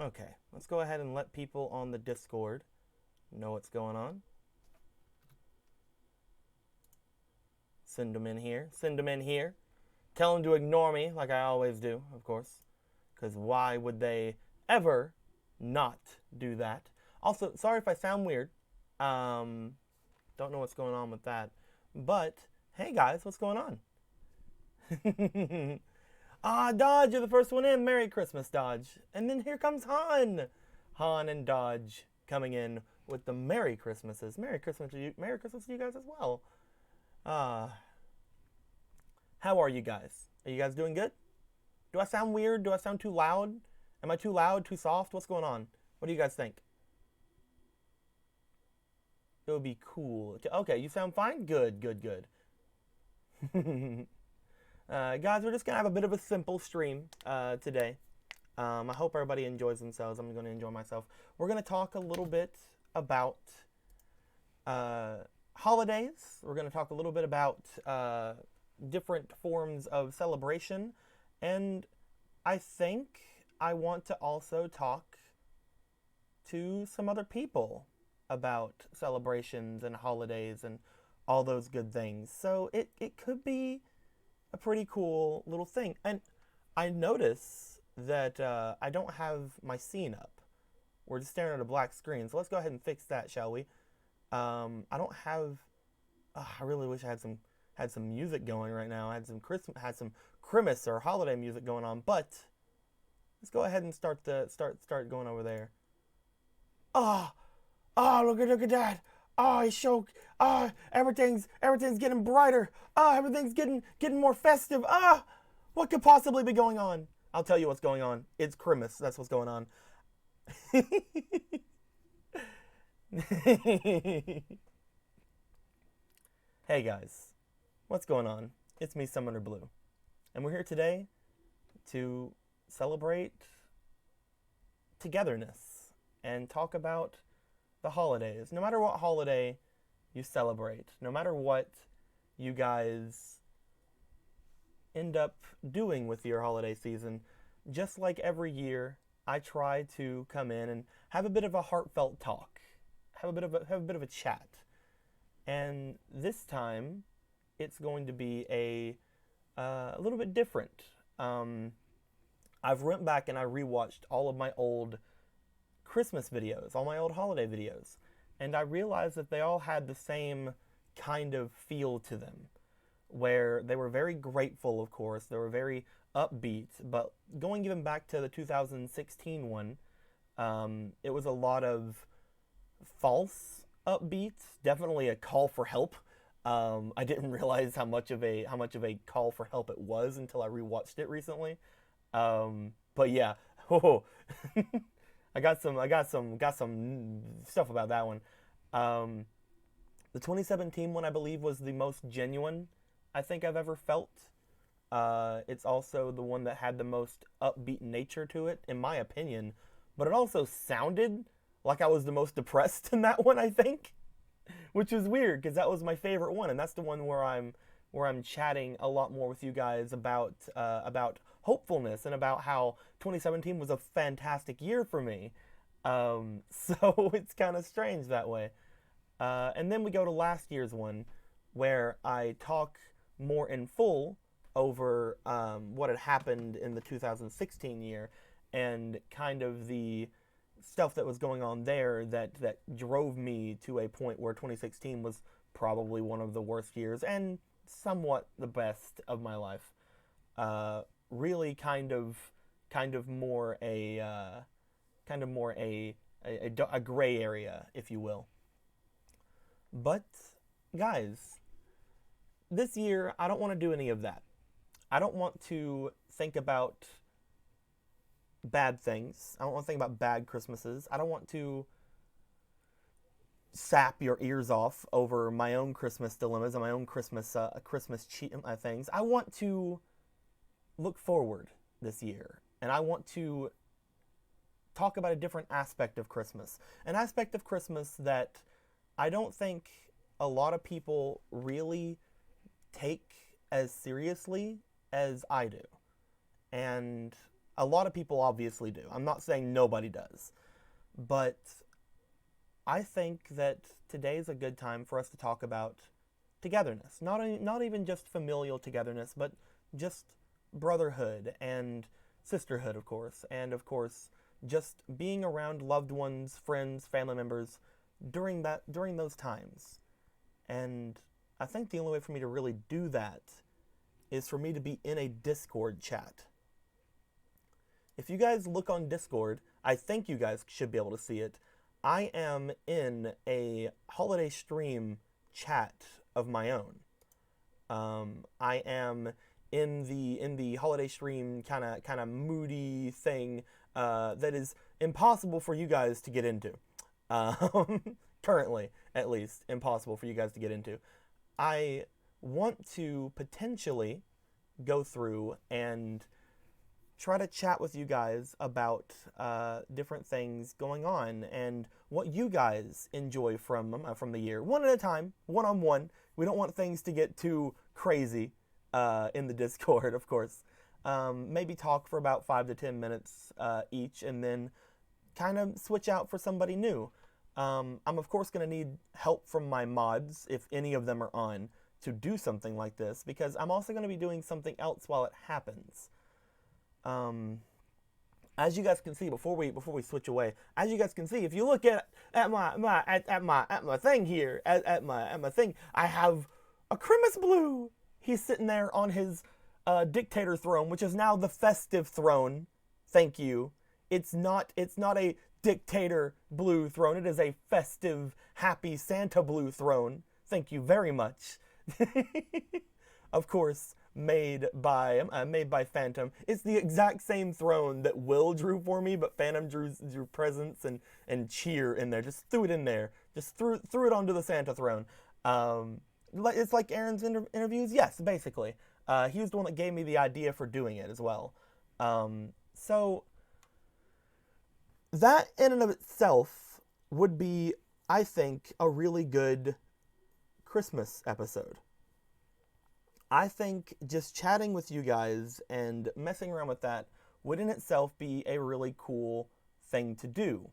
Okay, let's go ahead and let people on the Discord know what's going on. Send them in here. Send them in here. Tell them to ignore me like I always do, of course. Because why would they ever not do that? Also, sorry if I sound weird. Don't know what's going on with that. But, hey guys, what's going on? Dodge, you're the first one in. Merry Christmas, Dodge. And then here comes Han. Han and Dodge coming in with the Merry Christmases. Merry Christmas to you. Merry Christmas to you guys as well. Uh, how are you guys? Are you guys doing good? Do I sound weird? Do I sound too loud? Am I too loud? Too soft? What's going on? What do you guys think? It would be cool. Okay, you sound fine? Good, good, good. Guys, we're just going to have a bit of a simple stream today. I hope everybody enjoys themselves. I'm going to enjoy myself. We're going to talk a little bit about holidays. We're going to talk a little bit about different forms of celebration. And I think I want to also talk to some other people about celebrations and holidays and all those good things. So it could be a pretty cool little thing. And I notice that I don't have my scene up. We're just staring at a black screen. So let's go ahead and fix that, shall we? I don't have. I really wish I had some music going right now. I had some Christmas or holiday music going on. But let's go ahead and start going over there. Ah, look at that. He's so. Everything's getting brighter. Everything's getting more festive. What could possibly be going on? I'll tell you what's going on. It's Christmas. That's what's going on. Hey guys, what's going on? It's me, Summoner Blue, and we're here today to celebrate togetherness and talk about the holidays. No matter what holiday you celebrate, no matter what you guys end up doing with your holiday season, just like every year, I try to come in and have a bit of a heartfelt talk, have a bit of a chat. And this time, it's going to be a little bit different. I've went back and I rewatched all of my old Christmas videos, all my old holiday videos, and I realized that they all had the same kind of feel to them, where they were very grateful, of course, they were very upbeat, but going even back to the 2016 one, it was a lot of false upbeat, definitely a call for help. I didn't realize how much of a call for help it was until I rewatched it recently. But yeah, oh, I got some stuff about that one. Um, the 2017 one, I believe, was the most genuine I think I've ever felt. It's also the one that had the most upbeat nature to it, in my opinion. But it also sounded like I was the most depressed in that one, I think, which is weird because that was my favorite one, and that's the one where I'm chatting a lot more with you guys about hopefulness and about how 2017 was a fantastic year for me. So it's kind of strange that way. And then we go to last year's one, where I talk more in full over what had happened in the 2016 year and kind of the stuff that was going on there that drove me to a point where 2016 was probably one of the worst years and somewhat the best of my life. Really kind of more a gray area, if you will. But guys, this year I don't want to do any of that. I don't want to think about bad things. I don't want to think about bad Christmases. I don't want to sap your ears off over my own Christmas dilemmas and my own Christmas things. I want to look forward this year, and I want to talk about a different aspect of Christmas. An aspect of Christmas that I don't think a lot of people really take as seriously as I do. And A lot of people obviously do. I'm not saying nobody does. But I think that today is a good time for us to talk about togetherness. Not even just familial togetherness, but just brotherhood and sisterhood, of course, and of course just being around loved ones, friends, family members during those times. And I think the only way for me to really do that is for me to be in a Discord chat. If you guys look on Discord, I think you guys should be able to see it. I am in a holiday stream chat of my own. I am in the holiday stream kind of moody thing that is impossible for you guys to get into. Currently, at least, impossible for you guys to get into. I want to potentially go through and try to chat with you guys about different things going on and what you guys enjoy from the year, one at a time, one on one. We don't want things to get too crazy in the Discord, of course. Maybe talk for about 5 to 10 minutes each, and then kind of switch out for somebody new. I'm of course going to need help from my mods, if any of them are on, to do something like this, because I'm also going to be doing something else while it happens. As you guys can see, before we switch away, as you guys can see, if you look at my thing here, at my thing, I have a Grimace Blue. He's sitting there on his dictator throne, which is now the festive throne. Thank you. It's not a dictator blue throne. It is a festive, happy Santa blue throne. Thank you very much. Of course, made by Phantom. It's the exact same throne that Will drew for me, but Phantom drew presents and cheer in there. Just threw it in there. Just threw it onto the Santa throne. It's like Aaron's interviews. Yes, basically. He was the one that gave me the idea for doing it as well. So that in and of itself would be, I think, a really good Christmas episode. I think just chatting with you guys and messing around with that would in itself be a really cool thing to do.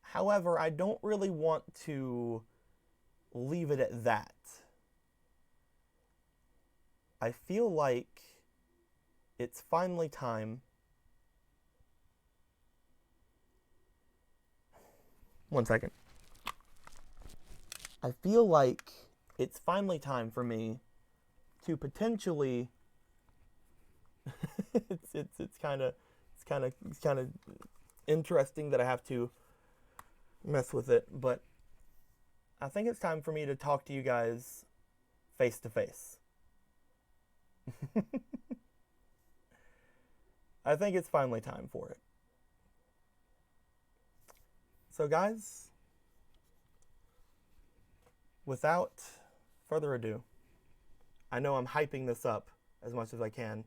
However, I don't really want to leave it at that. I feel like it's finally time. One second. I feel like it's finally time for me to potentially it's kind of interesting that I have to mess with it, but I think it's time for me to talk to you guys face to face. I think it's finally time for it. So guys, without further ado, I know I'm hyping this up as much as I can.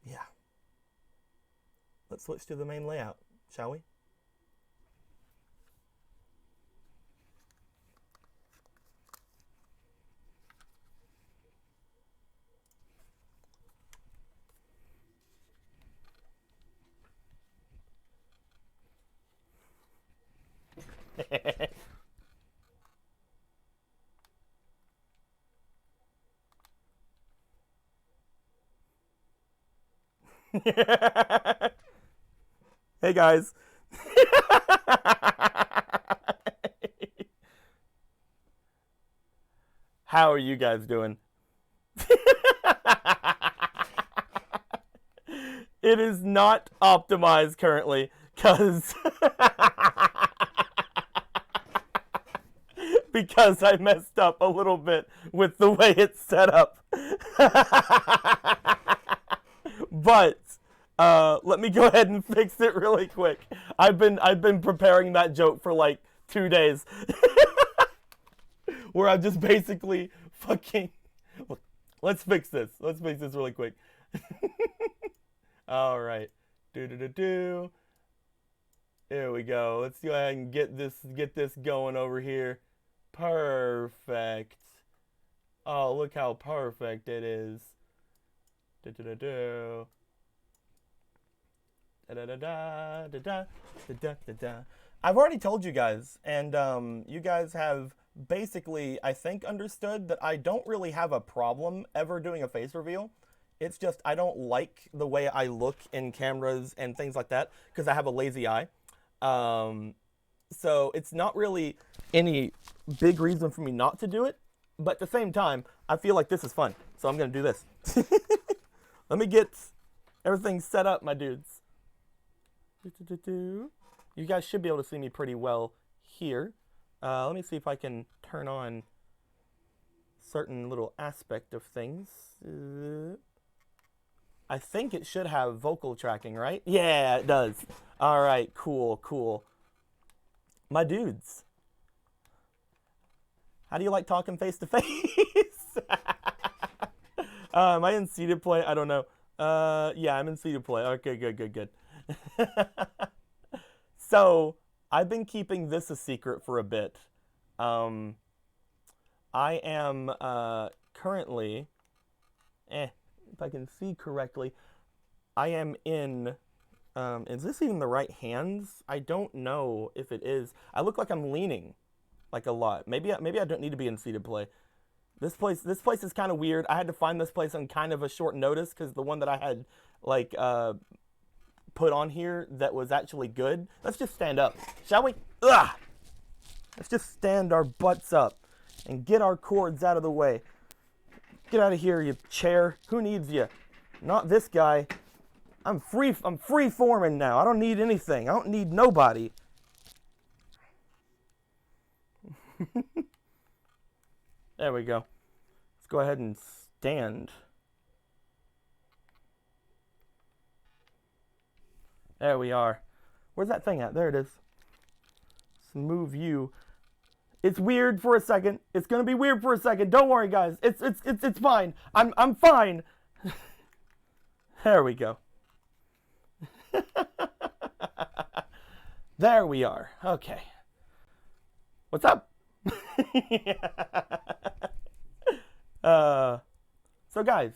Yeah. Let's switch to the main layout, shall we? Hey guys. How are you guys doing? It is not optimized currently because because I messed up a little bit with the way it's set up. But let me go ahead and fix it really quick. I've been preparing that joke for like 2 days, where I'm just basically fucking. Let's fix this. Let's fix this really quick. All right. Do. There we go. Let's go ahead and get this going over here. Perfect. Oh, look how perfect it is. Da da da da. Da da da da da da da da da. I've already told you guys, and you guys have basically, I think, understood that I don't really have a problem ever doing a face reveal. It's just I don't like the way I look in cameras and things like that because I have a lazy eye. So it's not really any big reason for me not to do it. But at the same time, I feel like this is fun. So I'm going to do this. Let me get everything set up, my dudes. You guys should be able to see me pretty well here. Let me see if I can turn on certain little aspect of things. I think it should have vocal tracking, right? Yeah, it does. All right, cool, cool. My dudes, how do you like talking face to face? Am I in seated play? I don't know. Yeah, I'm in seated play. Okay, good, good, good. So, I've been keeping this a secret for a bit. I am currently, if I can see correctly, I am in, is this even the right hands? I don't know if it is. I look like I'm leaning, like a lot. Maybe I don't need to be in seated play. This place is kind of weird. I had to find this place on kind of a short notice because the one that I had, like, put on here that was actually good. Let's just stand up, shall we? Ugh! Let's just stand our butts up and get our cords out of the way. Get out of here, you chair. Who needs you? Not this guy. I'm free forming now. I don't need anything. I don't need nobody. There we go. Let's go ahead and stand. There we are. Where's that thing at? There it is. Let's move you. It's weird for a second. It's gonna be weird for a second. Don't worry, guys. It's fine. I'm fine. There we go. There we are. Okay. What's up? So guys,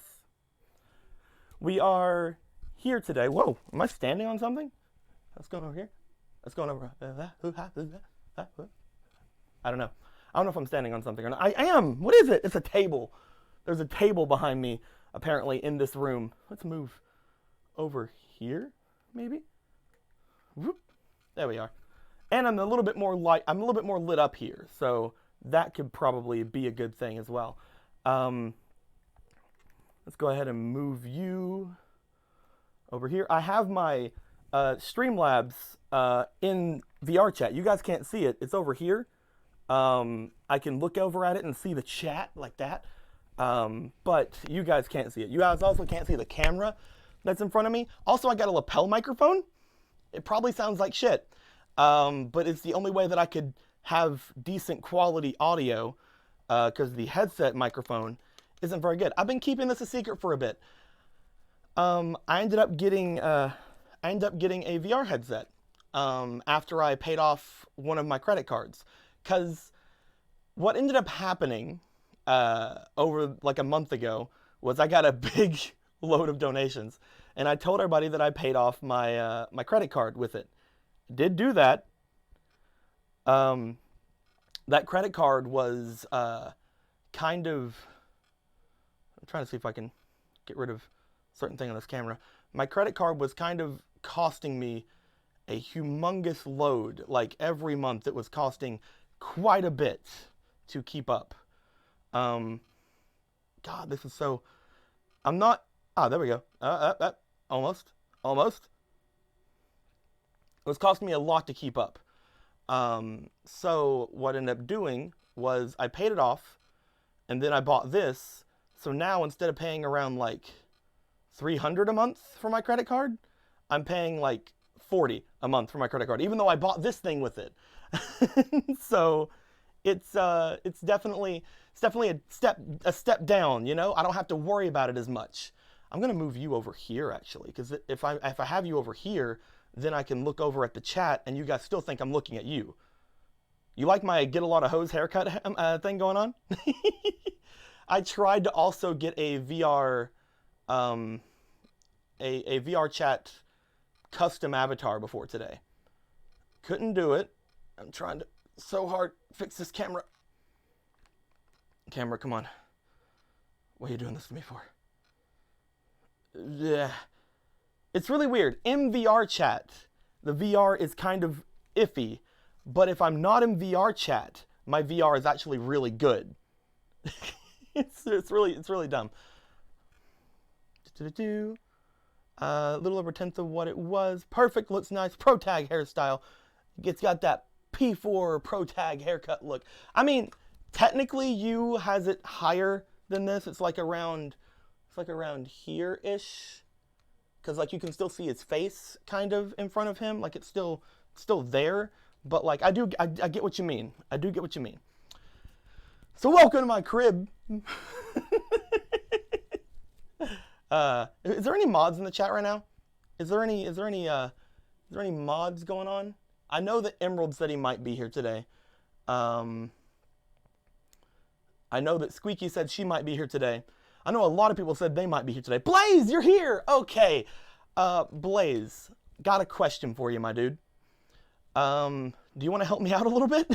we are here today. Whoa, am I standing on something? What's going over here? What's going over? I don't know. I don't know if I'm standing on something or not. I am. What is it? It's a table. There's a table behind me, apparently, in this room. Let's move over here, maybe. Whoop. There we are. And I'm a little bit more light. I'm a little bit more lit up here, so that could probably be a good thing as well. Let's go ahead and move you over here. I have my Streamlabs in VR chat. You guys can't see it. It's over here. I can look over at it and see the chat like that. But you guys can't see it. You guys also can't see the camera that's in front of me. Also, I got a lapel microphone. It probably sounds like shit. But it's the only way that I could have decent quality audio because the headset microphone isn't very good. I've been keeping this a secret for a bit. I ended up getting a VR headset after I paid off one of my credit cards. Because what ended up happening over like a month ago was I got a big load of donations, and I told everybody that I paid off my my credit card with it. Did do that. That credit card was kind of. I'm trying to see if I can get rid of certain thing on this camera. My credit card was kind of costing me a humongous load. Like every month, it was costing quite a bit to keep up. God, this is so. I'm not. Ah, there we go. Almost. It was costing me a lot to keep up. So what I ended up doing was I paid it off, and then I bought this. So now instead of paying around like $300 a month for my credit card, I'm paying like $40 a month for my credit card, even though I bought this thing with it. So it's definitely a step down, you know? I don't have to worry about it as much. I'm gonna move you over here actually, because if I have you over here, then I can look over at the chat and you guys still think I'm looking at you. You like my get a lot of hose haircut thing going on? I tried to also get a VR, a VR chat custom avatar before today. Couldn't do it. I'm trying to so hard fix this camera. Camera, come on. What are you doing this to me for? Yeah. It's really weird. In VR chat, the VR is kind of iffy, but if I'm not in VR chat, my VR is actually really good. it's really dumb. A little over 1/10 of what it was. Perfect, looks nice. Pro Tag hairstyle. It's got that P4 Pro Tag haircut look. I mean, technically, you has it higher than this. It's like around here-ish. Because like you can still see his face kind of in front of him. Like it's still there. But like I get what you mean. I do get what you mean. So welcome to my crib. Is there any mods in the chat right now? Is there any mods going on? I know that Emerald said he might be here today. I know that Squeaky said she might be here today. I know a lot of people said they might be here today. Blaze, you're here! Okay. Blaze, got a question for you, my dude. Do you want to help me out a little bit?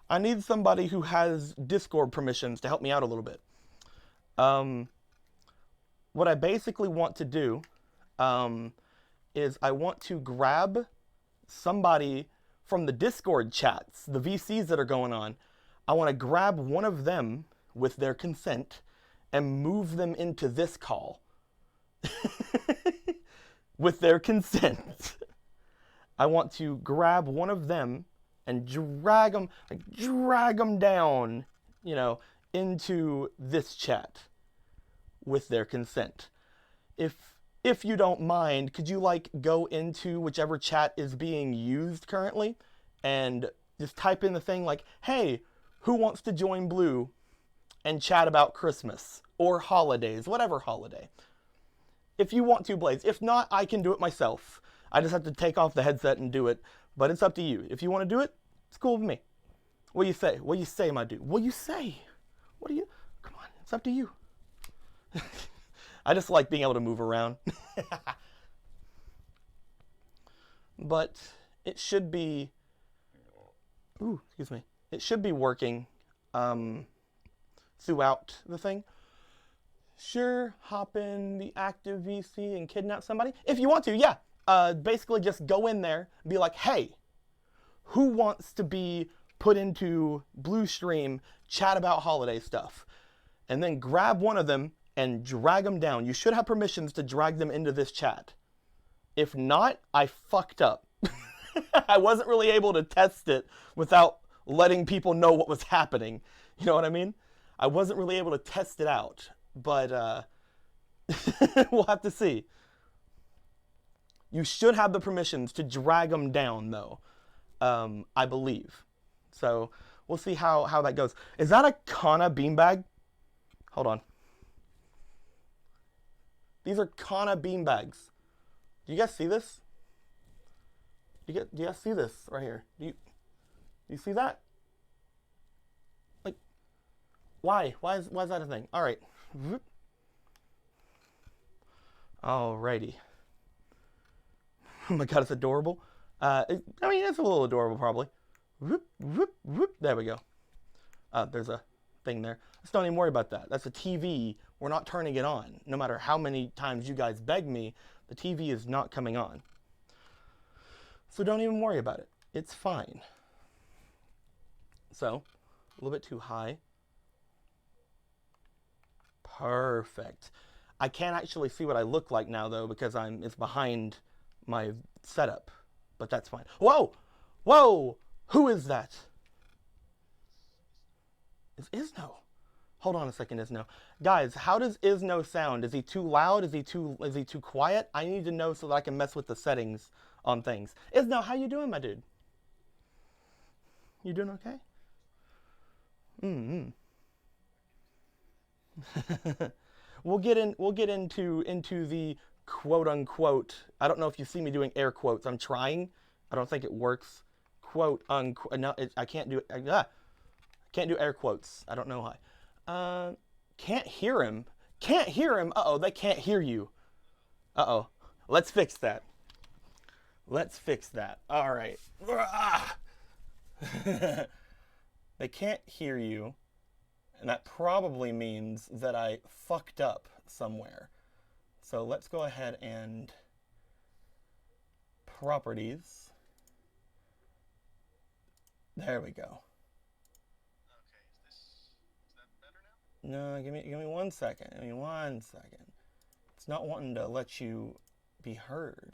I need somebody who has Discord permissions to help me out a little bit. What I basically want to do is I want to grab somebody from the Discord chats, the VCs that are going on. I want to grab one of them with their consent and move them into this call. With their consent. I want to grab one of them and drag them down, you know, into this chat with their consent. If you don't mind, could you like go into whichever chat is being used currently and just type in the thing like, hey, who wants to join Blue and chat about Christmas or holidays, whatever holiday. If you want to, Blaze. If not, I can do it myself. I just have to take off the headset and do it, but it's up to you. If you want to do it, it's cool with me. What do you say? What do you say, my dude? What do you say? What do you... Come on, it's up to you. I just like being able to move around. But it should be... Ooh, excuse me. It should be working throughout the thing. Sure, hop in the active VC and kidnap somebody. If you want to, yeah. Basically just go in there and be like, hey, who wants to be put into Blue Stream, chat about holiday stuff? And then grab one of them and drag them down. You should have permissions to drag them into this chat. If not, I fucked up. I wasn't really able to test it without letting people know what was happening. You know what I mean? I wasn't really able to test it out, but we'll have to see. You should have the permissions to drag them down, though, I believe. So we'll see how that goes. Is that a Kana beanbag? Hold on. These are Kana beanbags. Do you guys see this? Do you guys see this right here? Do you see that? Like, why? Why is that a thing? All right. Alrighty. Oh my god, it's adorable. I mean, it's a little adorable, probably. Whoop, whoop, whoop. There we go. There's a thing there. Let's don't even worry about that. That's a TV. We're not turning it on. No matter how many times you guys beg me, the TV is not coming on. So don't even worry about it. It's fine. So, a little bit too high. Perfect. I can't actually see what I look like now, though, because it's behind my setup. But that's fine. Whoa! Whoa! Who is that? It's Isno. Hold on a second, Isno. Guys, how does Isno sound? Is he too loud? Is he too quiet? I need to know so that I can mess with the settings on things. Isno, how you doing, my dude? You doing okay? We'll get into the quote unquote. I don't know if you see me doing air quotes. I'm trying I don't think it works. Quote unquote. No, I can't do it. Can't do air quotes. I don't know why. Can't hear him. Can't hear him. Uh oh, they can't hear you. Uh oh. Let's fix that. Let's fix that. All right. They can't hear you, and that probably means that I fucked up somewhere. So let's go ahead and properties. There we go. Okay, is that better now? No, give me 1 second. Give me 1 second. It's not wanting to let you be heard,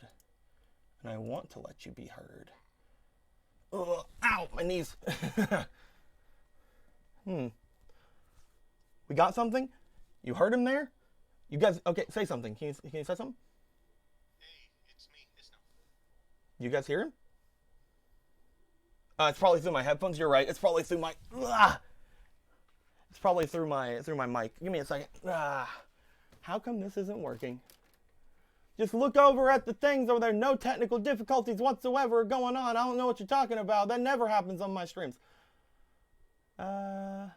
and I want to let you be heard. Ugh, ow, my knees. We got something? You heard him there? You guys, okay, say something. Can you say something? Hey, it's me, Isno. You guys hear him? It's probably through my headphones. You're right. It's probably through my. It's probably through my mic. Give me a second. How come this isn't working? Just look over at the things over there. No technical difficulties whatsoever going on. I don't know what you're talking about. That never happens on my streams. It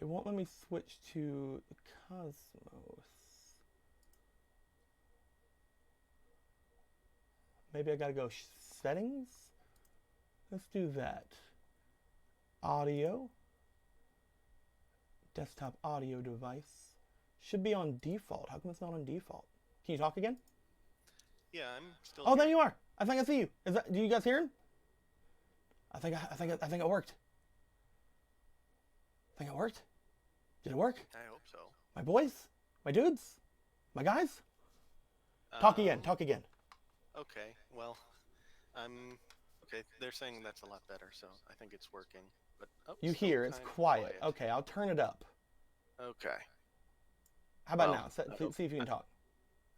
won't let me switch to the Cosmos. Maybe I gotta go settings. Let's do that. Audio. Desktop audio device. Should be on default. How come it's not on default? Can you talk again? Yeah, I'm still. Oh, here. there you are. I think I see you. Is that? Do you guys hear him? I think it worked. I think it worked. Did it work? I hope so. My boys? My dudes? My guys? Talk again. Talk again. Okay, well, okay. They're saying that's a lot better, so I think it's working. But You still hear it's kinda quiet. Okay, I'll turn it up. Okay. How about Well, now? See if you can talk.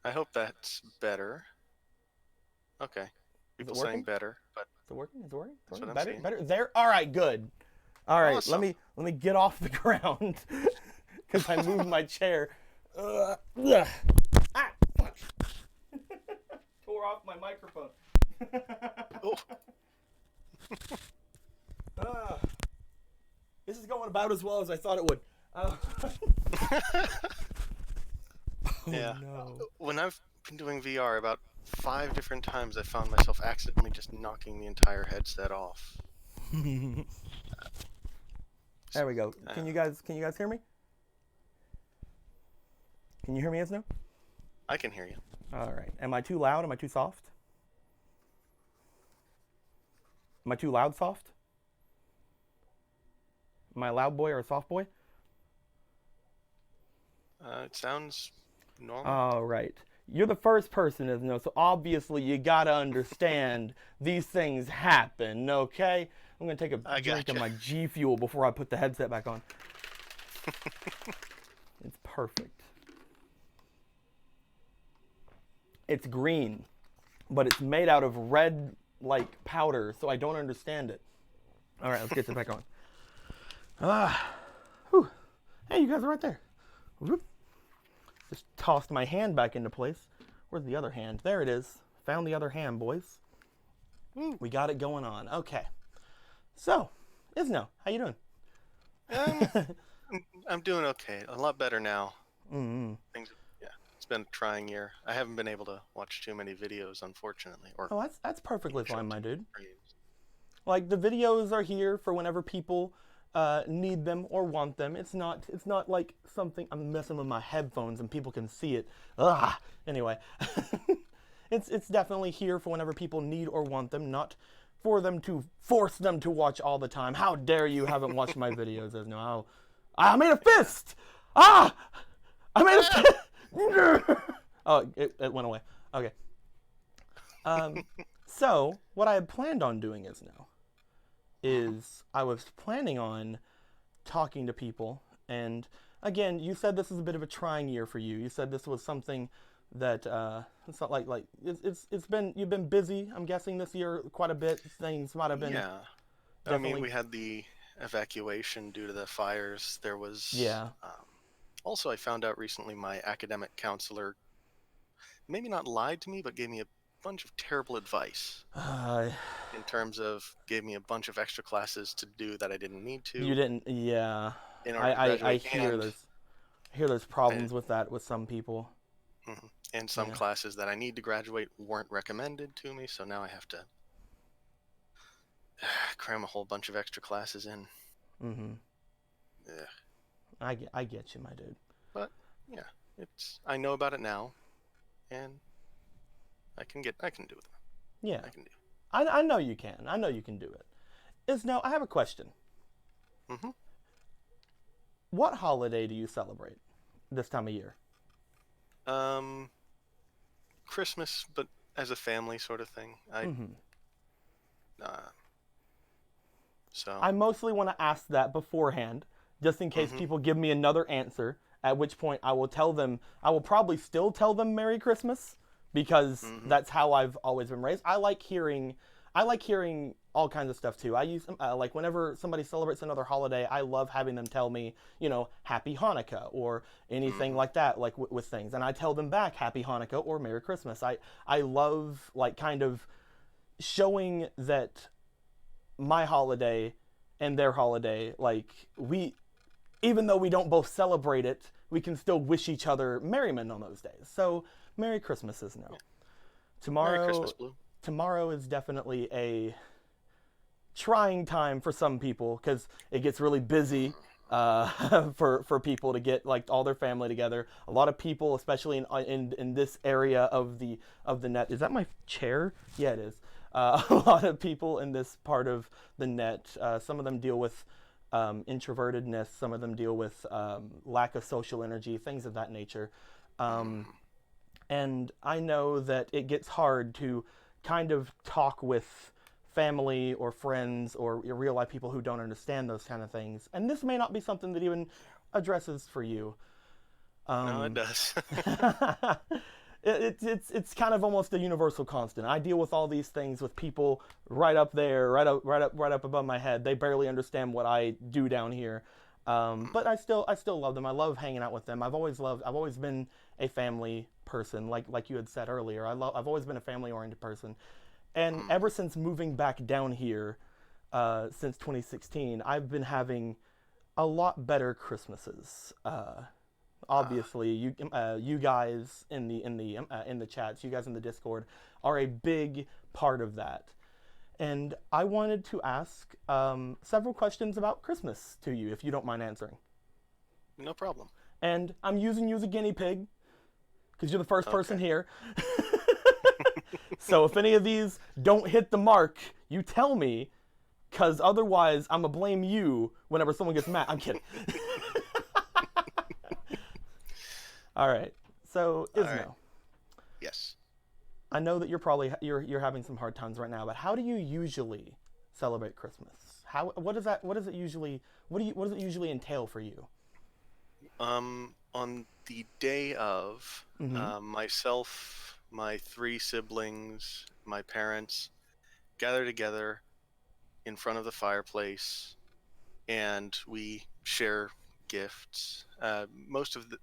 I hope that's better. Okay. People saying working? better, but Is it working? Is it working? That's what I'm better? seeing. Better? There? All right, good. All right, Awesome. let me get off the ground because I moved my chair. Ah, fuck. Tore off my microphone. oh, This is going about as well as I thought it would. yeah. No. When I've been doing VR about 5 different times, I found myself accidentally just knocking the entire headset off. There we go. Can you guys hear me? Can you hear me, Isno? I can hear you. All right. Am I too loud? Am I too soft? Am I too loud, soft? Am I a loud boy or a soft boy? It sounds normal. All right. You're the first person, Isno, so obviously you gotta understand these things happen, okay? I'm gonna take a drink of my G Fuel before I put the headset back on. It's perfect. It's green, but it's made out of red, like, powder, so I don't understand it. All right, let's get this back on. Whew. Hey, you guys are right there. Whoop. Just tossed my hand back into place. Where's the other hand? There it is. Found the other hand, boys. We got it going on. Okay. So, Isno, how you doing? I'm doing okay. A lot better now. Mm-hmm. It's been a trying year. I haven't been able to watch too many videos, unfortunately. Oh, that's perfectly fine, my dude. Like, the videos are here for whenever people need them or want them. It's not like something. I'm messing with my headphones and people can see it. Anyway, it's definitely here for whenever people need or want them, not for them to force them to watch all the time. How dare you haven't watched my videos, Isno? I made a fist. I made a fist. Oh, it went away. Okay. So what I had planned on doing is I was planning on talking to people, and again, you said this is a bit of a trying year for you. You said this was something that it's not like it's been, you've been busy. I'm guessing this year quite a bit. Things might have been. Yeah. Definitely. I mean, we had the evacuation due to the fires. There was. Yeah. Also, I found out recently my academic counselor maybe not lied to me, but gave me a bunch of terrible advice Uh, in terms of gave me a bunch of extra classes to do that I didn't need you to didn't, yeah. in order to I graduate, hear and there's I, problems with that with some people. mhm, and some Yeah. classes that I need to graduate weren't recommended to me, so now I have to cram a whole bunch of extra classes in. Mhm. Ugh. I get you, my dude. But yeah, it's I know about it now, and I can do it. Yeah. I can do. I know you can. I know you can do it. Isno, I have a question. Mm-hmm. What holiday do you celebrate this time of year? Um, Christmas, but as a family sort of thing. Mhm. Uh, so. I mostly want to ask that beforehand, just in case Mm-hmm. people give me another answer, at which point I will tell them, I will probably still tell them Merry Christmas because Mm-hmm. that's how I've always been raised. I like hearing all kinds of stuff too. I use like whenever somebody celebrates another holiday, I love having them tell me, Happy Hanukkah or anything Mm-hmm. like that, like with things, and I tell them back Happy Hanukkah or Merry Christmas. I love like kind of showing that my holiday and their holiday, like we, even though we don't both celebrate it, we can still wish each other merriment on those days. So Merry Christmas is Yeah. no. Merry Christmas, Tomorrow Blue. tomorrow is definitely a trying time for some people because it gets really busy for people to get like all their family together. A lot of people, especially in this area of the net. Is that my chair? Yeah, it is. A lot of people in this part of the net. Some of them deal with introvertedness. Some of them deal with lack of social energy, things of that nature. Um, Mm-hmm. and I know that it gets hard to kind of talk with family or friends or real life people who don't understand those kind of things. And this may not be something that even addresses for you. No, it Um, does. it's kind of almost a universal constant. I deal with all these things with people right up there, right up above my head. They barely understand what I do down here. But I still love them. I love hanging out with them. I've always been a family person, like you had said earlier. I've always been a family oriented person, and Mm-hmm. ever since moving back down here, since 2016, I've been having a lot better Christmases. Obviously, you guys in the chats, you guys in the Discord, are a big part of that. And I wanted to ask several questions about Christmas to you, if you don't mind answering. No problem. And I'm using you as a guinea pig because you're the first person Okay. here. So if any of these don't hit the mark, you tell me, because otherwise I'm going to blame you whenever someone gets mad. I'm kidding. All right. So, All right. Isno, Yes. I know that you're having some hard times right now, but how do you usually celebrate Christmas? What does it usually what does it usually entail for you? On the day of, Mm-hmm. myself, my three siblings, my parents gather together in front of the fireplace, and we share gifts. Most of the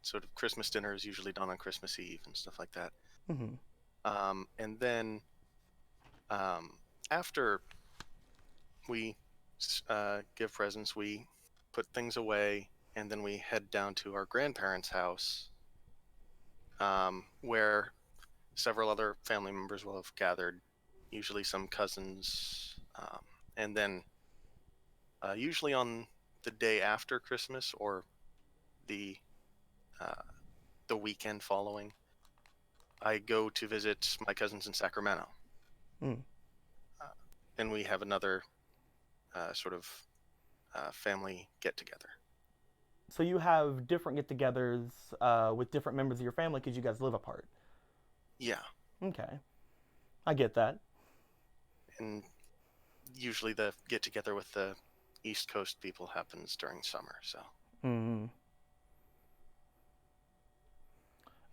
sort of Christmas dinner is usually done on Christmas Eve and stuff like that. Mm-hmm. And then um, after we give presents, we put things away, and then we head down to our grandparents' house, where several other family members will have gathered, usually some cousins, and then usually on the day after Christmas or the uh, the weekend following, I go to visit my cousins in Sacramento, Mm. uh, and we have another sort of family get together. So you have different get-togethers with different members of your family because you guys live apart. Yeah, Okay, I get that. and usually the get together with the East Coast people happens during summer. So Mm.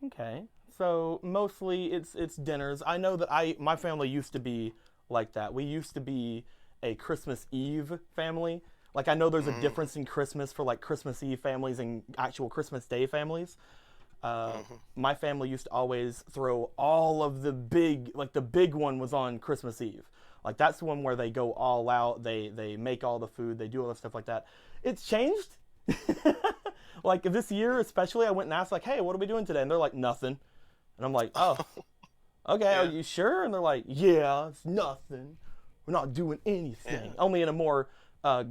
Okay. So mostly it's dinners. I know that my family used to be like that. We used to be a Christmas Eve family. Like I know there's a mm, difference in Christmas for like Christmas Eve families and actual Christmas Day families. Mm-hmm. My family used to always throw all of the big, like the big one was on Christmas Eve. Like that's the one where they go all out. They make all the food. They do all the stuff like that. It's changed. Like this year, especially, I went and asked like, "Hey, what are we doing today?" And they're like, "Nothing." And I'm like, "Oh, okay. Are Yeah. you sure?" And they're like, "Yeah, it's nothing. We're not doing anything." Yeah. Only in a more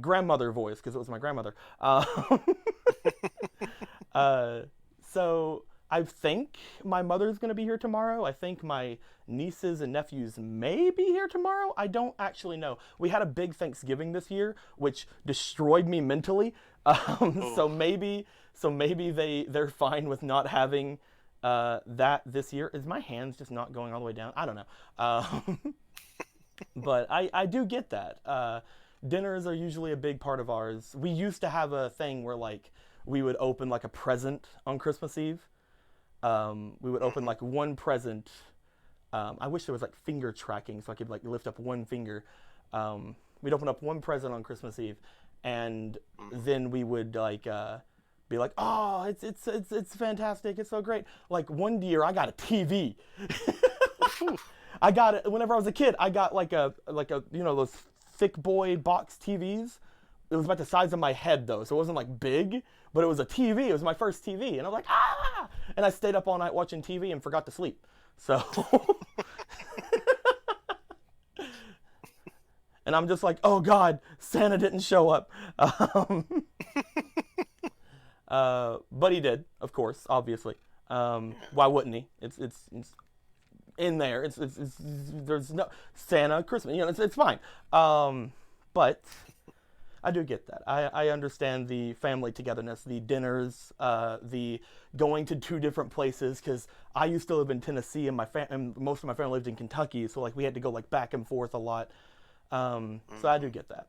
grandmother voice because it was my grandmother. Uh, so I think my mother's gonna be here tomorrow. I think my nieces and nephews may be here tomorrow. I don't actually know. We had a big Thanksgiving this year, which destroyed me mentally. Oh. So maybe they're fine with not having that this year. Is my hands just not going all the way down? I don't know. But I do get that. Dinners are usually a big part of ours. We used to have a thing where like we would open like a present on Christmas Eve. We would open Mm-hmm. like one present. I wish there was like finger tracking so I could like lift up one finger. We'd open up one present on Christmas Eve, and Mm-hmm. then we would like be like, "Oh, it's fantastic! It's so great!" Like one year, I got a TV. Phew. I got it whenever I was a kid. I got like a those thick boy box TVs. It was about the size of my head though, so it wasn't like big, but it was a TV. It was my first TV, and I was like, ah! And I stayed up all night watching TV and forgot to sleep. So, and I'm just like, oh God, Santa didn't show up. Um, but he did, of course, obviously. Why wouldn't he? It's in there. It's there's no Santa Christmas. It's fine. But I do get that. I understand the family togetherness, the dinners, the going to two different places. Because I used to live in Tennessee, and and most of my family lived in Kentucky. So like we had to go like back and forth a lot. So I Mm-hmm. do get that.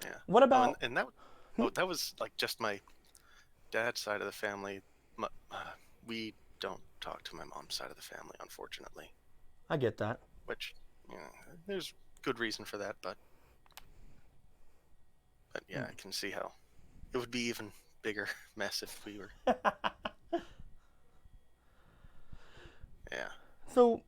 Yeah. What Oh, and, about? and that that was like just my dad's side of the family. We don't talk to my mom's side of the family, unfortunately. I get that. Which, you know, there's good reason for that, but yeah, I can see how it would be even bigger mess if we were. Yeah. So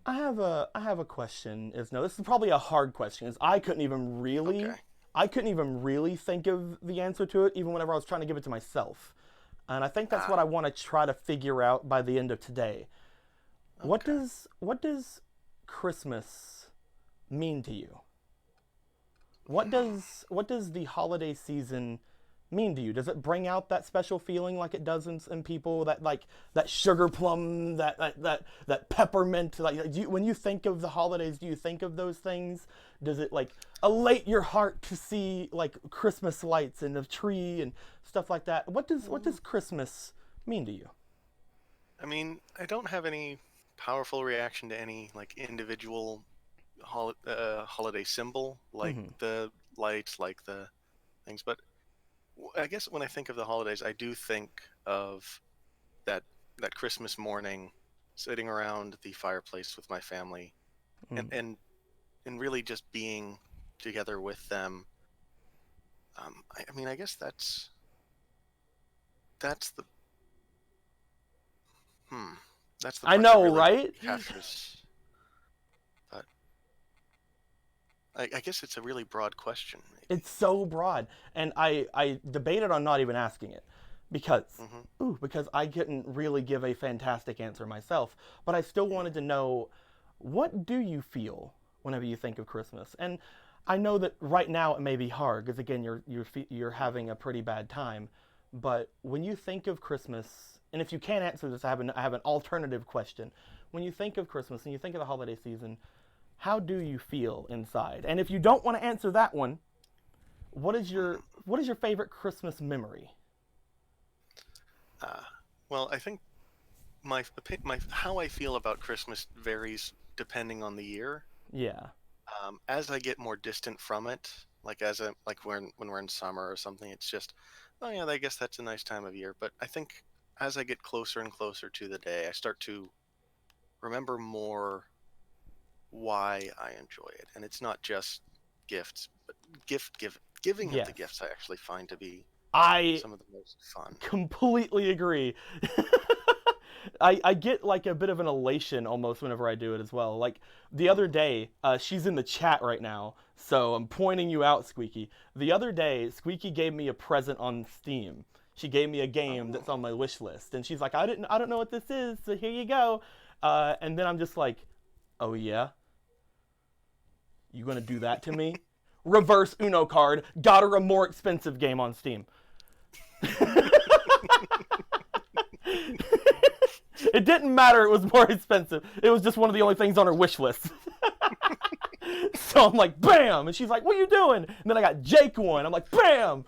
I have a question. Is no, this is probably a hard question. Is Okay. I couldn't even really think of the answer to it, even whenever I was trying to give it to myself. And I think that's what Ah. I want to try to figure out by the end of today. Okay. What does Christmas mean to you? Hmm. What does the holiday season mean to you? Does it bring out that special feeling like it does in people, that like that sugar plum, that peppermint? Like when you think of the holidays, do you think of those things? Does it like elate your heart to see like Christmas lights and the tree and stuff like that? What does Christmas mean to you? I mean, I don't have any powerful reaction to any like individual holiday symbol, like Mm-hmm. the lights, like the things. But I guess when I think of the holidays, I do think of that that Christmas morning, sitting around the fireplace with my family, and Mm. and really just being together with them. I mean, I guess that's the hmm, that's the I part that know, really right? captures. But I guess it's a really broad question, maybe. It's so broad, and I debated on not even asking it because Hmm. because I couldn't really give a fantastic answer myself, but I still Yeah. wanted to know, what do you feel whenever you think of Christmas? And I know that right now it may be hard because again you're having a Hmm. pretty bad time, but when you think of Christmas, and if you can't answer this, I have an alternative question. When you think of Christmas and you think of the holiday season, how do you feel inside? And if you don't want to answer that one, what is your Hmm. what is your favorite Christmas memory? Uh, well, I think my how I feel about Christmas varies depending on the year. Yeah. As I get more distant from it, like when we're in summer or something, it's just, oh yeah, I guess that's a nice time of year. But I think as I get closer and closer to the day, I start to remember more why I enjoy it, and it's not just gifts, but giving of the Yes. gifts I actually find to be I some of the most fun. completely agree. I get like a bit of an elation almost whenever I do it as well. Like the other day, she's in the chat right now, so I'm pointing you out, Squeaky. The other day, Squeaky gave me a present on Steam. She gave me a game that's on my wish list, and she's like, I don't know what this is, so here you go. And then I'm just like, oh yeah, you gonna do that to me? Reverse Uno card, got her a more expensive game on Steam. It didn't matter, it was more expensive. It was just one of the only things on her wish list. So I'm like, bam! And she's like, what are you doing? And then I got Jake one. I'm like, bam!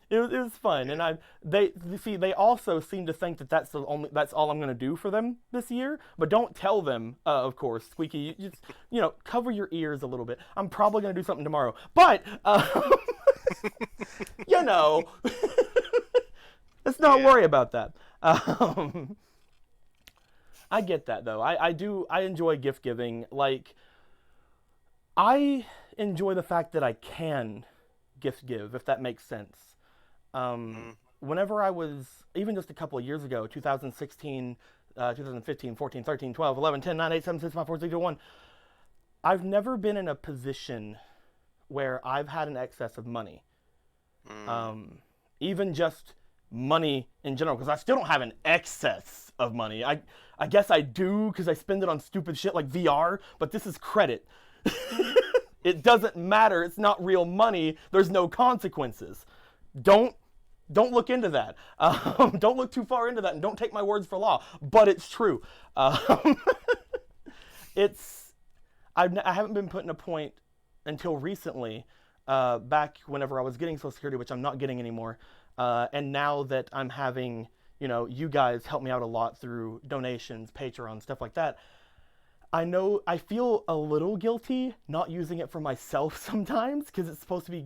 It was fun, and they also seem to think that that's all I'm gonna do for them this year. But don't tell them, of course, Squeaky. You just cover your ears a little bit. I'm probably gonna do something tomorrow, but let's not worry about that. I get that though. I enjoy gift giving. Like I enjoy the fact that I can gift give, if that makes sense. Whenever I was, even just a couple of years ago, 2016, 2015, 14, 13, 12, 11, 10, 9, 8, 7, 6, 5, 4, 3, 2, 1, I've never been in a position where I've had an excess of money. Even just money in general, because I still don't have an excess of money. I guess I do because I spend it on stupid shit like VR, but this is credit. It doesn't matter. It's not real money. There's no consequences. Don't look into that. Don't look too far into that, and don't take my words for law. But it's true. I haven't been put in a point until recently, back whenever I was getting Social Security, which I'm not getting anymore. And now that I'm having, you guys help me out a lot through donations, Patreon, stuff like that. I feel a little guilty not using it for myself sometimes because it's supposed to be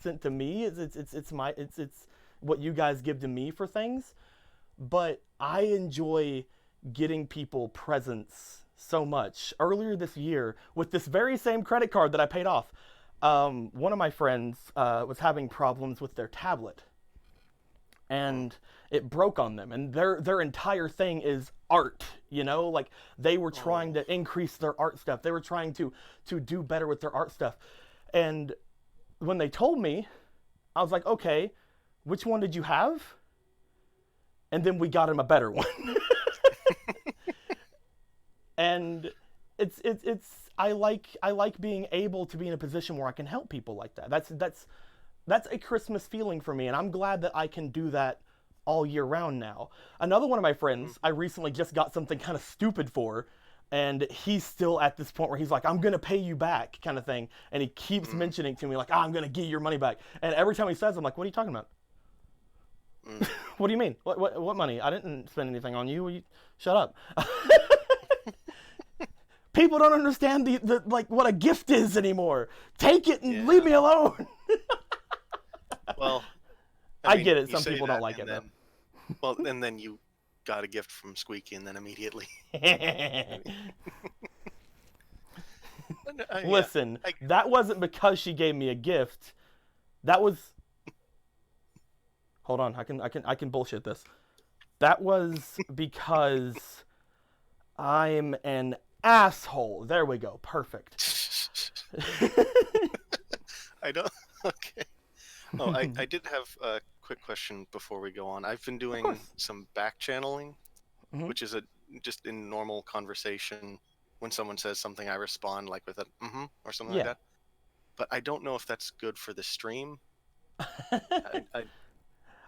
sent to me. It's what you guys give to me for things. But I enjoy getting people presents so much. Earlier this year, with this very same credit card that I paid off, one of my friends was having problems with their tablet. And it broke on them, and their entire thing is art, like they were trying to increase their art stuff. They were trying to do better with their art stuff. And when they told me, I was like, okay, which one did you have? And then we got him a better one. And it's I like being able to be in a position where I can help people like that. That's a Christmas feeling for me, and I'm glad that I can do that all year round now. Another one of my friends, I recently just got something kind of stupid for, and he's still at this point where he's like, I'm going to pay you back kind of thing, and he keeps mentioning to me like, I'm going to give you your money back. And every time he says, I'm like, what are you talking about? What do you mean? What money? I didn't spend anything on you. Shut up. People don't understand the what a gift is anymore. Take it and leave me alone. Well, I get it. Some people don't like it, though. Well, and then you got a gift from Squeaky, and then immediately. Listen, that wasn't because she gave me a gift. That was. Hold on, I can bullshit this. That was because I'm an asshole. There we go. Perfect. I don't. Okay. Oh, I did have a quick question before we go on. I've been doing some back channeling, which is just in normal conversation. When someone says something, I respond like with a or something like that. But I don't know if that's good for the stream.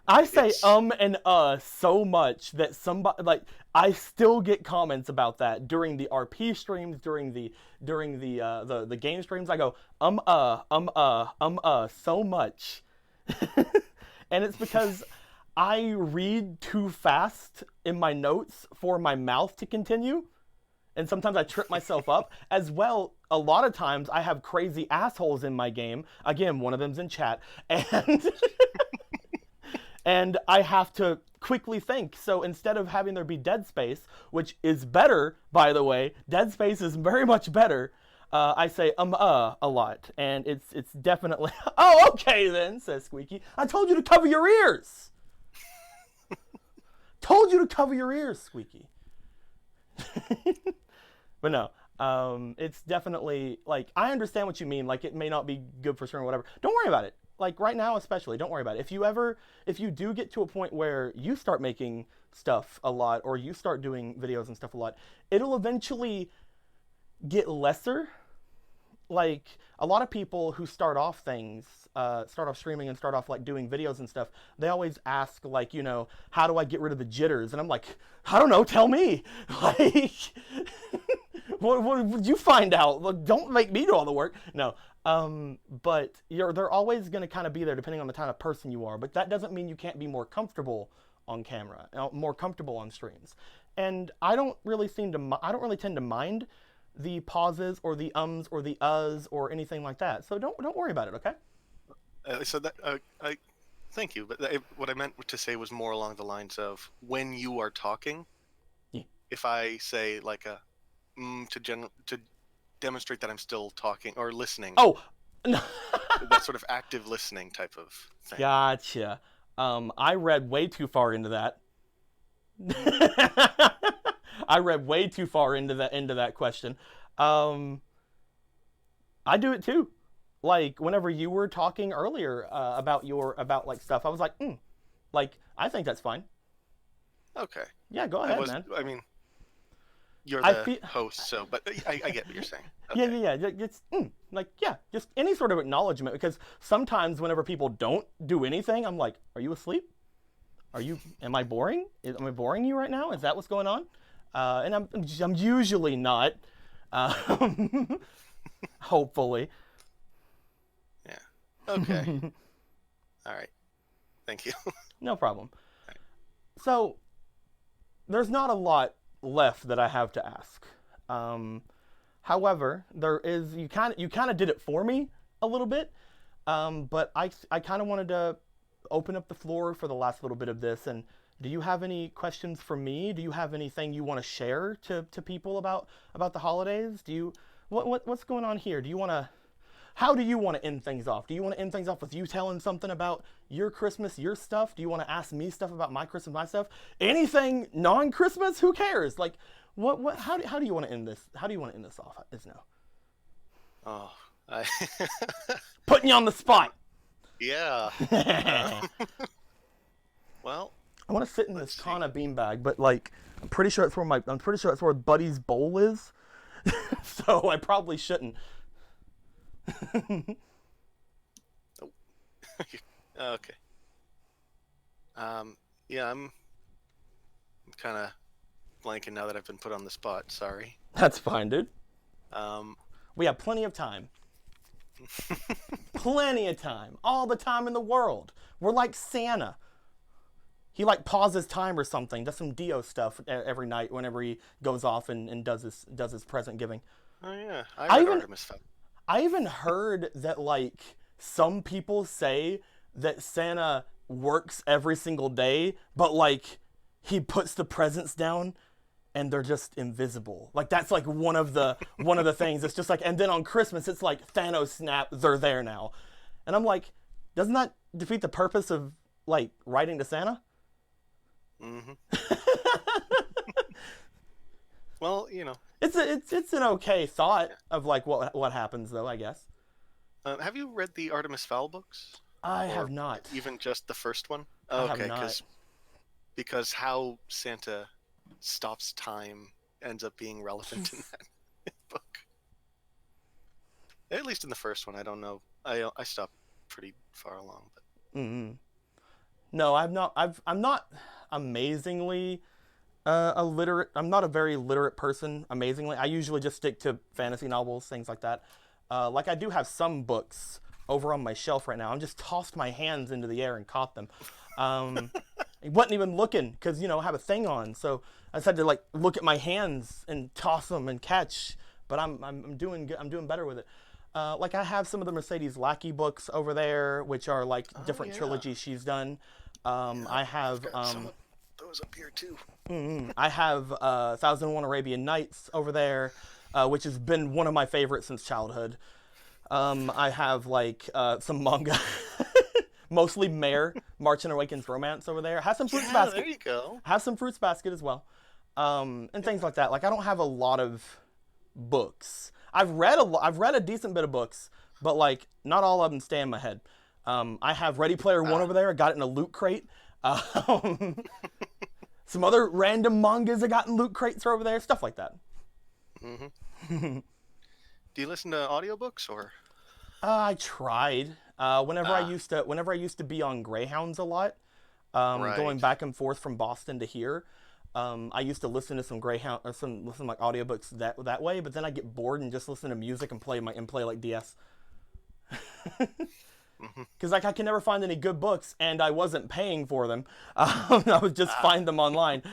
I say and so much that somebody I still get comments about that during the RP streams, during the game streams. I go so much. And it's because I read too fast in my notes for my mouth to continue. And sometimes I trip myself up. As well, a lot of times I have crazy assholes in my game. Again, one of them's in chat. And and I have to quickly think. So instead of having there be dead space, which is better, by the way, dead space is very much better. I say a lot, and it's definitely. Oh, okay then, says Squeaky. I told you to cover your ears. Told you to cover your ears, Squeaky. But no, it's definitely, like, I understand what you mean. Like, it may not be good for streaming or whatever. Don't worry about it. Like, right now especially, don't worry about it. If you do get to a point where you start making stuff a lot, or you start doing videos and stuff a lot, it'll eventually get lesser. Like, a lot of people who start off things, start off streaming and start off, like, doing videos and stuff, they always ask, like, you know, how do I get rid of the jitters? And I'm like, I don't know, tell me. Like, what would you find out? Look, don't make me do all the work. No. But they're always going to kind of be there depending on the kind of person you are. But that doesn't mean you can't be more comfortable on camera, more comfortable on streams. And I don't really tend to mind the pauses or the ums or the uhs or anything like that. So don't worry about it, okay? So that I thank you, but what I meant to say was more along the lines of when you are talking. Yeah. If I say like a to demonstrate that I'm still talking or listening. Oh, that sort of active listening type of thing. Gotcha. I read way too far into that. I read way too far into that question. I do it too. Like, whenever you were talking earlier about like stuff, I was like, like, I think that's fine. Okay. Yeah, go ahead, man. I mean, you're the host, so, but I get what you're saying. Okay. Yeah. Just just any sort of acknowledgement, because sometimes whenever people don't do anything, I'm like, are you asleep? Am I boring? Am I boring you right now? Is that what's going on? And I'm usually not. Hopefully. Yeah. Okay. All right. Thank you. No problem. Right. So there's not a lot left that I have to ask. However, there is. You kind of did it for me a little bit, but I kind of wanted to open up the floor for the last little bit of this. And do you have any questions for me? Do you have anything you want to share to people about the holidays? What's going on here? How do you want to end things off? Do you want to end things off with you telling something about your Christmas, your stuff? Do you want to ask me stuff about my Christmas, my stuff? Anything non-Christmas? Who cares? Like, how do you want to end this? How do you want to end this off, Isno? Oh, putting you on the spot. Yeah. Well, I want to sit in this Kana beanbag, but like, I'm pretty sure that's where Buddy's bowl is. So I probably shouldn't. Okay. Yeah, I'm kind of blanking now that I've been put on the spot. Sorry. That's fine, dude. We have plenty of time. Plenty of time. All the time in the world. We're like Santa. He like pauses time or something. Does some Dio stuff every night whenever he goes off and does his present giving. Oh yeah, I read Artemis Fowl. I even heard that, like, some people say that Santa works every single day, but like he puts the presents down and they're just invisible. Like, that's like one of the things. It's just like, and then on Christmas it's like Thanos snap, they're there now. And I'm like, doesn't that defeat the purpose of like writing to Santa? Mm-hmm. Well, you know, it's an okay thought of like what happens though, I guess. Have you read the Artemis Fowl books? I have not. Even just the first one? I have not. Because how Santa stops time ends up being relevant in that book. At least in the first one, I don't know. I stopped pretty far along, but. Mm-hmm. No, I'm not amazingly illiterate. I'm not a very literate person. Amazingly, I usually just stick to fantasy novels, things like that. Like, I do have some books over on my shelf right now. I just tossed my hands into the air and caught them. I wasn't even looking because, you know, I have a thing on, so I just had to like look at my hands and toss them and catch. But I'm doing good. I'm doing better with it. Like, I have some of the Mercedes Lackey books over there, which are like different trilogies she's done. Yeah, I have I've got some of those up here too. I have 1001 Arabian Nights over there, which has been one of my favorites since childhood. I have like some manga, mostly Mare, March and Awakens Romance over there. Have some Fruits Yeah, there Basket. you go. Have some Fruits Basket as well, and things like that. Like I don't have a lot of books. I've read a decent bit of books, but like not all of them stay in my head. I have Ready Player One Ah, over there. I got it in a loot crate. Um, some other random mangas I got in loot crates are over there. Stuff like that. hmm Do you listen to audiobooks or? I tried. Ah, Whenever I used to be on Greyhounds a lot, going right. back and forth from Boston to here, I used to listen to some Greyhound or some listen to like audiobooks that way. But then I get bored and just listen to music and play like DS. hmm Because like I can never find any good books, and I wasn't paying for them. I would just Ah, find them online.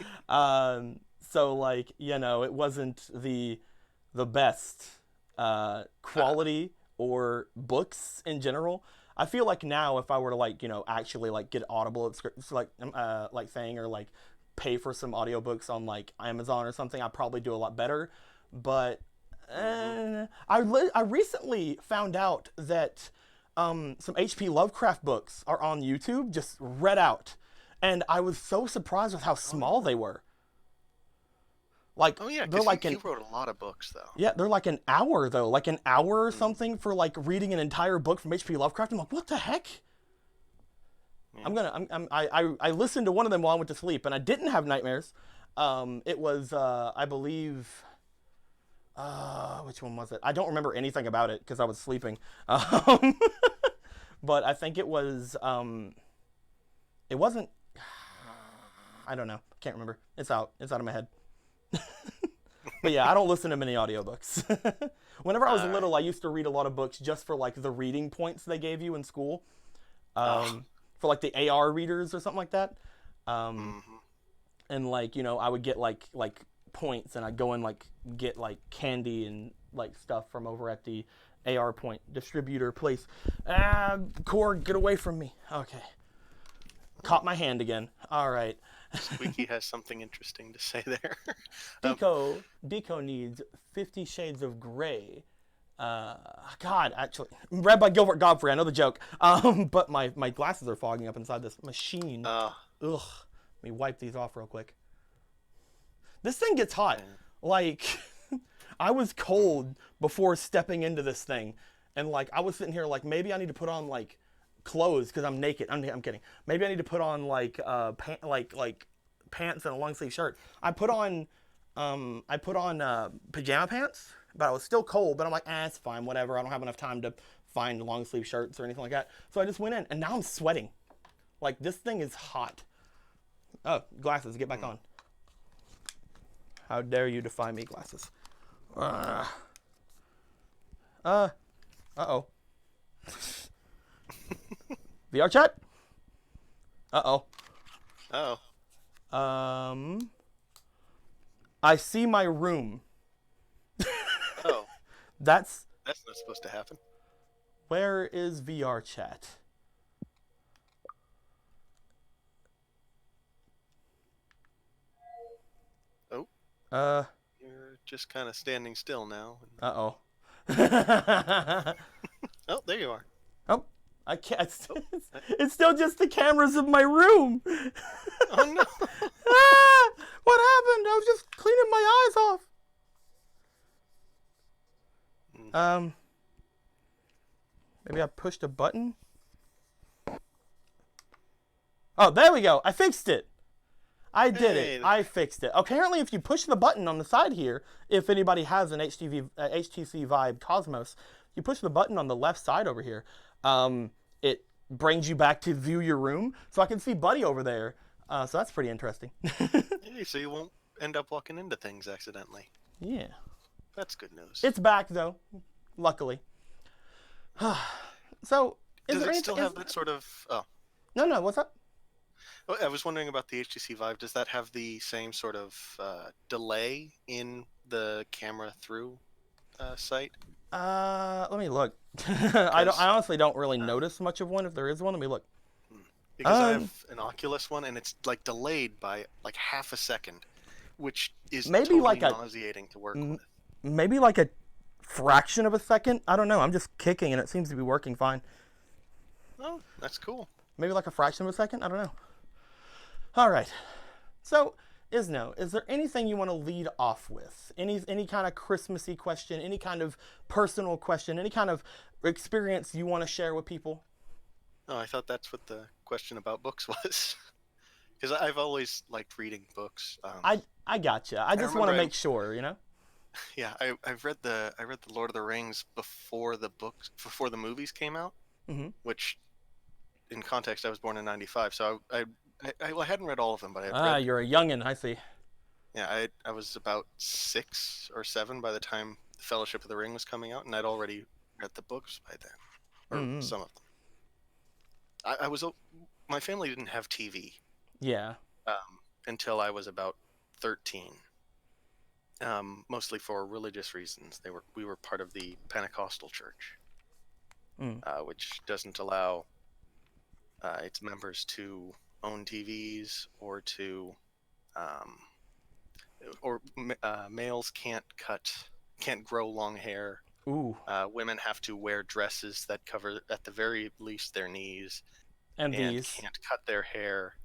So like it wasn't the best ah, quality or books in general. I feel like now if I were to like actually like get Audible like thing or like pay for some audiobooks on like Amazon or something, I'd probably do a lot better. But hmm I recently found out that some H.P. Lovecraft books are on YouTube, just read out, and I was so surprised with how Oh small yeah. they were. Like Oh yeah, they're because he like an he wrote a lot of books though. yeah, they're like an hour though, like an hour or Mm, something for like reading an entire book from H.P. Lovecraft. I'm like, what the heck? yeah. I listened to one of them while I went to sleep, and I didn't have nightmares. It was I believe which one was it? I don't remember anything about it because I was sleeping. Um, but I think it wasn't. I don't know. Can't remember. It's out. It's out of my head. But yeah, I don't listen to many audiobooks. Whenever I was All right. little, I used to read a lot of books just for like the reading points they gave you in school, Oh. for like the AR readers or something like that. Um, hmm and like I would get like points, and I'd go and like get like candy and like stuff from over at the AR point distributor place. Core, get away from me. Okay, caught my hand again. All right. Squeaky has something interesting to say there. um, Deco needs 50 Shades of Grey. Uh, God, actually, read by Gilbert Godfrey. I know the joke. But my glasses are fogging up inside this machine. uh, Ugh. Let me wipe these off real quick. This thing gets hot. and, Like, I was mm, cold before stepping into this thing, and like I was sitting here like maybe I need to put on like clothes because I'm naked. I'm kidding. Maybe I need to put on like like pants and a long sleeve shirt. I put on pajama pants, but I was still cold. But I'm like, it's fine, whatever. I don't have enough time to find long sleeve shirts or anything like that. So I just went in, and now I'm sweating. Like this thing is hot. Oh, glasses, get back mm. on. How dare you defy me, glasses? Uh, uh oh. VR chat? Uh Oh, oh. I see my room. oh, That's that's not supposed to happen. where is VR chat? Oh, Uh you're just kind of standing still now. oh. Oh, there you are. Oh, I can't. Oh, uh, It's still just the cameras of my room. oh no. What happened? I was just cleaning my eyes off. Mm, Um, maybe I pushed a button. Oh, there we go. I fixed it. I did it. Hey, I fixed it. Apparently, if you push the button on the side here, if anybody has an HTC Vive Cosmos, you push the button on the left side over here. It brings you back to view your room, so I can see Buddy over there. So that's pretty interesting. hey, so you won't end up walking into things accidentally. Yeah, That's good news. it's back though, luckily. So, is Does there it anything? still have that sort of? Oh, No. What's up? oh, I was wondering about the HTC Vive. Does that have the same sort of delay in the camera through sight? Let me look. I Because honestly don't really um, notice much of one if there is one. Let me look. because I Um, have an Oculus one and it's like delayed by like half a second, which is maybe totally like a nauseating to work m- with. maybe like a fraction of a second. I don't know. I'm just kicking and it seems to be working fine. Oh, that's cool. Maybe like a fraction of a second. I don't know. All right. So, Isno, is there anything you want to lead off with? Any kind of Christmassy question, any kind of personal question, any kind of experience you want to share with people? Oh, I thought that's what the question about books was. Because I've always liked reading books. I gotcha. I I just want to remember make sure, you know. yeah, I read the Lord of the Rings before the movies came out, Mhm. which in context I was born in '95, so I hadn't read all of them, but I had Ah, read. you're a youngin, I see. Yeah, I was about 6 or 7 by the time the Fellowship of the Ring was coming out, and I'd already read the books by then, or Mhm. some of them. I was my family didn't have TV Yeah. until I was about 13. Mostly for religious reasons. We were part of the Pentecostal church, Mm. which doesn't allow its members to own TVs um, males can't grow long hair. Ooh. Women have to wear dresses that cover at the very least their knees And and these. can't cut their hair.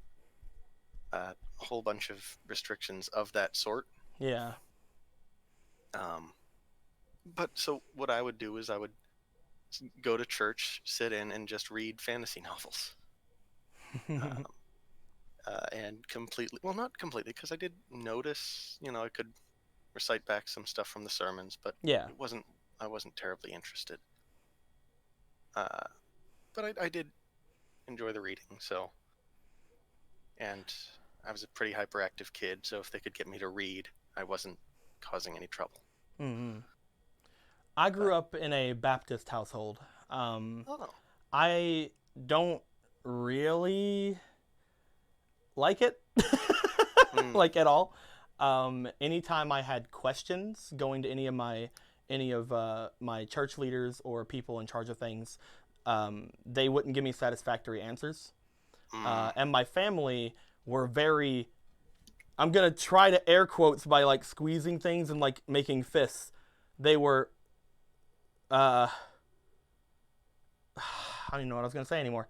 A whole bunch of restrictions of that sort. Yeah. Um, but so what I would do is I would go to church, sit in, and just read fantasy novels. Um, and completely, well, not completely, because I did notice, I could recite back some stuff from the sermons, but Yeah. I wasn't terribly interested. Uh, but I did enjoy the reading, so, and I was a pretty hyperactive kid, so if they could get me to read, I wasn't causing any trouble. Mhm. I But, grew up in a Baptist household. oh, I don't really like it, mm, like at all. Anytime I had questions going to any of my church leaders or people in charge of things, they wouldn't give me satisfactory answers. mm, And my family were very. I'm gonna try to air quotes by like squeezing things and like making fists. They were. Uh, I don't even know what I was gonna say anymore.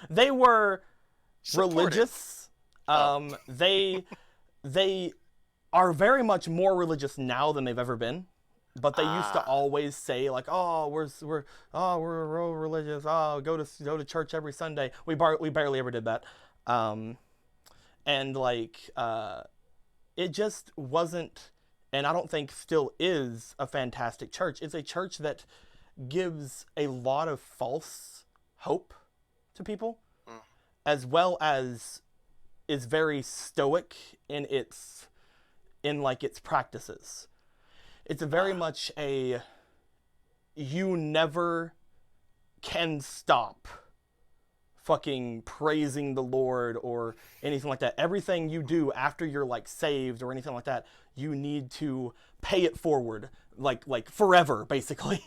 They were supportive. religious. Oh, They are very much more religious now than they've ever been. But they used to ah, always say like, "Oh, we're real religious. Oh, go to church every Sunday." We barely ever did that, um, and like it just wasn't, and I don't think still is a fantastic church. It's a church that gives a lot of false hope to people, mm, as well as is very stoic in like its practices. It's very ah, much a you never can stop fucking praising the Lord or anything like that. Everything you do after you're like saved or anything like that, you need to pay it forward, like forever, basically.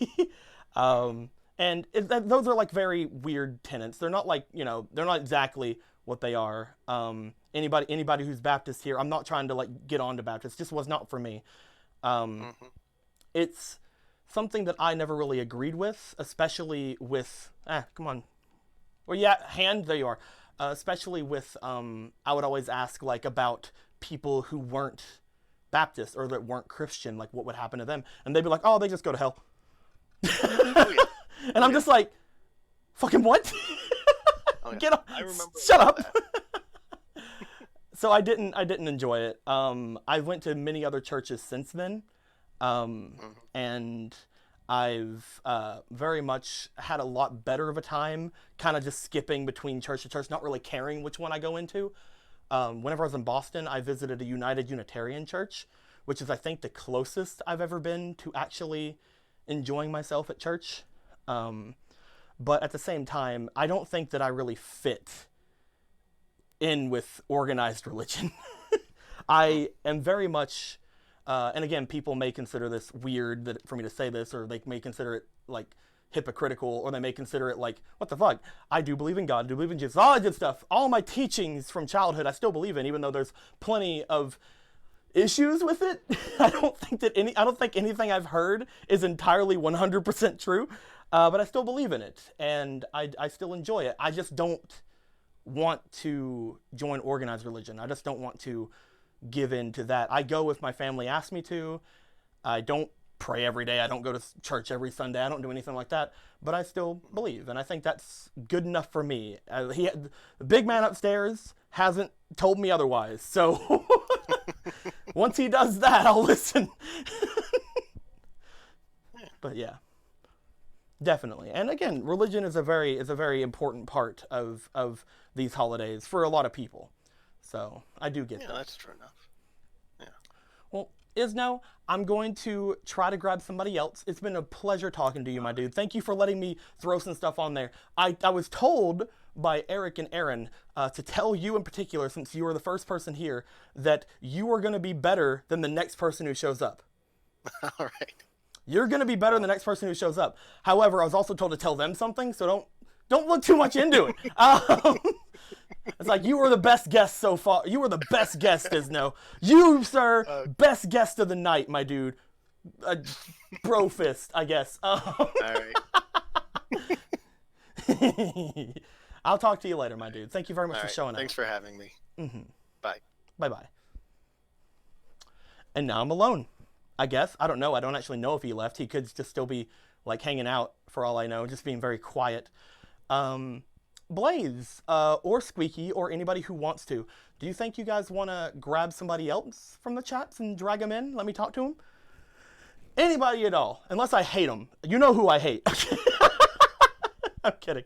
mm, um, and those are like very weird tenets. They're not like they're not exactly what they are. Anybody who's Baptist here, I'm not trying to like get on to Baptist. Just was not for me. Um, mhm, it's something that I never really agreed with, especially with come on, well, yeah, hand, there you are. Especially with, I would always ask like about people who weren't Baptist or that weren't Christian, like what would happen to them, and they'd be like, "Oh, they just go to hell," oh yeah, and oh I'm yeah, just like, "Fucking what? oh yeah. Get up, I remember a shut lot of up." that. So I didn't enjoy it. I went to many other churches since then, Mhm, and I've very much had a lot better of a time, kind of just skipping between church to church, not really caring which one I go into. Whenever I was in Boston, I visited a United Unitarian Church, which is, I think, the closest I've ever been to actually enjoying myself at church. Um, but at the same time, I don't think that I really fit in with organized religion. mm, I am very much, and again, people may consider this weird that for me to say this, or they may consider it like hypocritical, or they may consider it like, what the fuck? I do believe in God, I do believe in Jesus, all that good stuff. All my teachings from childhood I still believe in, even though there's plenty of issues with it. I don't think anything I've heard is entirely 100% true, but I still believe in it, and I still enjoy it. I just don't want to join organized religion. I just don't want to give in to that. I go if my family asks me to. I don't pray every day. I don't go to church every Sunday. I don't do anything like that, but I still believe, and I think that's good enough for me. The big man upstairs hasn't told me otherwise, so once he does that, I'll listen. But yeah, definitely. And again, religion is a very important part of these holidays for a lot of people. So I do get that. Yeah, that's true enough. Yeah. Well, Isno, I'm going to try to grab somebody else. It's been a pleasure talking to you, my dude. Thank you for letting me throw some stuff on there. I was told by Eric and Aaron to tell you in particular, since you were the first person here, that you are going to be better than the next person who shows up. All right. You're going to be better than the next person who shows up. However, I was also told to tell them something, so don't look too much into it. It's like, you were the best guest so far. You were the best guest, Isno. You, sir, best guest of the night, my dude. Bro fist, I guess. All right. I'll talk to you later, my dude. Thank you very much for showing up. Thanks for having me. Mm-hmm. Bye. Bye-bye. And now I'm alone, I guess. I don't know. I don't actually know if he left. He could just still be, like, hanging out, for all I know, just being very quiet. Blaze, or Squeaky, or anybody who wants to, do you think you guys want to grab somebody else from the chats and drag them in? Let me talk to them? Anybody at all, unless I hate them. You know who I hate. I'm kidding.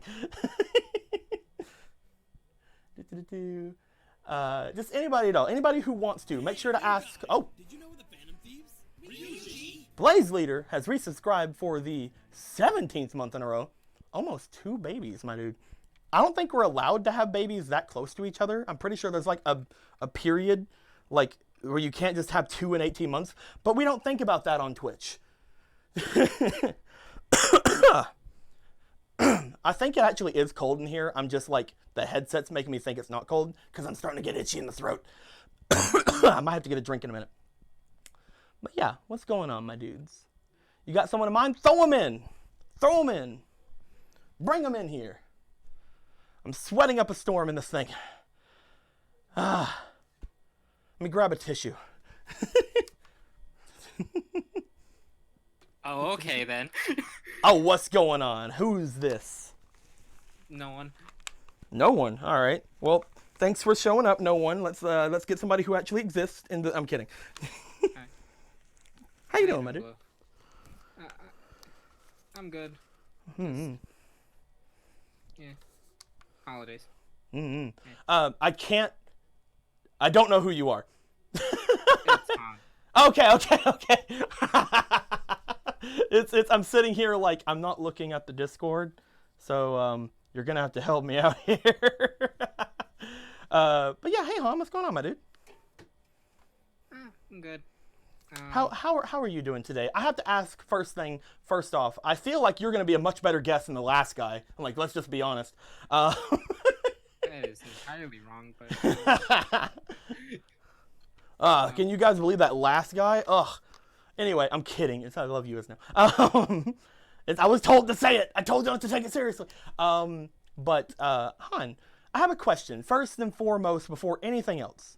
Just anybody at all. Anybody who wants to. Make sure to ask. Oh. Did you know the Phantom Thieves? Ryuji. Blaze Leader has resubscribed for the 17th month in a row. Almost 2 babies, my dude. I don't think we're allowed to have babies that close to each other. I'm pretty sure there's like a period like where you can't just have 2 in 18 months. But we don't think about that on Twitch. I think it actually is cold in here. I'm just like, the headset's making me think it's not cold because I'm starting to get itchy in the throat. I might have to get a drink in a minute. But yeah, what's going on, my dudes? You got someone in mind? Throw them in. Throw them in. Bring them in here. I'm sweating up a storm in this thing. Let me grab a tissue. Oh, okay then. Oh, what's going on? Who's this? No one. No one. All right. Well, thanks for showing up. No one. Let's get somebody who actually exists. I'm kidding. How you doing, my dude? I'm good. Mm-hmm. Yeah. Holidays. Mm-hmm. Yeah. I don't know who you are. It's fine. Okay. It's I'm sitting here like I'm not looking at the Discord, so you're gonna have to help me out here. But yeah, hey Han, what's going on, my dude? I'm good. How are you doing today? I have to ask first off. I feel like you're gonna be a much better guest than the last guy. I'm like, let's just be honest. That is entirely wrong, but. Can you guys believe that last guy? Ugh. Anyway, I'm kidding. I love you, Isno. I was told to say it. I told you not to take it seriously. But Han, I have a question. First and foremost, before anything else,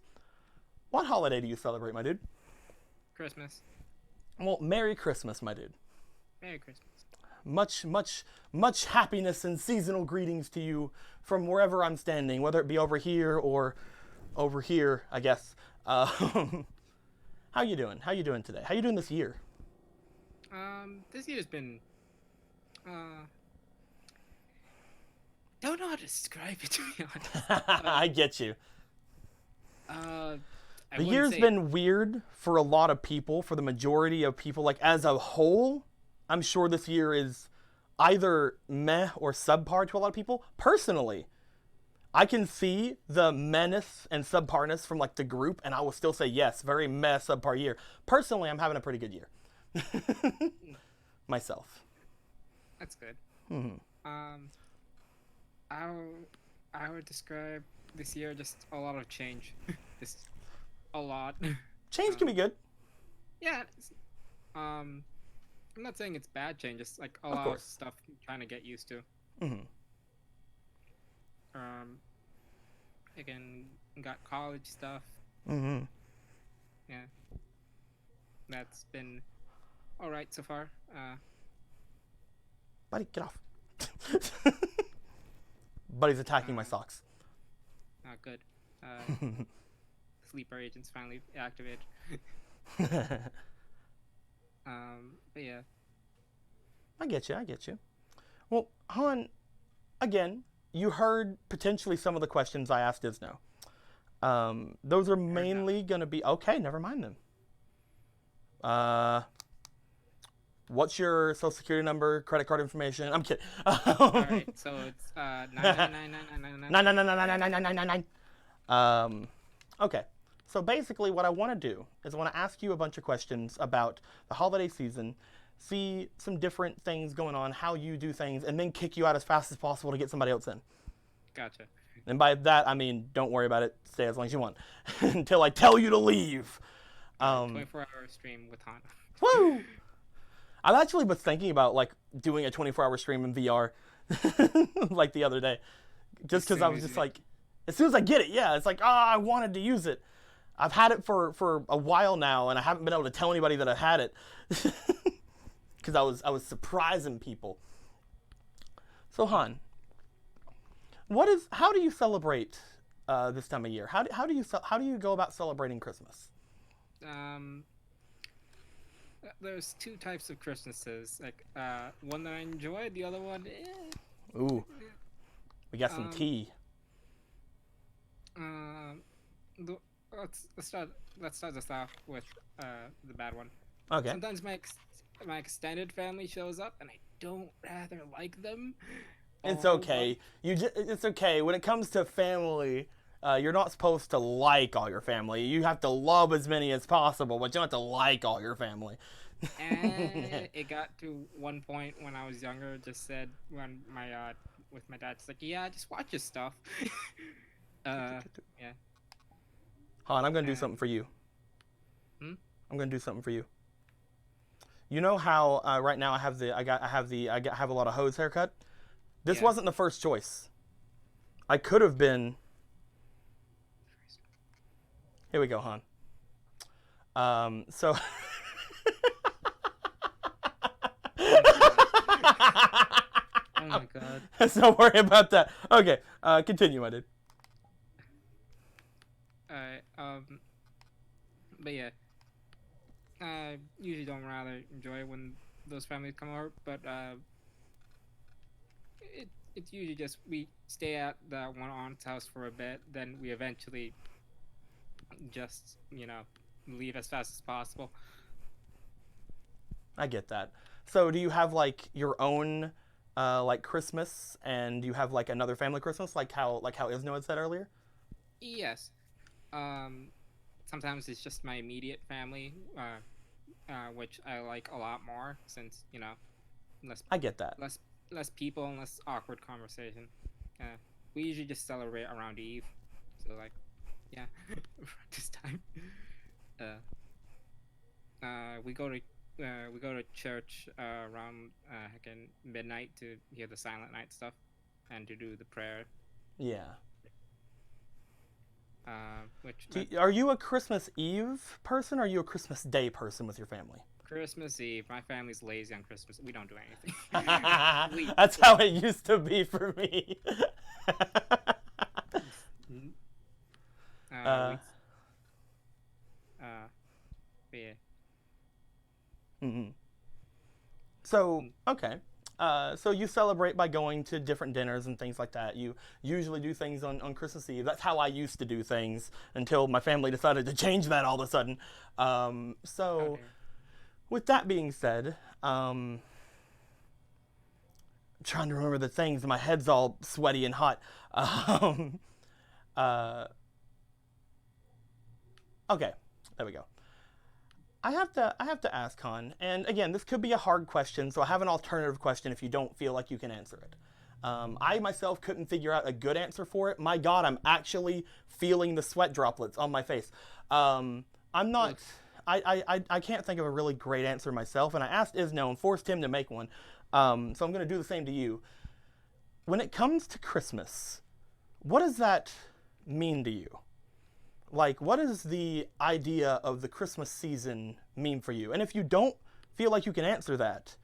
what holiday do you celebrate, my dude? Christmas. Well, Merry Christmas, my dude. Merry Christmas. Much happiness and seasonal greetings to you from wherever I'm standing, whether it be over here or over here, I guess. How you doing? How you doing today? How you doing this year? This year's been, don't know how to describe it, to be honest. I get you. The year's been weird for a lot of people, for the majority of people. Like, as a whole, I'm sure this year is either meh or subpar to a lot of people. Personally, I can see the menace and subparness from like the group, and I will still say yes, very meh, subpar year. Personally, I'm having a pretty good year. Myself. That's good. Hmm. Um, I would describe this year just a lot of change. Just a lot. Change can be good, Yeah. Um, I'm not saying it's bad change. Just like a of lot of course. stuff I'm trying to get used to. Hmm. Um, again, got college stuff. Hmm. Yeah, that's been all right so far. Buddy, get off. Buddy's attacking my socks. Good. Sleeper agents finally activated. But yeah. I get you. I get you. Well, Han, again, you heard potentially some of the questions I asked Isno. Those are mainly going to be okay. Never mind them. What's your social security number, credit card information? I'm kidding. All right. So it's 9999999. Okay. So basically, what I want to do is I want to ask you a bunch of questions about the holiday season, see some different things going on, how you do things, and then kick you out as fast as possible to get somebody else in. Gotcha. And by that, I mean, don't worry about it. Stay as long as you want until I tell you to leave. 24-hour stream with Han. Woo! I actually was thinking about like doing a 24-hour stream in VR, like the other day, just because I was just like, as soon as I get it, yeah, it's like, I wanted to use it. I've had it for a while now, and I haven't been able to tell anybody that I had it, because I was surprising people. So Han, how do you celebrate this time of year? How do you go about celebrating Christmas? There's two types of Christmases. Like one that I enjoy, the other one. Ooh, we got some tea. Let's start this off with the bad one. Okay. Sometimes my extended family shows up, and I don't rather like them. It's okay. It's okay. When it comes to family, you're not supposed to like all your family. You have to love as many as possible, but you don't have to like all your family. And it got to one point when I was younger, just said when with my dad, just like, yeah, just watch his stuff. Yeah. Han, I'm gonna do something for you. Hmm? I'm gonna do something for you. You know how right now I have a lot of hose haircut. This Yeah. wasn't the first choice. I could have been. Here we go, Han. So. Oh my god. Let's not worry about that. Okay, continue, I did. Alright, but yeah. I usually don't rather enjoy when those families come over, but it's usually just we stay at that one aunt's house for a bit, then we eventually just, leave as fast as possible. I get that. So do you have like your own like Christmas, and do you have like another family Christmas, like how Isno had said earlier? Yes. Sometimes it's just my immediate family, which I like a lot more since, less I get that. less people and less awkward conversation. We usually just celebrate around Eve, so like, yeah, this time. We go to church around again midnight to hear the Silent Night stuff, and to do the prayer. Yeah. Are you a Christmas Eve person, or are you a Christmas Day person with your family? Christmas Eve. My family's lazy on Christmas. We don't do anything. That's how it used to be for me. Yeah. Mm-hmm. So, okay. So you celebrate by going to different dinners and things like that. You usually do things on Christmas Eve. That's how I used to do things until my family decided to change that all of a sudden. Okay. With that being said, I'm trying to remember the things. My head's all sweaty and hot. Okay, there we go. I have to ask, Han, and again, this could be a hard question, so I have an alternative question if you don't feel like you can answer it. I myself couldn't figure out a good answer for it. My God, I'm actually feeling the sweat droplets on my face. I'm not. I can't think of a really great answer myself, and I asked Isno and forced him to make one. So I'm going to do the same to you. When it comes to Christmas, what does that mean to you? Like, what does the idea of the Christmas season mean for you? And if you don't feel like you can answer that,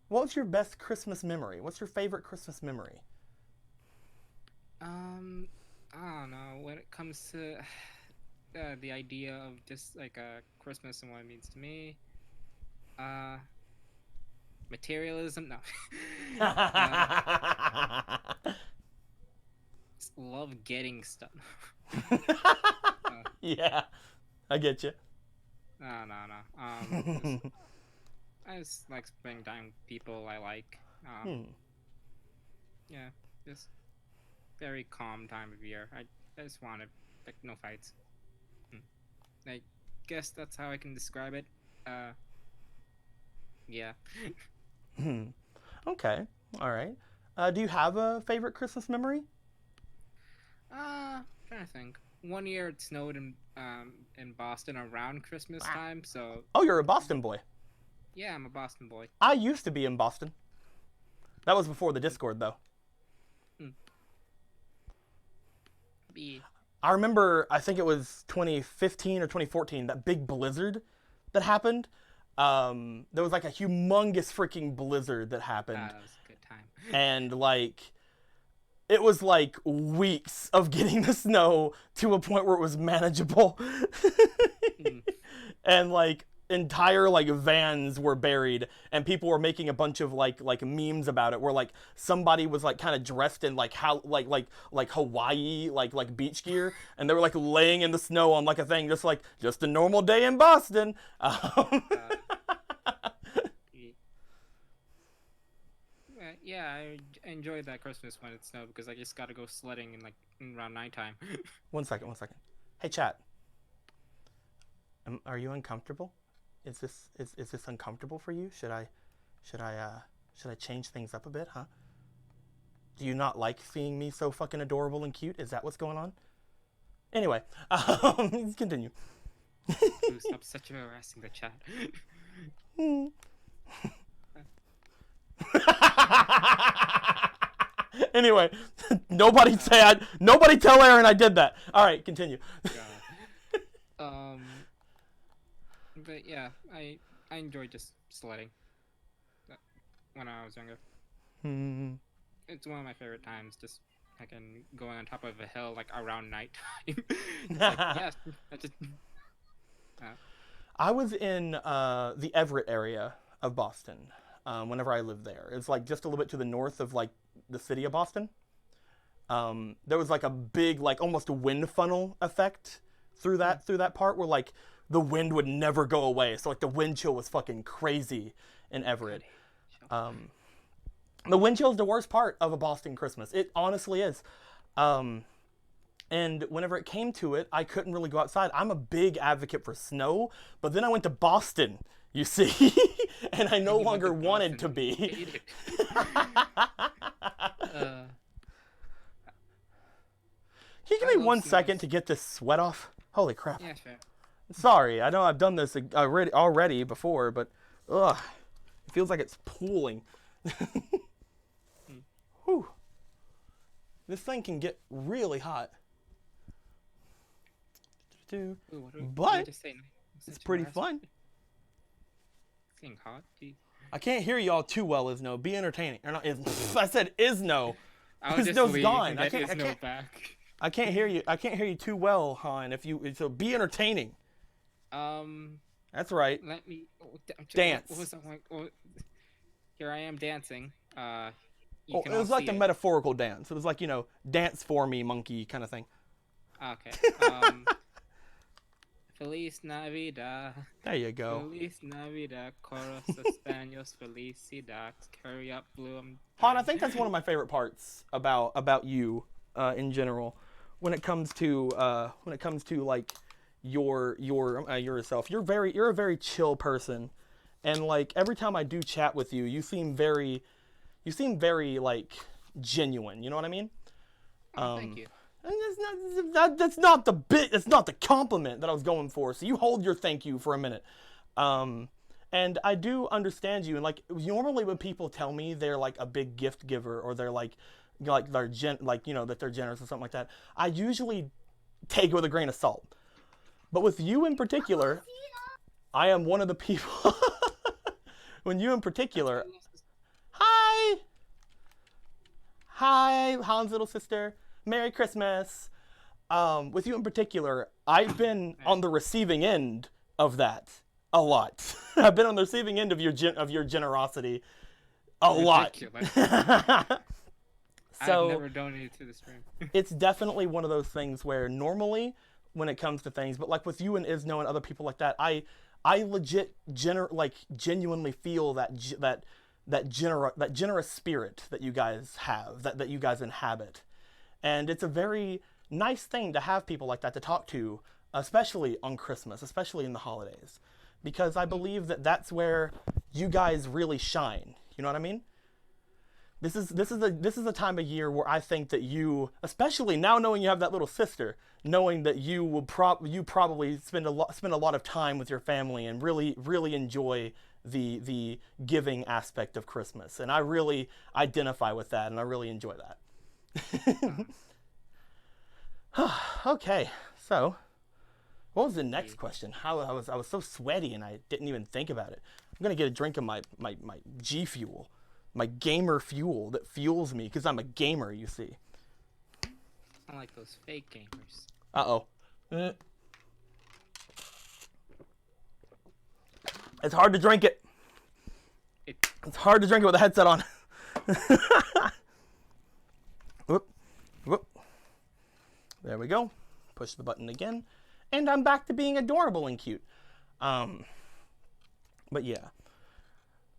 what's your best Christmas memory? What's your favorite Christmas memory? I don't know. When it comes to the idea of just like Christmas and what it means to me, materialism. No. Just love getting stuff. Yeah, I get you. No. I just like spending time with people I like. Yeah, just very calm time of year. I just want to, like, no fights. I guess that's how I can describe it. Yeah. Okay, all right. Do you have a favorite Christmas memory? Trying to think. One year it snowed in Boston around Christmas time, so Oh, you're a Boston boy. yeah, I'm a Boston boy. I used to be in Boston. That was before the Discord, though. I remember, I think it was 2015 or 2014, that big blizzard that happened. There was like a humongous freaking blizzard that happened. That was a good time. And like, it was like weeks of getting the snow to a point where it was manageable. And like, entire like vans were buried, and people were making a bunch of like memes about it, where like somebody was like kind of dressed in like how like Hawaii like beach gear, and they were like laying in the snow on like a thing, just a normal day in Boston. Yeah, I enjoyed that Christmas when it snowed because I just got to go sledding in around nighttime. One second. Hey, chat. Are you uncomfortable? Is this uncomfortable for you? Should I change things up a bit, huh? Do you not like seeing me so fucking adorable and cute? Is that what's going on? Anyway, continue. Ooh, stop such harassing the chat. Anyway, nobody tell Aaron I did that. All right, continue. But yeah, I enjoyed just sledding when I was younger. It's one of my favorite times. Just I can go on top of a hill like around night. Yeah, I was in the Everett area of Boston whenever I lived there. It's like just a little bit to the north of like the city of Boston. There was like a big like almost a wind funnel effect through that part where like the wind would never go away. So like the wind chill was fucking crazy in Everett. The wind chill is the worst part of a Boston Christmas. It honestly is. And whenever it came to it, I couldn't really go outside. I'm a big advocate for snow, but then I went to Boston, you see, and I no longer wanted to be. Can you give me 1 second to get this sweat off? Holy crap. Yeah, sure. Sorry, I know I've done this already before, but ugh, it feels like it's pooling. Whew. This thing can get really hot. Ooh, But it's pretty fun. It's getting hot. Jeez. I can't hear y'all too well, Isno. Be entertaining. Or not, I said Isno. Isno's gone. I can't hear you. I can't hear you too well, Han. So be entertaining. That's right. Let me dance. What was that like? Here I am dancing. It was like a metaphorical dance. It was like, dance for me, monkey kind of thing. Okay. Feliz Navidad. There you go. Feliz Navidad, Coros Españoles, Felicidad, Curry Up Bloom. Han, I think that's one of my favorite parts about you in general. When it comes to like yourself. You're a very chill person, and like every time I do chat with you, you seem very like genuine. You know what I mean? Oh, thank you. And that's not the bit. That's not the compliment that I was going for. So you hold your thank you for a minute. And I do understand you. And like normally when people tell me they're like a big gift giver or they're like they're that they're generous or something like that, I usually take it with a grain of salt. But with you in particular, I am one of the people. When you in particular, hi, Hans' little sister. Merry Christmas. With you in particular, I've been on the receiving end of that a lot. I've been on the receiving end of your generosity a Ridiculous. lot. So I've never donated to the stream. it's definitely one of those things where normally when it comes to things, but like with you and Isno and other people like that, I legit genuinely feel that generous spirit that you guys have, that you guys inhabit. And it's a very nice thing to have people like that to talk to, especially on Christmas, especially in the holidays, because I believe that that's where you guys really shine. You know what I mean? This is a time of year where I think that you, especially now knowing you have that little sister, knowing that you probably spend a lot of time with your family and really enjoy the giving aspect of Christmas. And I really identify with that, and I really enjoy that. Okay, so what was the next question? I was so sweaty and I didn't even think about it. I'm gonna get a drink of my G Fuel, my gamer fuel that fuels me because I'm a gamer. You see. I like those fake gamers. It's hard to drink it. It's hard to drink it with a headset on. Whoop. There we go. Push the button again. And I'm back to being adorable and cute. But yeah.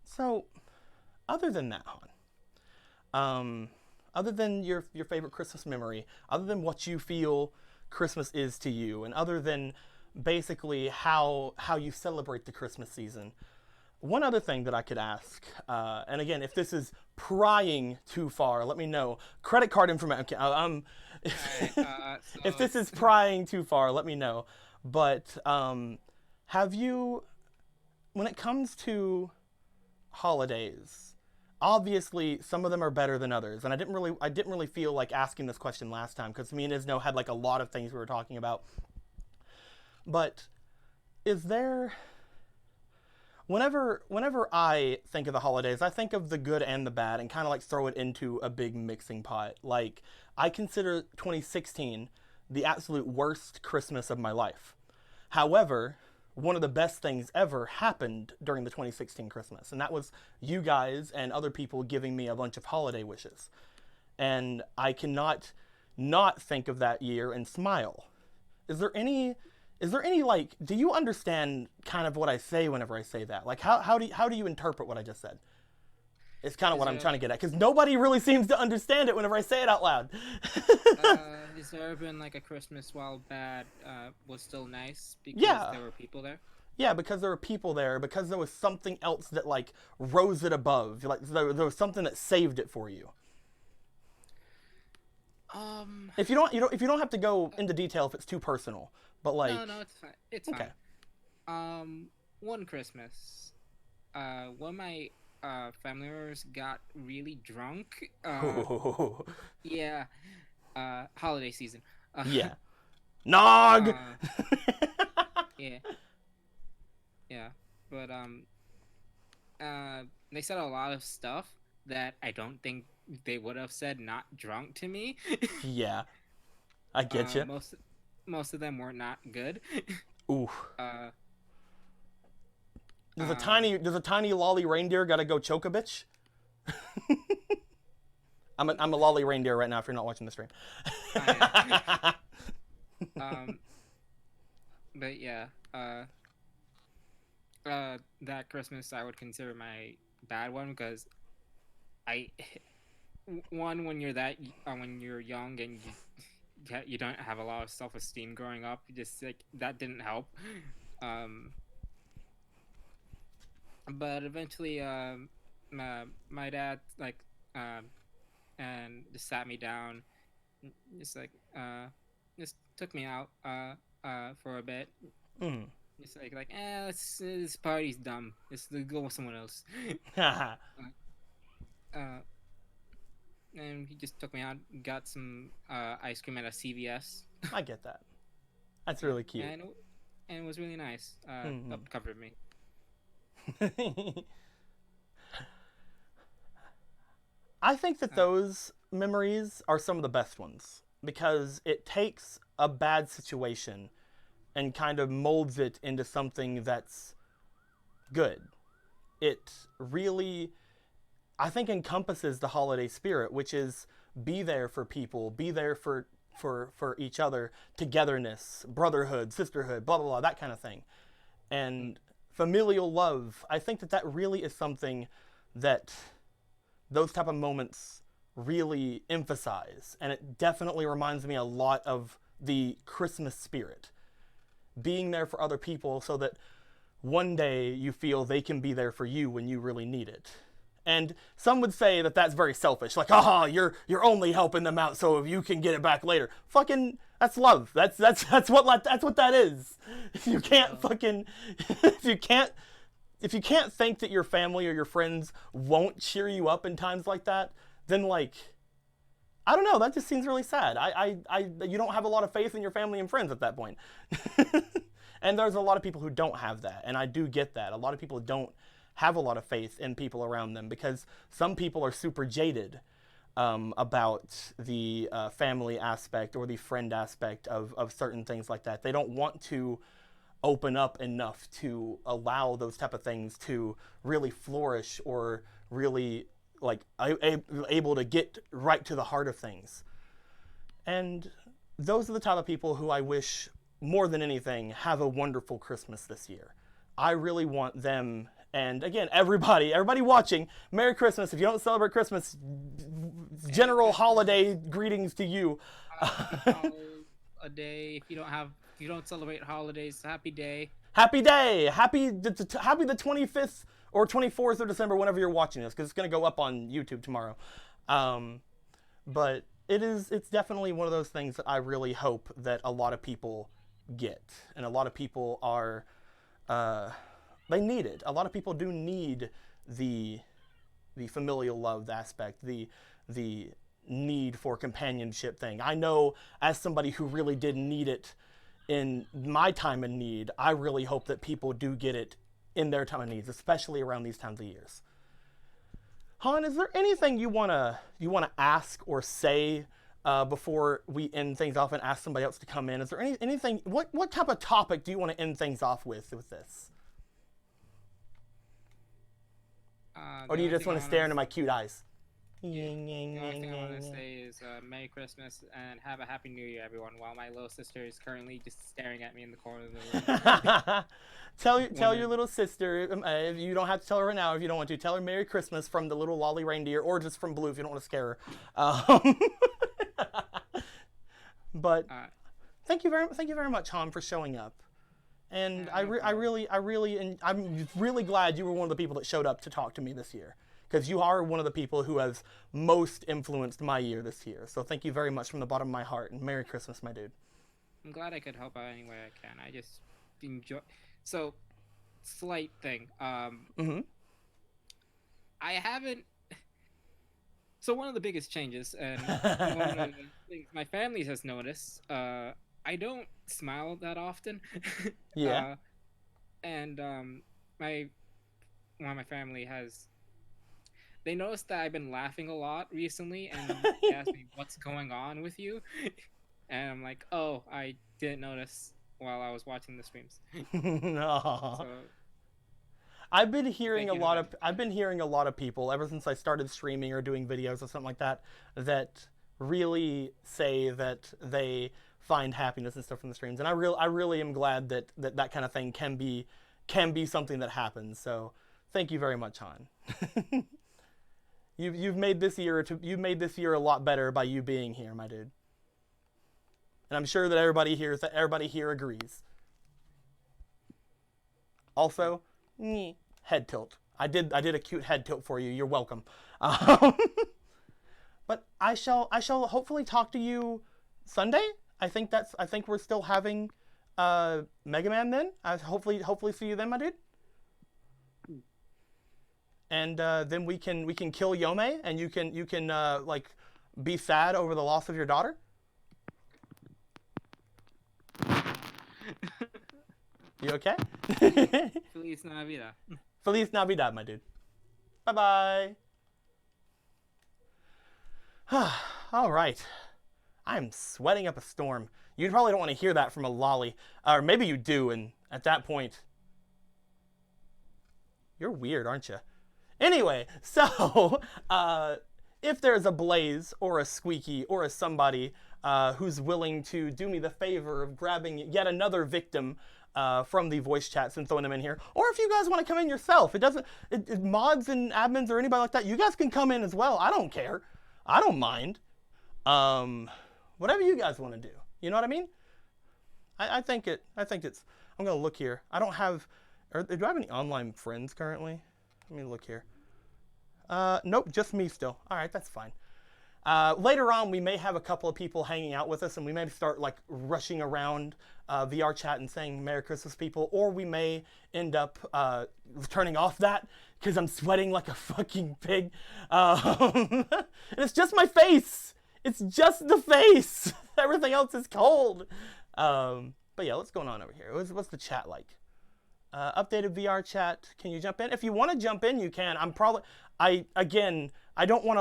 So, other than that, Han, other than your favorite Christmas memory, other than what you feel Christmas is to you, and other than basically how you celebrate the Christmas season, one other thing that I could ask, and again, if this is prying too far, let me know. Credit card information. Okay, if this is prying too far, let me know. But have you, when it comes to holidays, obviously some of them are better than others, and I didn't really feel like asking this question last time because me and Isno had like a lot of things we were talking about. But is there? Whenever I think of the holidays, I think of the good and the bad and kind of like throw it into a big mixing pot. Like, I consider 2016 the absolute worst Christmas of my life. However, one of the best things ever happened during the 2016 Christmas, and that was you guys and other people giving me a bunch of holiday wishes. And I cannot not think of that year and smile. Is there any like, do you understand kind of what I say whenever I say that? Like, how do you interpret what I just said? It's kind of what I'm trying to get at, because nobody really seems to understand it whenever I say it out loud. Has there been like a Christmas while bad was still nice because there were people there? Yeah, because there were people there, because there was something else that like rose it above. Like there was something that saved it for you. If you don't have to go into detail if it's too personal, but like no, it's fine. It's okay. Fine. One Christmas, one of my family members got really drunk. Yeah, holiday season. Yeah. Nog. Yeah, but they said a lot of stuff that I don't think they would have said not drunk to me. Yeah, I get you. Most of them were not good. Ooh. Does a tiny lolly reindeer gotta go choke a bitch? I'm a lolly reindeer right now. If you're not watching the stream. But yeah. That Christmas I would consider my bad one because when you're young and you don't have a lot of self-esteem growing up. You just like that didn't help. Um, but eventually, my dad like and just sat me down, just like just took me out for a bit. Mm. It's like this party's dumb. Let's go with someone else. uh, and he just took me out, got some ice cream at a CVS. I get that. That's really cute. And it was really nice. Helped comfort me. I think that those memories are some of the best ones because it takes a bad situation and kind of molds it into something that's good. It really, I think, encompasses the holiday spirit, which is be there for people, be there for each other, togetherness, brotherhood, sisterhood, blah, blah, blah, that kind of thing. And familial love, I think that really is something that those type of moments really emphasize. And it definitely reminds me a lot of the Christmas spirit. Being there for other people so that one day you feel they can be there for you when you really need it. And some would say that that's very selfish. Like, you're only helping them out so you can get it back later. Fucking, that's love. That's what that is. If you can't fucking, if you can't think that your family or your friends won't cheer you up in times like that, then like, I don't know, that just seems really sad. You don't have a lot of faith in your family and friends at that point. And there's a lot of people who don't have that, and I do get that. A lot of people don't have a lot of faith in people around them because some people are super jaded about the family aspect or the friend aspect of certain things like that. They don't want to open up enough to allow those type of things to really flourish or really like able to get right to the heart of things. And those are the type of people who I wish more than anything have a wonderful Christmas this year. I really want them, and again, everybody watching, Merry Christmas. If you don't celebrate Christmas, general holiday greetings to you. A day. If you don't celebrate holidays, happy day. Happy day. Happy the 25th or 24th of December, whenever you're watching this, because it's going to go up on YouTube tomorrow. But it's definitely one of those things that I really hope that a lot of people get, and a lot of people are they need it. A lot of people do need the familial love aspect, the need for companionship thing. I know as somebody who really did need it in my time of need, I really hope that people do get it in their time of needs, especially around these times of years. Han, is there anything you wanna ask or say before we end things off and ask somebody else to come in? Is there anything? What type of topic do you want to end things off with this? Or do you just want to stare into my cute eyes? The only thing I want to say is Merry Christmas and have a Happy New Year, everyone, while my little sister is currently just staring at me in the corner of the room. Tell your little sister, you don't have to tell her right now if you don't want to, tell her Merry Christmas from the little lolly reindeer, or just from Blue if you don't want to scare her. But thank you very much, Han, for showing up. And I'm really glad you were one of the people that showed up to talk to me this year, because you are one of the people who has most influenced my year this year. So thank you very much from the bottom of my heart, and Merry Christmas, my dude. I'm glad I could help out any way I can. I just enjoy. So, slight thing. I haven't. So one of the biggest changes, and one of the things my family has noticed, I don't smile that often. Yeah. And my family has. They noticed that I've been laughing a lot recently, and they asked me, "What's going on with you?" And I'm like, "Oh, I didn't notice while I was watching the streams." No. So, I've been hearing a lot of people ever since I started streaming or doing videos or something like that really say that they find happiness and stuff from the streams, and I really am glad that kind of thing can be something that happens. So thank you very much, Han. You've made this year a lot better by you being here, my dude. And I'm sure that everybody here agrees. Also, head tilt. I did a cute head tilt for you. You're welcome. But I shall hopefully talk to you Sunday. I think we're still having Mega Man then. I hopefully see you then, my dude. And then we can kill Yome, and you can like be sad over the loss of your daughter. You okay? Feliz Navidad. Feliz Navidad, my dude. Bye bye. All right. I'm sweating up a storm. You probably don't want to hear that from a lolly. Or maybe you do, and at that point... You're weird, aren't you? Anyway, so... if there's a Blaze, or a Squeaky, or a somebody who's willing to do me the favor of grabbing yet another victim from the voice chats and throwing them in here, or if you guys want to come in yourself, mods and admins or anybody like that, you guys can come in as well. I don't care. I don't mind. Whatever you guys want to do. You know what I mean? I think it's, I'm going to look here. I don't have, do I have any online friends currently? Let me look here. Nope, just me still. All right, that's fine. Later on, we may have a couple of people hanging out with us, and we may start like rushing around VR chat and saying Merry Christmas, people, or we may end up turning off that because I'm sweating like a fucking pig. And it's just my face. It's just the face. Everything else is cold. But yeah, what's going on over here? What's the chat like? Updated VR chat. Can you jump in? If you want to jump in, you can. I don't want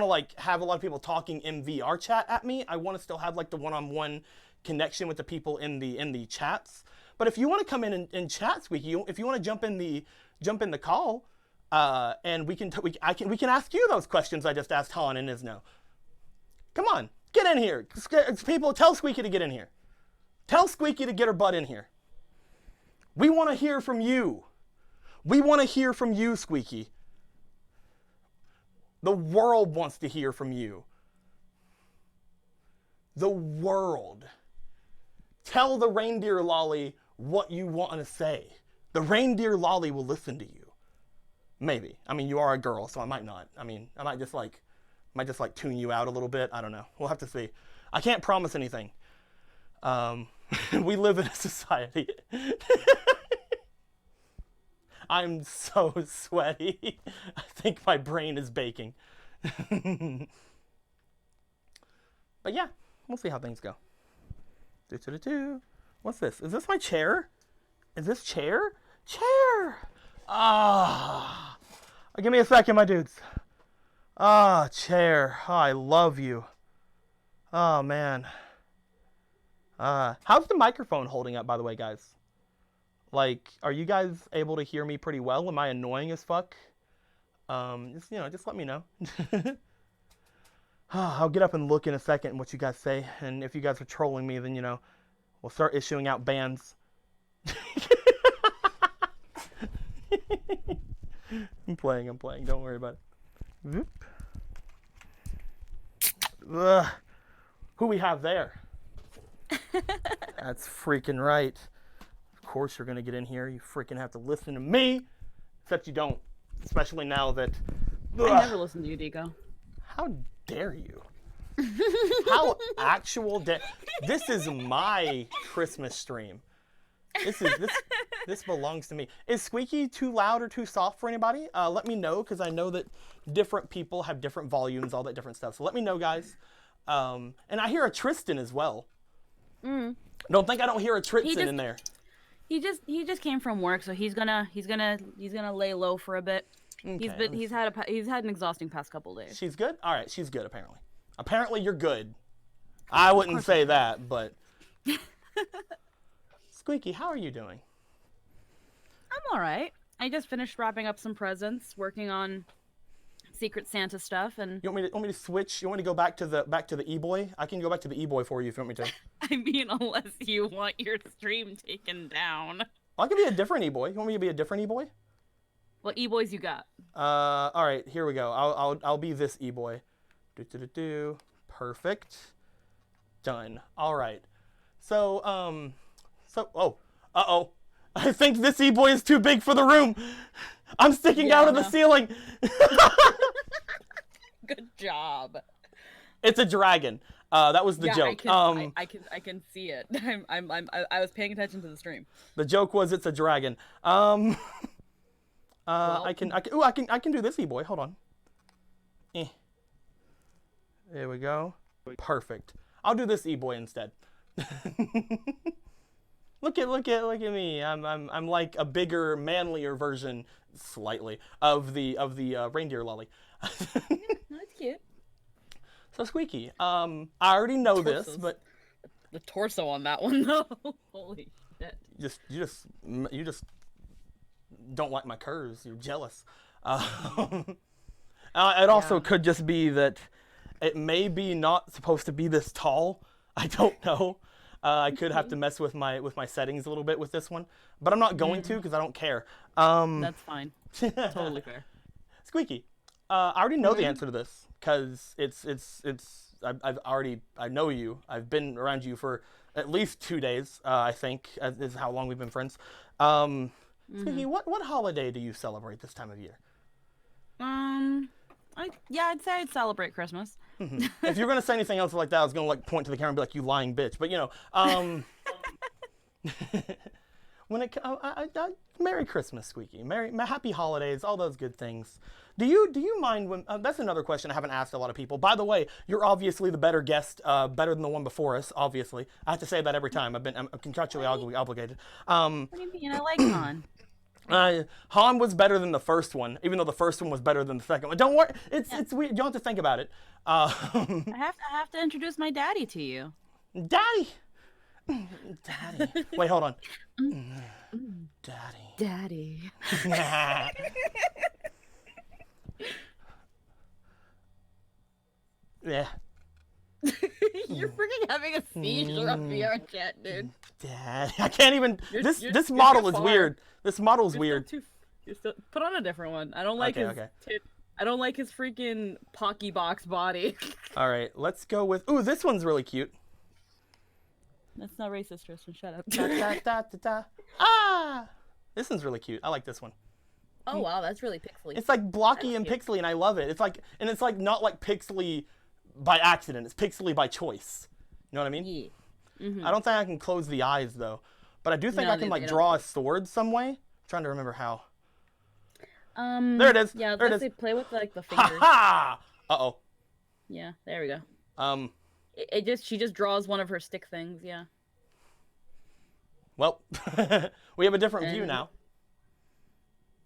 to have a lot of people talking in VR chat at me. I want to still have like the one-on-one connection with the people in the chats. But if you want to come in and chat, Squeaky, if you want to jump in the call, and we can ask you those questions I just asked Han and Isno. Come on, get in here. People, tell Squeaky to get in here. Tell Squeaky to get her butt in here. We want to hear from you. We want to hear from you, Squeaky. The world wants to hear from you. The world. Tell the reindeer lolly what you want to say. The reindeer lolly will listen to you. Maybe. I mean, you are a girl, so I might not. I mean, I might just tune you out a little bit. I don't know. We'll have to see. I can't promise anything. We live in a society. I'm so sweaty. I think my brain is baking. But yeah, we'll see how things go. What's this? Is this my chair? Is this chair? Chair! Give me a second, my dudes. Chair. Oh, I love you. Oh, man. How's the microphone holding up, by the way, guys? Like, are you guys able to hear me pretty well? Am I annoying as fuck? Just let me know. I'll get up and look in a second what you guys say, and if you guys are trolling me, then, we'll start issuing out bans. I'm playing, don't worry about it. Ugh. Who we have there? That's freaking right. Of course you're gonna get in here. You freaking have to listen to me. Except you don't. Especially now that... I never listen to you, Deco. How dare you? How actual dare... This is my Christmas stream. This belongs to me. Is Squeaky too loud or too soft for anybody? Let me know, because I know that different people have different volumes, all that different stuff. So let me know, guys. And I hear a Tristan as well. Don't think I don't hear a Tristan in there. He just came from work, so he's gonna lay low for a bit. Okay. He's had an exhausting past couple days. She's good? All right, she's good apparently. Apparently you're good. I wouldn't say that, but Squeaky, how are you doing? I'm all right. I just finished wrapping up some presents, working on Secret Santa stuff, and you want me to switch? You want me to go back to the e-boy? I can go back to the e-boy for you if you want me to. I mean, unless you want your stream taken down. Well, I could be a different e-boy. You want me to be a different e-boy? What e-boys you got? All right, here we go. I'll be this e-boy. Perfect. Done. All right. So, uh-oh. I think this E-boy is too big for the room. I'm sticking out of the ceiling. Good job. It's a dragon. That was the joke. I can see it. I was paying attention to the stream. The joke was it's a dragon. Well, I can do this, E-boy. Hold on. There we go. Perfect. I'll do this, E-boy, instead. Look at me. I'm like a bigger, manlier version, slightly, of the reindeer lolly. That's cute. So Squeaky, I already know this, but the torso on that one though. Holy shit. You just don't like my curves. You're jealous. It also could just be that it may be not supposed to be this tall. I don't know. I could have to mess with my settings a little bit with this one, but I'm not going to because I don't care. That's fine. Totally fair. Squeaky, I already know the answer to this because I know you. I've been around you for at least 2 days. I think is how long we've been friends. Squeaky, what holiday do you celebrate this time of year? I'd say I'd celebrate Christmas. If you're gonna say anything else like that, I was gonna point to the camera and be like, "You lying bitch." But when it Merry Christmas, Squeaky. Happy holidays, all those good things. Do you mind when? That's another question I haven't asked a lot of people. By the way, you're obviously the better guest, better than the one before us. Obviously, I have to say that every time. I'm contractually obligated. What do you mean? I like Han. Han was better than the first one, even though the first one was better than the second one. Don't worry, it's weird. You don't have to think about it. I have to introduce my daddy to you. Daddy. Wait, hold on. Daddy. Yeah. You're freaking having a seizure up VR chat, dude. Dad, I can't even. This model is weird. This model is weird. Put on a different one. I don't like I don't like his freaking Pocky Box body. All right, let's go with. Ooh, this one's really cute. That's not racist, Tristan. Shut up. Ah, this one's really cute. I like this one. Oh wow, that's really pixely. It's like blocky and pixely, and I love it. It's like not like pixely by accident. It's pixely by choice. You know what I mean? Yeah. Mm-hmm. I don't think I can close the eyes though, but I do think I can draw a sword some way. I'm trying to remember how. There it is. Yeah, there it is. They play with like the fingers. Ha ha! Uh-oh. Yeah, there we go. She just draws one of her stick things. Yeah. Well, we have a different view now.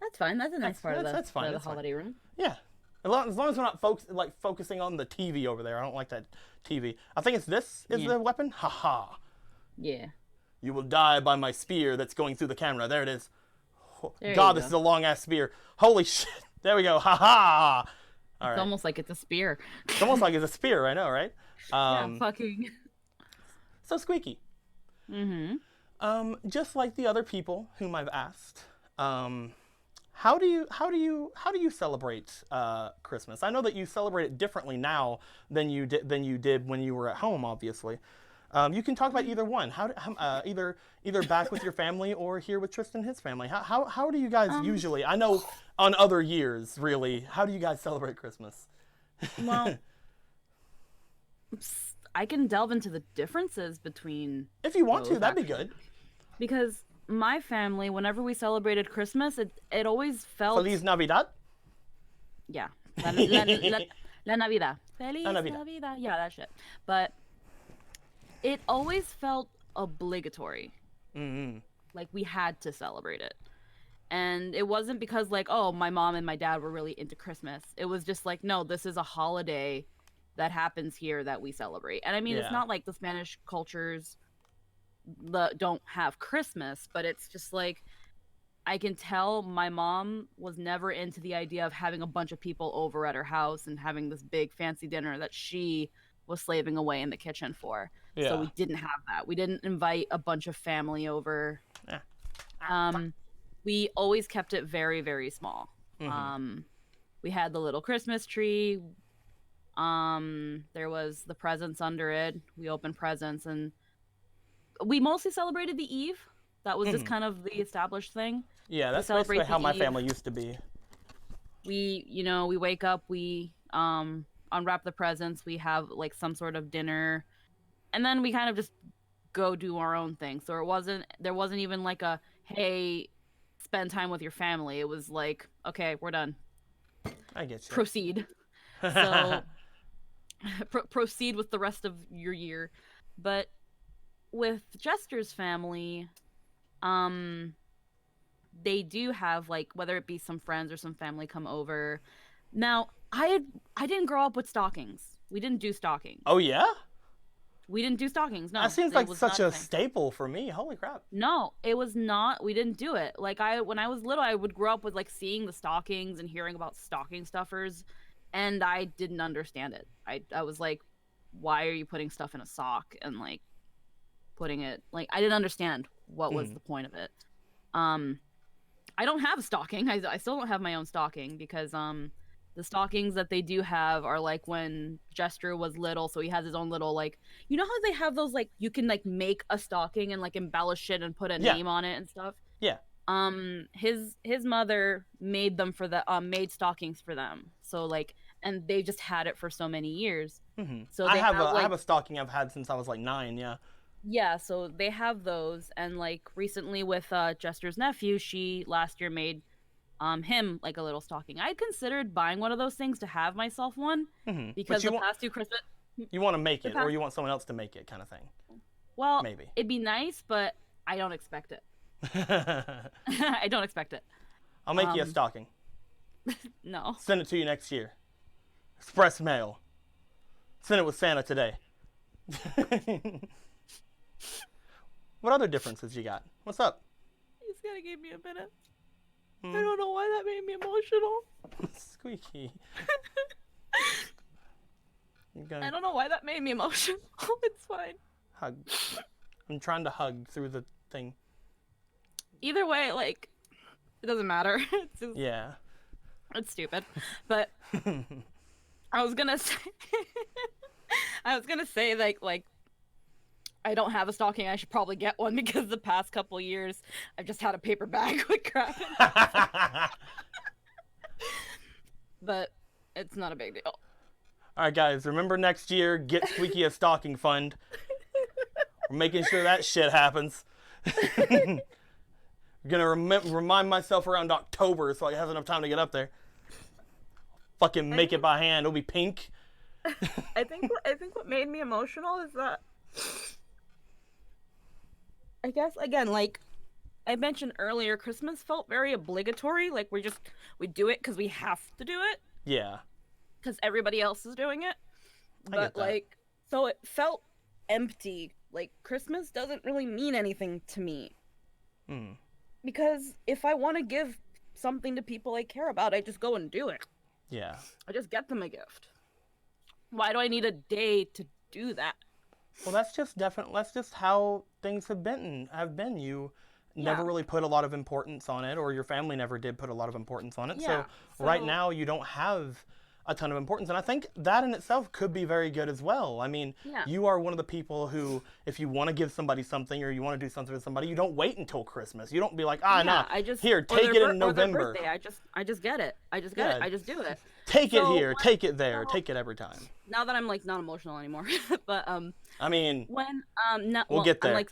That's fine. That's a nice part of the holiday room. Yeah. As long as we're not focusing on the TV over there. I don't like that TV. I think it's this is the weapon. Ha ha. Yeah. You will die by my spear that's going through the camera. There it is. God, this is a long ass spear. Holy shit. There we go. Ha ha. It's almost like it's a spear. It's almost like it's a spear. I know, right? Yeah, fucking. So Squeaky. Just like the other people whom I've asked, how do you celebrate Christmas? I know that you celebrate it differently now than you did when you were at home, obviously. You can talk about either one. Either back with your family or here with Tristan and his family. How do you guys usually? I know on other years, really. How do you guys celebrate Christmas? Well, I can delve into the differences between. If you want to, that'd be good. Because my family, whenever we celebrated Christmas, it always felt. Feliz Navidad. Yeah, la Navidad. Feliz Navidad. Yeah, that shit. But it always felt obligatory. Like we had to celebrate it. And it wasn't because like, oh, my mom and my dad were really into Christmas. It was just like, no, this is a holiday that happens here that we celebrate. And I mean, it's not like the Spanish cultures don't have Christmas, but it's just like, I can tell my mom was never into the idea of having a bunch of people over at her house and having this big fancy dinner that she was slaving away in the kitchen for. So we didn't have that. We didn't invite a bunch of family over. We always kept it very, very small. We had the little Christmas tree. There was the presents under it. We opened presents, and we mostly celebrated the eve. That was just kind of the established thing. Yeah, that's basically how my family used to be. We, we wake up, we unwrap the presents, we have like some sort of dinner, and then we kind of just go do our own thing. So there wasn't even like a, hey, spend time with your family. It was like, okay, we're done. I get you. Proceed. So proceed with the rest of your year. But with Jester's family, they do have, like, whether it be some friends or some family come over. Now, I didn't grow up with stockings. We didn't do stockings. Oh yeah? We didn't do stockings. No. That seems like such a staple for me. Holy crap. No, it was not. We didn't do it. Like, when I was little, I would grow up with like seeing the stockings and hearing about stocking stuffers, and I didn't understand it. I was like, why are you putting stuff in a sock and like putting it, like, I didn't understand what was the point of it. I don't have a stocking. I still don't have my own stocking because the stockings that they do have are like when Jester was little, so he has his own little, like, you know how they have those, like, you can like make a stocking and like embellish it and put a name on it and stuff. Yeah. His mother made them for the made stockings for them. So like, and they just had it for so many years. So I have a stocking I've had since I was like 9. Yeah. Yeah, so they have those, and like recently with Jester's nephew, she last year made him like a little stocking. I considered buying one of those things to have myself one because the past 2 Christmas. You want to make it, or you want someone else to make it, kind of thing. Well, maybe it'd be nice, but I don't expect it. I don't expect it. I'll make you a stocking. No. Send it to you next year. Express mail. Send it with Santa today. What other differences you got? What's up? You just gotta give me a minute. I don't know why that made me emotional. Squeaky. I don't know why that made me emotional. It's fine. Hug. I'm trying to hug through the thing. Either way, like, it doesn't matter. It's just, yeah. It's stupid. But I was gonna say like I don't have a stocking. I should probably get one because the past couple years I've just had a paper bag with crap in it. But it's not a big deal. All right, guys. Remember next year, get Squeaky a stocking fund. We're making sure that shit happens. I'm gonna remind myself around October so I have enough time to get up there. Fucking make it by hand. It'll be pink. I think what made me emotional is that, I guess, again, like I mentioned earlier, Christmas felt very obligatory. Like we do it because we have to do it. Yeah. Because everybody else is doing it. But like, so it felt empty. Like Christmas doesn't really mean anything to me. Because if I want to give something to people I care about, I just go and do it. Yeah. I just get them a gift. Why do I need a day to do that? Well, that's just how things have been. You never really put a lot of importance on it, or your family never did put a lot of importance on it. Yeah, so right now you don't have a ton of importance, and I think that in itself could be very good as well. I mean, you are one of the people who, if you want to give somebody something or you want to do something with somebody, you don't wait until Christmas. You don't be like, here, take it in November. I just get it. I just get it. I just do it. Take it here, take it there, take it every time. Now that I'm like not emotional anymore, but I mean, when we'll get there. I'm like,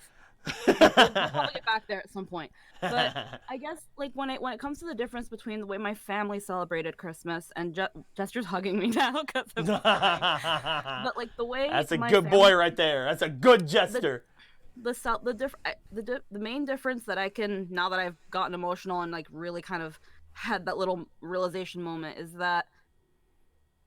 we'll probably get back there at some point. But I guess like when it comes to the difference between the way my family celebrated Christmas and Jester's hugging me now because of but like the way that's a good boy right there. That's a good Jester. The main difference that I can, now that I've gotten emotional and like really kind of had that little realization moment, is that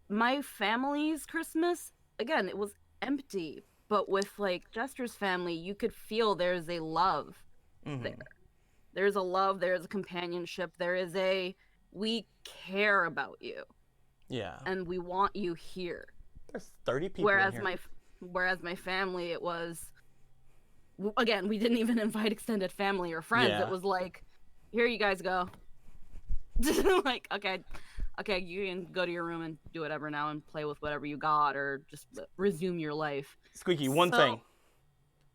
my family's Christmas, again, it was empty. But with like Jester's family, you could feel there's a love there. There's a love, there's a companionship, there is we care about you. Yeah. And we want you here. There's 30 people whereas in here. Whereas my family, it was, again, we didn't even invite extended family or friends. Yeah. It was like, here you guys go. Like, okay, okay, you can go to your room and do whatever now and play with whatever you got, or just resume your life. Squeaky, one thing.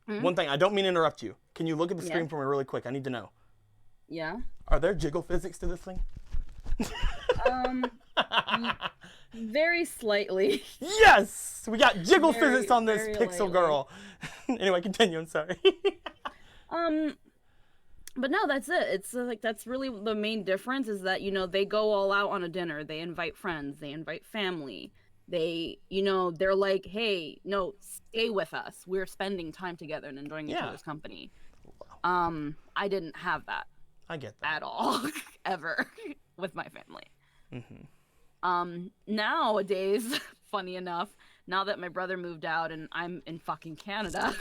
One thing. I don't mean to interrupt you. Can you look at the screen for me really quick? I need to know. Yeah. Are there jiggle physics to this thing? Very slightly. Yes! We got jiggle physics on this Pixel Girl. Anyway, continue. I'm sorry. But no, that's it. It's like that's really the main difference is that, you know, they go all out on a dinner. They invite friends. They invite family. They, you know, they're like, hey, no, stay with us. We're spending time together and enjoying each other's company. I didn't have that. I get that. At all, ever, with my family. Nowadays, funny enough, now that my brother moved out and I'm in fucking Canada,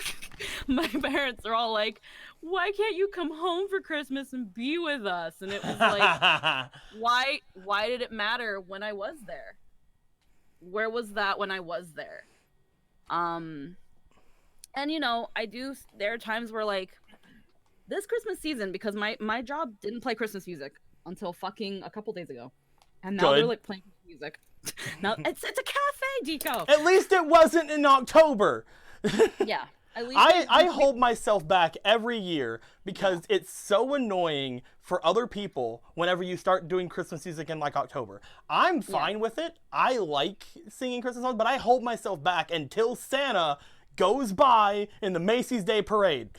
my parents are all like, why can't you come home for Christmas and be with us? And it was like, why did it matter when I was there? Where was that when I was there? And you know, there are times where like, this Christmas season, because my job didn't play Christmas music until fucking a couple days ago. And now they're like playing music. Now it's a cafe, Deco. At least it wasn't in October. Yeah. At least I hold myself back every year because it's so annoying for other people whenever you start doing Christmas music in like October. I'm fine with it. I like singing Christmas songs, but I hold myself back until Santa goes by in the Macy's Day Parade.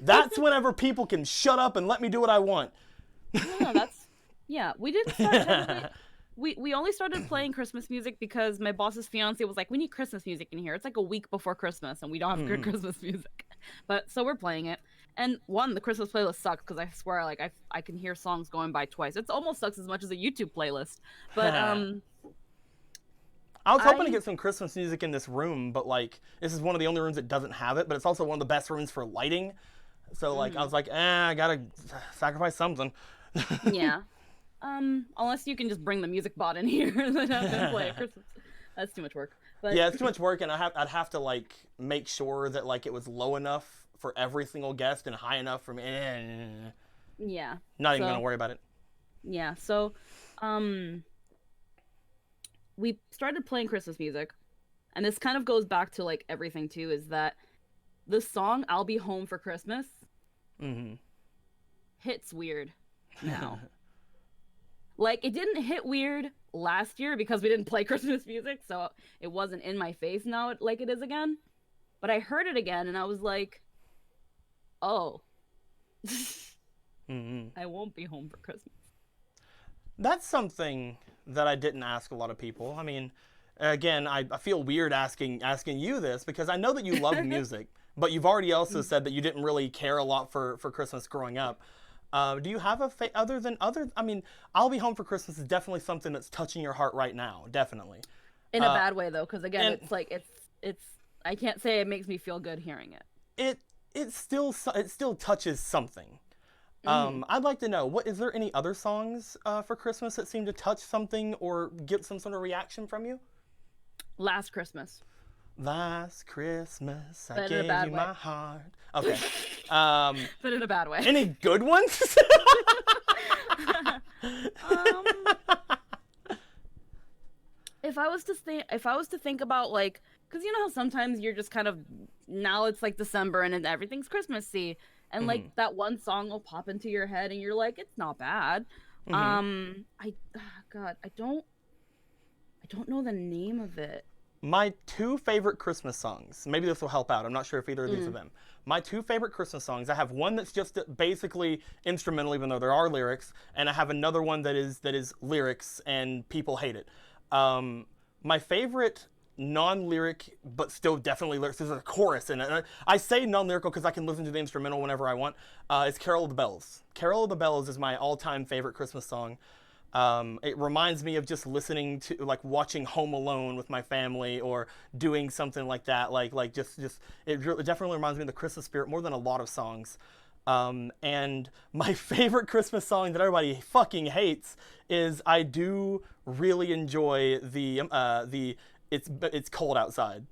That's whenever people can shut up and let me do what I want. No, that's we didn't start we only started playing Christmas music because my boss's fiance was like, we need Christmas music in here. It's like a week before Christmas and we don't have good Christmas music. But so we're playing it. And the Christmas playlist sucks because I swear like I can hear songs going by twice. It almost sucks as much as a YouTube playlist. But I was hoping to get some Christmas music in this room, but like this is one of the only rooms that doesn't have it, but it's also one of the best rooms for lighting. So like I was like, I gotta sacrifice something. Yeah. Unless you can just bring the music bot in here and then have them play Christmas. That's too much work. But yeah, it's too much work, and I'd have to like make sure that like it was low enough for every single guest and high enough for me. Yeah. Not even gonna worry about it. Yeah. So, we started playing Christmas music, and this kind of goes back to like everything too, is that the song "I'll Be Home for Christmas" hits weird now. Like, it didn't hit weird last year because we didn't play Christmas music, so it wasn't in my face now like it is again. But I heard it again, and I was like, oh. I won't be home for Christmas. That's something that I didn't ask a lot of people. I mean, again, I feel weird asking you this because I know that you love music, but you've already also said that you didn't really care a lot for Christmas growing up. Do you have a I mean, I'll Be Home for Christmas is definitely something that's touching your heart right now, definitely. In a bad way though, because again, it's like it's I can't say it makes me feel good hearing it. It still touches something. I'd like to know, is there any other songs for Christmas that seem to touch something or get some sort of reaction from you? Last Christmas. Last Christmas, I gave you my heart. Okay. But in a bad way. Any good ones? If I was to think about like, because you know how sometimes you're just kind of, now it's like December and everything's Christmassy, and like that one song will pop into your head and you're like, it's not bad. I don't know the name of it. My two favorite Christmas songs, maybe this will help out, I'm not sure if either of these are them. My two favorite Christmas songs, I have one that's just basically instrumental, even though there are lyrics, and I have another one that is lyrics and people hate it. My favorite non-lyric, but still definitely lyrics, there's a chorus in it. I say non-lyrical because I can listen to the instrumental whenever I want. It's Carol of the Bells. Carol of the Bells is my all-time favorite Christmas song. It reminds me of just listening to, like, watching Home Alone with my family or doing something like that. It definitely reminds me of the Christmas spirit more than a lot of songs. And my favorite Christmas song that everybody fucking hates is I do really enjoy the It's Cold Outside.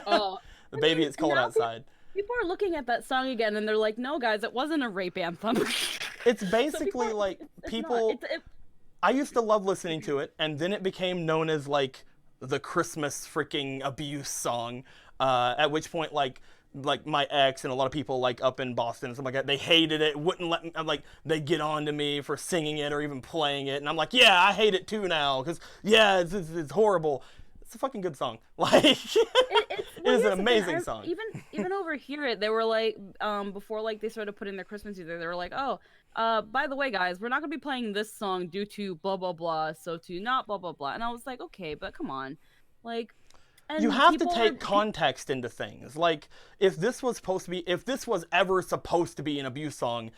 Oh, Baby, It's Cold Outside. People are looking at that song again and they're like, no, guys, it wasn't a rape anthem. It's basically like people. I used to love listening to it, and then it became known as like the Christmas freaking abuse song. At which point, like my ex and a lot of people like up in Boston and stuff like that, they hated it. Wouldn't let me. Like they get on to me for singing it or even playing it, and I'm like, yeah, I hate it too now because yeah, it's horrible. It's a fucking good song. Like it is an amazing song. Even over here, they were like, before like they started putting their Christmas music, they were like, oh, by the way, guys, we're not gonna be playing this song due to blah blah blah, so to not blah blah blah. And I was like, okay, but come on, like. And you have to take context into things. Like if this was ever supposed to be an abuse song,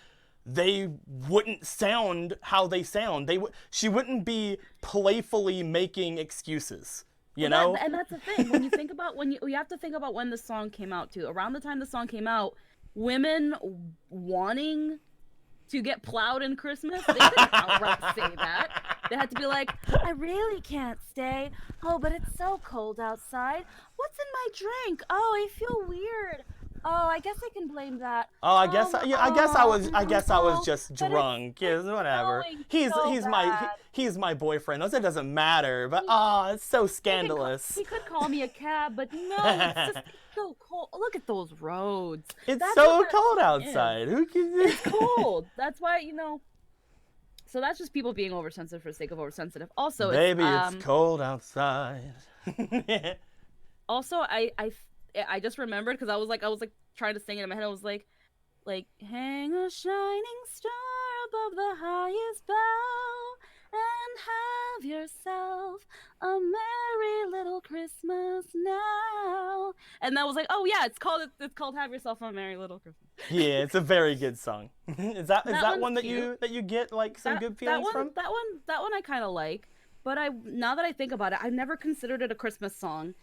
they wouldn't sound how they sound. She wouldn't be playfully making excuses. You know? And that's the thing. When you think about you have to think about when the song came out too. Around the time the song came out, women wanting to get plowed in Christmas, they didn't outright say that. They had to be like, I really can't stay. Oh, but it's so cold outside. What's in my drink? Oh, I feel weird. Oh, I guess I can blame that. Oh, I guess I was just drunk. Yeah, whatever. He's my boyfriend. That doesn't matter. But it's so scandalous. He could call me a cab, but no, it's just so cold. Look at those roads. That's so cold outside. Who can? It's cold. That's why So that's just people being oversensitive for the sake of oversensitive. Also, baby, it's cold outside. Also, I just remembered because I was like trying to sing it in my head. I was like hang a shining star above the highest bough and have yourself a merry little Christmas now. And I was like, oh yeah, it's called Have Yourself a Merry Little Christmas. Yeah, it's a very good song. Is that one that you get like some good feelings from? That one I kind of like, but now that I think about it, I've never considered it a Christmas song.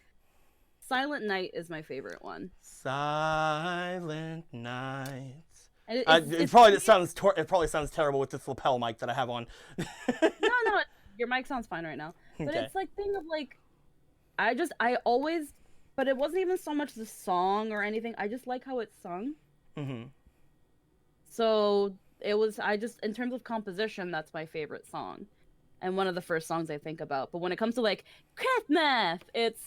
Silent Night is my favorite one. Silent Night. It probably sounds terrible with this lapel mic that I have on. No, your mic sounds fine right now. But Okay. It's like thing of like, but it wasn't even so much the song or anything. I just like how it's sung. Mm-hmm. So in terms of composition, that's my favorite song, and one of the first songs I think about. But when it comes to like Christmas, it's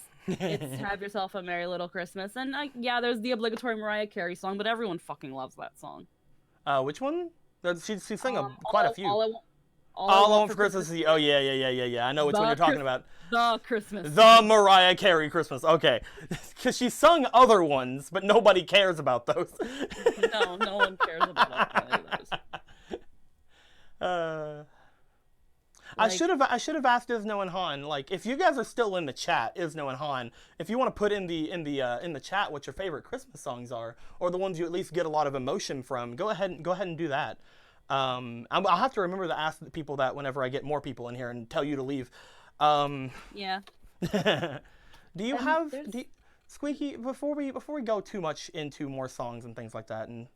Have Yourself a Merry Little Christmas. And there's the obligatory Mariah Carey song, but everyone fucking loves that song. Which one? She sang quite a few. All I Want for Christmas is oh yeah. I know which one you're talking about. The Christmas. The Mariah Carey Christmas. Okay, because she sung other ones, but nobody cares about those. No one cares about any of those. I should have asked Isno and Han. Like, if you guys are still in the chat, Isno and Han, if you want to put in the chat what your favorite Christmas songs are, or the ones you at least get a lot of emotion from, go ahead and do that. I'll have to remember to ask the people that whenever I get more people in here and tell you to leave. Yeah. Do you Squeaky, before we go too much into more songs and things like that and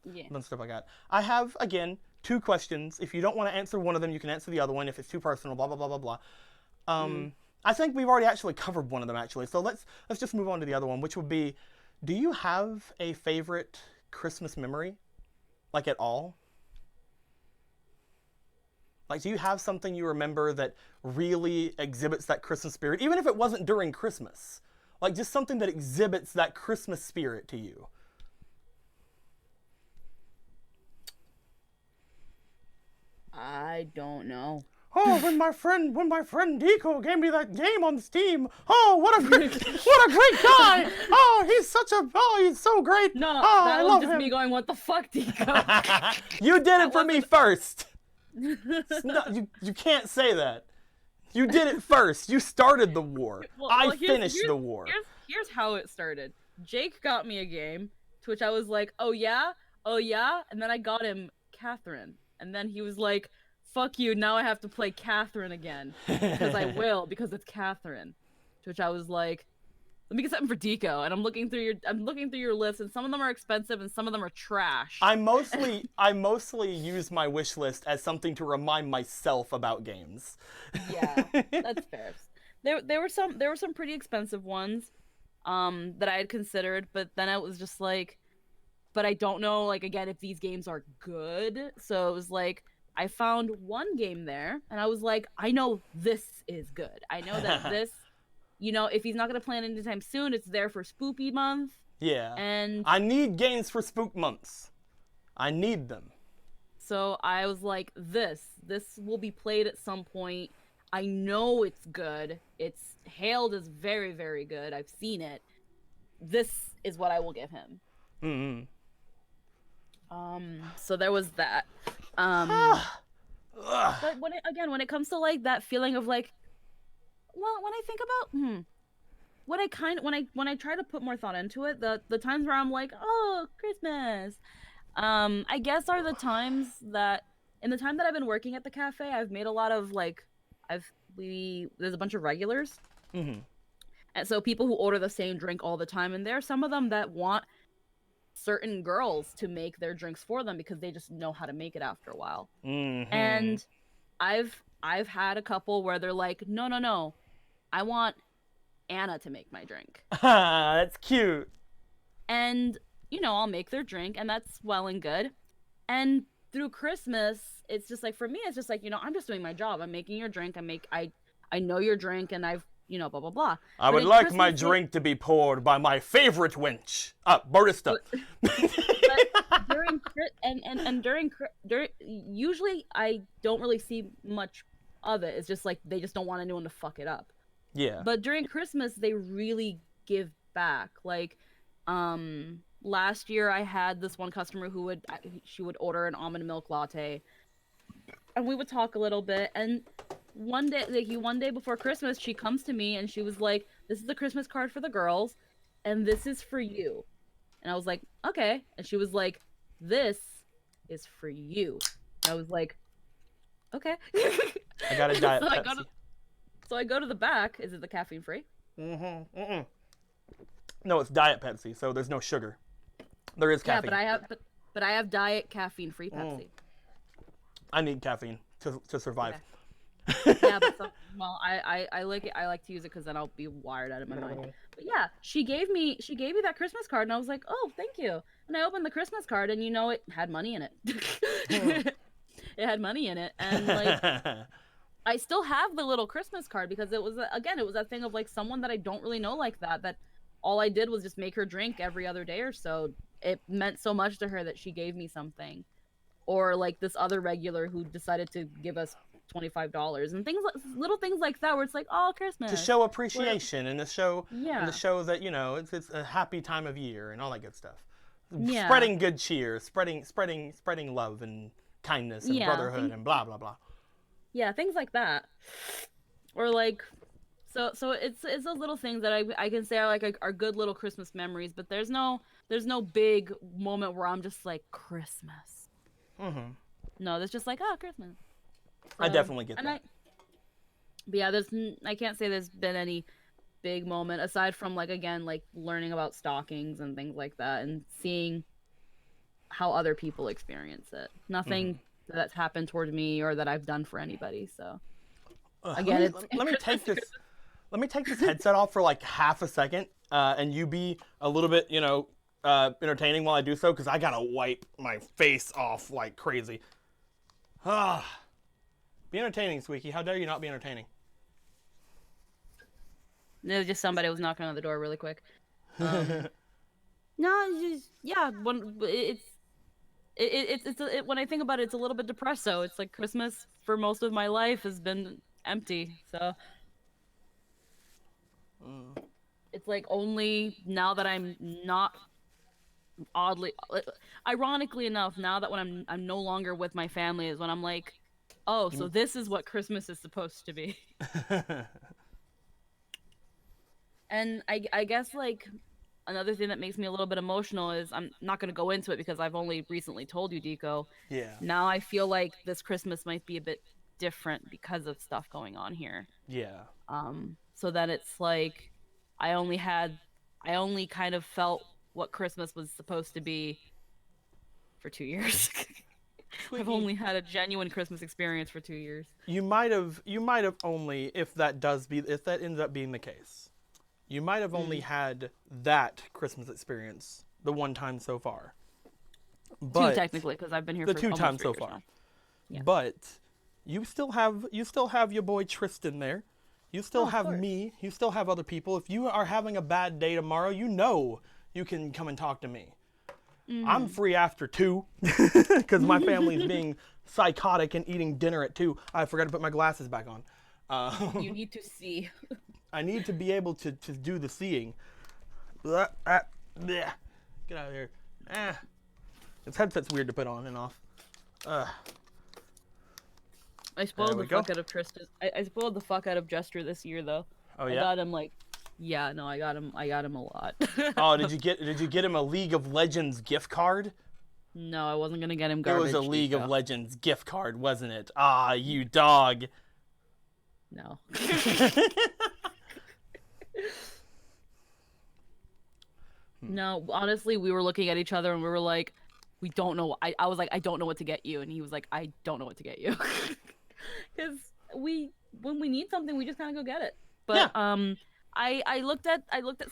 stuff like that, I have again 2 questions. If you don't want to answer one of them, you can answer the other one if it's too personal. Blah blah blah blah blah. I think we've already actually covered one of them actually. So let's just move on to the other one, which would be, do you have a favorite Christmas memory, like at all? Like, do you have something you remember that really exhibits that Christmas spirit, even if it wasn't during Christmas? Like, just something that exhibits that Christmas spirit to you. I don't know. Oh, when my friend Deco gave me that game on Steam. Oh, what a great guy. Oh, he's so great. No, oh, that I was love just him. me going, what the fuck, Deco? You did it for me first. No, you can't say that. You did it first. You started the war. I finished the war. Here's how it started. Jake got me a game, to which I was like, oh yeah? And then I got him Catherine. And then he was like, fuck you, now I have to play Catherine again. Because I will, because it's Catherine. To which I was like, let me get something for Deco. And I'm looking through your list, and some of them are expensive and some of them are trash. I mostly use my wish list as something to remind myself about games. Yeah, that's fair. There were some pretty expensive ones that I had considered, but then I was just like, but I don't know, like, again, if these games are good. So it was like, I found one game there, and I was like, I know this is good. I know that this, if he's not going to play it anytime soon, it's there for Spoopy Month. Yeah. And I need games for Spook Months. I need them. So I was like, this will be played at some point. I know it's good. It's hailed as very, very good. I've seen it. This is what I will give him. So there was that. But when it comes to like that feeling of like, well, when I think about when I try to put more thought into it, the times where I'm like, oh, Christmas, I guess are the times that in the time that I've been working at the cafe, I've made a lot of like, there's a bunch of regulars, and so people who order the same drink all the time, and there are some of them that want certain girls to make their drinks for them because they just know how to make it after a while. And I've had a couple where they're like, no, I want Anna to make my drink. That's cute. And I'll make their drink, and that's well and good. And through Christmas, it's just like, for me, it's just like, I'm just doing my job. I'm making your drink. I know your drink, and I've blah blah blah. I would like my drink to be poured by my favorite wench, barista. But during usually I don't really see much of it. It's just like they just don't want anyone to fuck it up. Yeah. But during Christmas, they really give back. Like, last year I had this one customer who would order an almond milk latte, and we would talk a little bit. And one day before Christmas, she comes to me and she was like, "This is the Christmas card for the girls, and this is for you." And I was like, "Okay." And she was like, "This is for you." And I was like, "Okay." I got a diet Pepsi. So I go to the back. Is it the caffeine free? No, it's Diet Pepsi, so there's no sugar. There is caffeine. Yeah, but I have diet caffeine free Pepsi. I need caffeine to survive. Okay. Yeah, but I like it. I like to use it because then I'll be wired out of my mind. But yeah, she gave me that Christmas card, and I was like, "Oh, thank you." And I opened the Christmas card, and it had money in it. It had money in it, and like, I still have the little Christmas card because it was that thing of like someone that I don't really know like that. That all I did was just make her drink every other day or so. It meant so much to her that she gave me something, or like this other regular who decided to give us $25 and little things like that, where it's like, oh, Christmas, to show appreciation and to show that it's a happy time of year and all that good stuff. Yeah. Spreading good cheer, spreading love and kindness and brotherhood and blah blah blah. Yeah, things like that, or like, so it's those little things that I can say are good little Christmas memories, but there's no big moment where I'm just like, Christmas. No, there's just like, oh, Christmas. So, I definitely get that. But yeah, I can't say there's been any big moment aside from like, again, like learning about stockings and things like that and seeing how other people experience it. Nothing that's happened toward me or that I've done for anybody. So again, let me take this headset off for like half a second, and you be a little bit, entertaining while I do so, because I gotta wipe my face off like crazy. Be entertaining, Squeaky. How dare you not be entertaining? It was just somebody was knocking on the door really quick. No, it's just, when I think about it, it's a little bit depresso. It's like Christmas for most of my life has been empty, so it's like only now that I'm not ironically enough, now that when I'm no longer with my family is when I'm like, oh, so this is what Christmas is supposed to be. And I guess like another thing that makes me a little bit emotional is, I'm not going to go into it because I've only recently told you, Deco. Yeah. Now I feel like this Christmas might be a bit different because of stuff going on here. Yeah. So that it's like I only kind of felt what Christmas was supposed to be for 2 years. I've only had a genuine Christmas experience for 2 years. You might have only, if that ends up being the case, you might have only had that Christmas experience the one time so far. But two technically, because I've been here the for two almost times 3 so years far. now. Yeah. But you still have your boy Tristan there. You still have me. You still have other people. If you are having a bad day tomorrow, you can come and talk to me. I'm free after 2 because my family's being psychotic and eating dinner at 2. I forgot to put my glasses back on. You need to see. I need to be able to do the seeing. Get out of here. This headset's weird to put on and off. I spoiled the fuck out of Tristan. I spoiled the fuck out of Jester this year, though. Oh, I yeah? got him, like... Yeah, no, I got him a lot. Oh, did you get him a League of Legends gift card? No, I wasn't gonna get him garbage. It was a League of Legends gift card, wasn't it? Ah, you dog. No. No, honestly, we were looking at each other and we were like, we don't know. I was like, I don't know what to get you. And he was like, I don't know what to get you. Because when we need something, we just kind of go get it. But, yeah. I looked at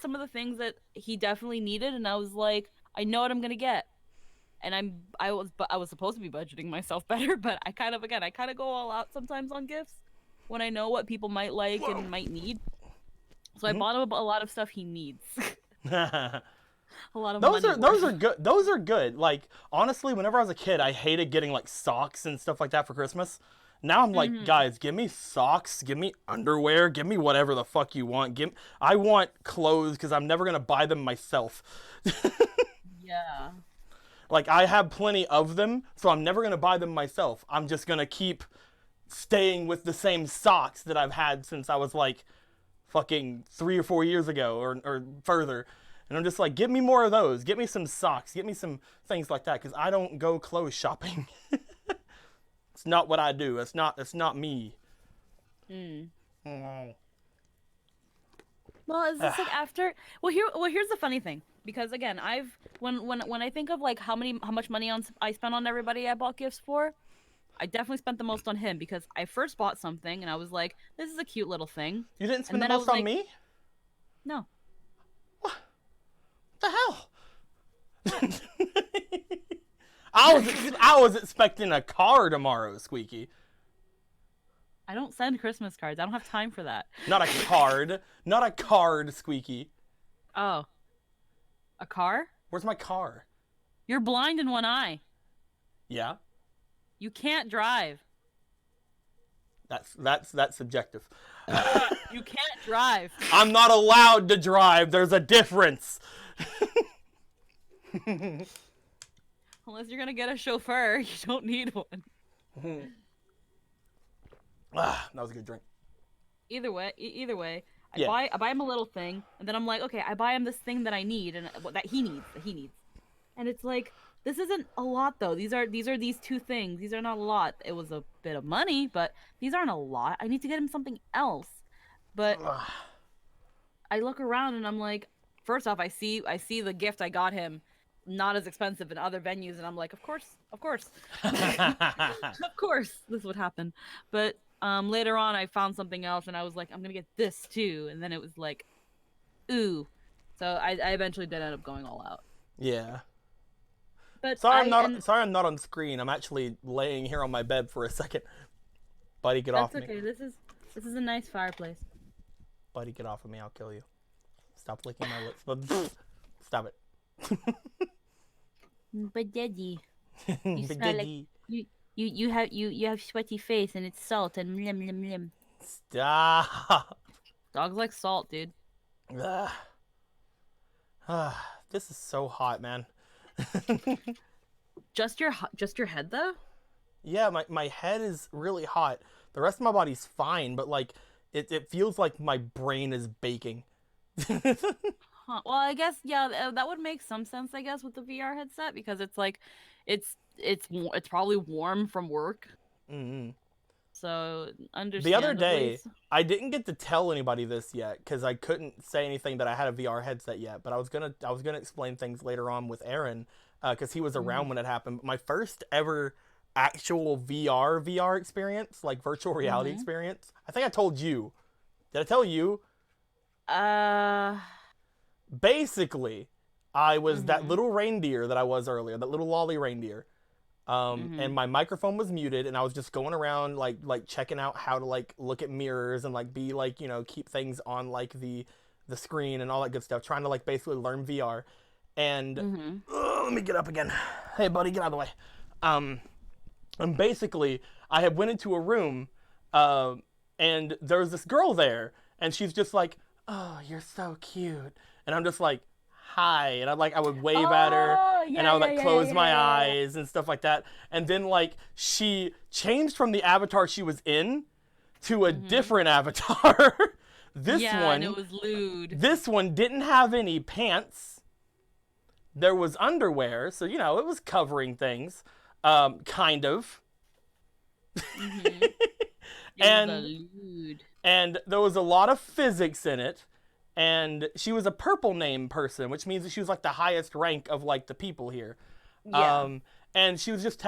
some of the things that he definitely needed, and I was like, I know what I'm gonna get. And I was supposed to be budgeting myself better, but I kind of go all out sometimes on gifts when I know what people might like and might need. So I bought him a lot of stuff he needs. A lot of those are good. Those are good. Like, honestly, whenever I was a kid, I hated getting like socks and stuff like that for Christmas. Now I'm like, guys, give me socks, give me underwear, give me whatever the fuck you want. I want clothes because I'm never gonna buy them myself. Yeah. Like, I have plenty of them, so I'm never gonna buy them myself. I'm just gonna keep staying with the same socks that I've had since I was like fucking 3 or 4 years ago or further. And I'm just like, give me more of those. Get me some socks. Get me some things like that because I don't go clothes shopping. It's not what I do. It's not me. Well, it's just like after. Well, here's the funny thing, because again, when I think of like how much money I spent on everybody I bought gifts for, I definitely spent the most on him because I first bought something and I was like, this is a cute little thing. You didn't spend the most on me? No. What the hell? I was expecting a car tomorrow, Squeaky. I don't send Christmas cards. I don't have time for that. Not a card. Not a card, Squeaky. Oh. A car? Where's my car? You're blind in one eye. Yeah. You can't drive. That's subjective. You can't drive. I'm not allowed to drive. There's a difference. Unless you're gonna get a chauffeur, you don't need one. That was a good drink. Either way, I buy him a little thing, and then I'm like, okay, I buy him this thing that I need and that he needs, and it's like, this isn't a lot though. These are these 2 things. These are not a lot. It was a bit of money, but these aren't a lot. I need to get him something else. But I look around and I'm like, first off, I see the gift I got him not as expensive in other venues, and I'm like, of course of course this would happen. But later on I found something else and I was like, I'm gonna get this too, and then it was like, ooh. So I eventually did end up going all out. Yeah. But sorry I'm not on screen. I'm actually laying here on my bed for a second. Buddy, get off me. That's okay. This is a nice fireplace. Buddy, get off of me. I'll kill you. Stop licking my lips. Stop it. But Daddy, you smell like you have sweaty face and it's salt and mlim mlim mlim. Stop. Dogs like salt, dude. This is so hot, man. Just your head though? Yeah, my head is really hot. The rest of my body's fine, but like it feels like my brain is baking. Huh. Well, I guess that would make some sense, I guess, with the VR headset, because it's like it's probably warm from work. Mm-hmm. So understandably. The other day, I didn't get to tell anybody this yet because I couldn't say anything that I had a VR headset yet. But I was gonna explain things later on with Aaron because he was around when it happened. My first ever actual VR experience, like virtual reality experience. I think I told you. Did I tell you? Basically, I was that little reindeer that I was earlier, that little lolly reindeer. and my microphone was muted, and I was just going around like checking out how to like look at mirrors and like be like, you know, keep things on like the screen and all that good stuff, trying to like basically learn VR. And let me get up again. Hey buddy, get out of the way. And basically I had went into a room, and there was this girl there, and she's just like, "Oh, you're so cute," and I'm just like, "Hi," and I would wave at her, and I would like close my eyes and stuff like that. And then like she changed from the avatar she was in to a different avatar. This one, and it was lewd. This one didn't have any pants. There was underwear, so you know it was covering things, kind of. And there was a lot of physics in it. And she was a purple name person, which means that she was like the highest rank of like the people here. Yeah. And she was just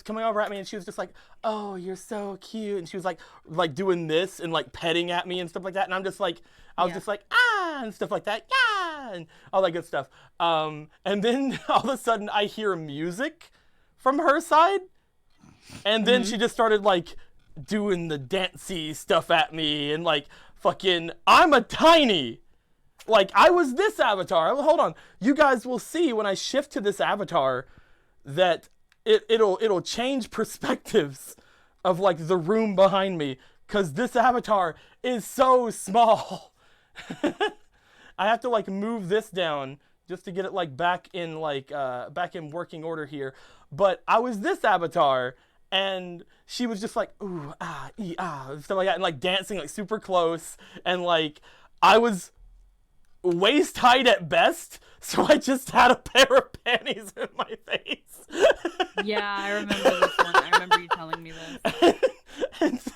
coming over at me, and she was just like, "Oh, you're so cute," and she was like doing this and like petting at me and stuff like that. And I'm just like, I was just like, "Ah," and stuff like that, "Yeah," and all that good stuff. And then all of a sudden I hear music from her side, and then she just started like doing the dancey stuff at me, and like fucking, I'm a tiny. Like, I was this avatar. Hold on. You guys will see when I shift to this avatar that it'll change perspectives of, like, the room behind me, because this avatar is so small. I have to, like, move this down just to get it, like, back in working order here. But I was this avatar, and she was just like, "Ooh, ah, ee, ah," and stuff like that, and, like, dancing, like, super close, and, like, I was waist height at best, so I just had a pair of panties in my face. Yeah, I remember this one. I remember you telling me this.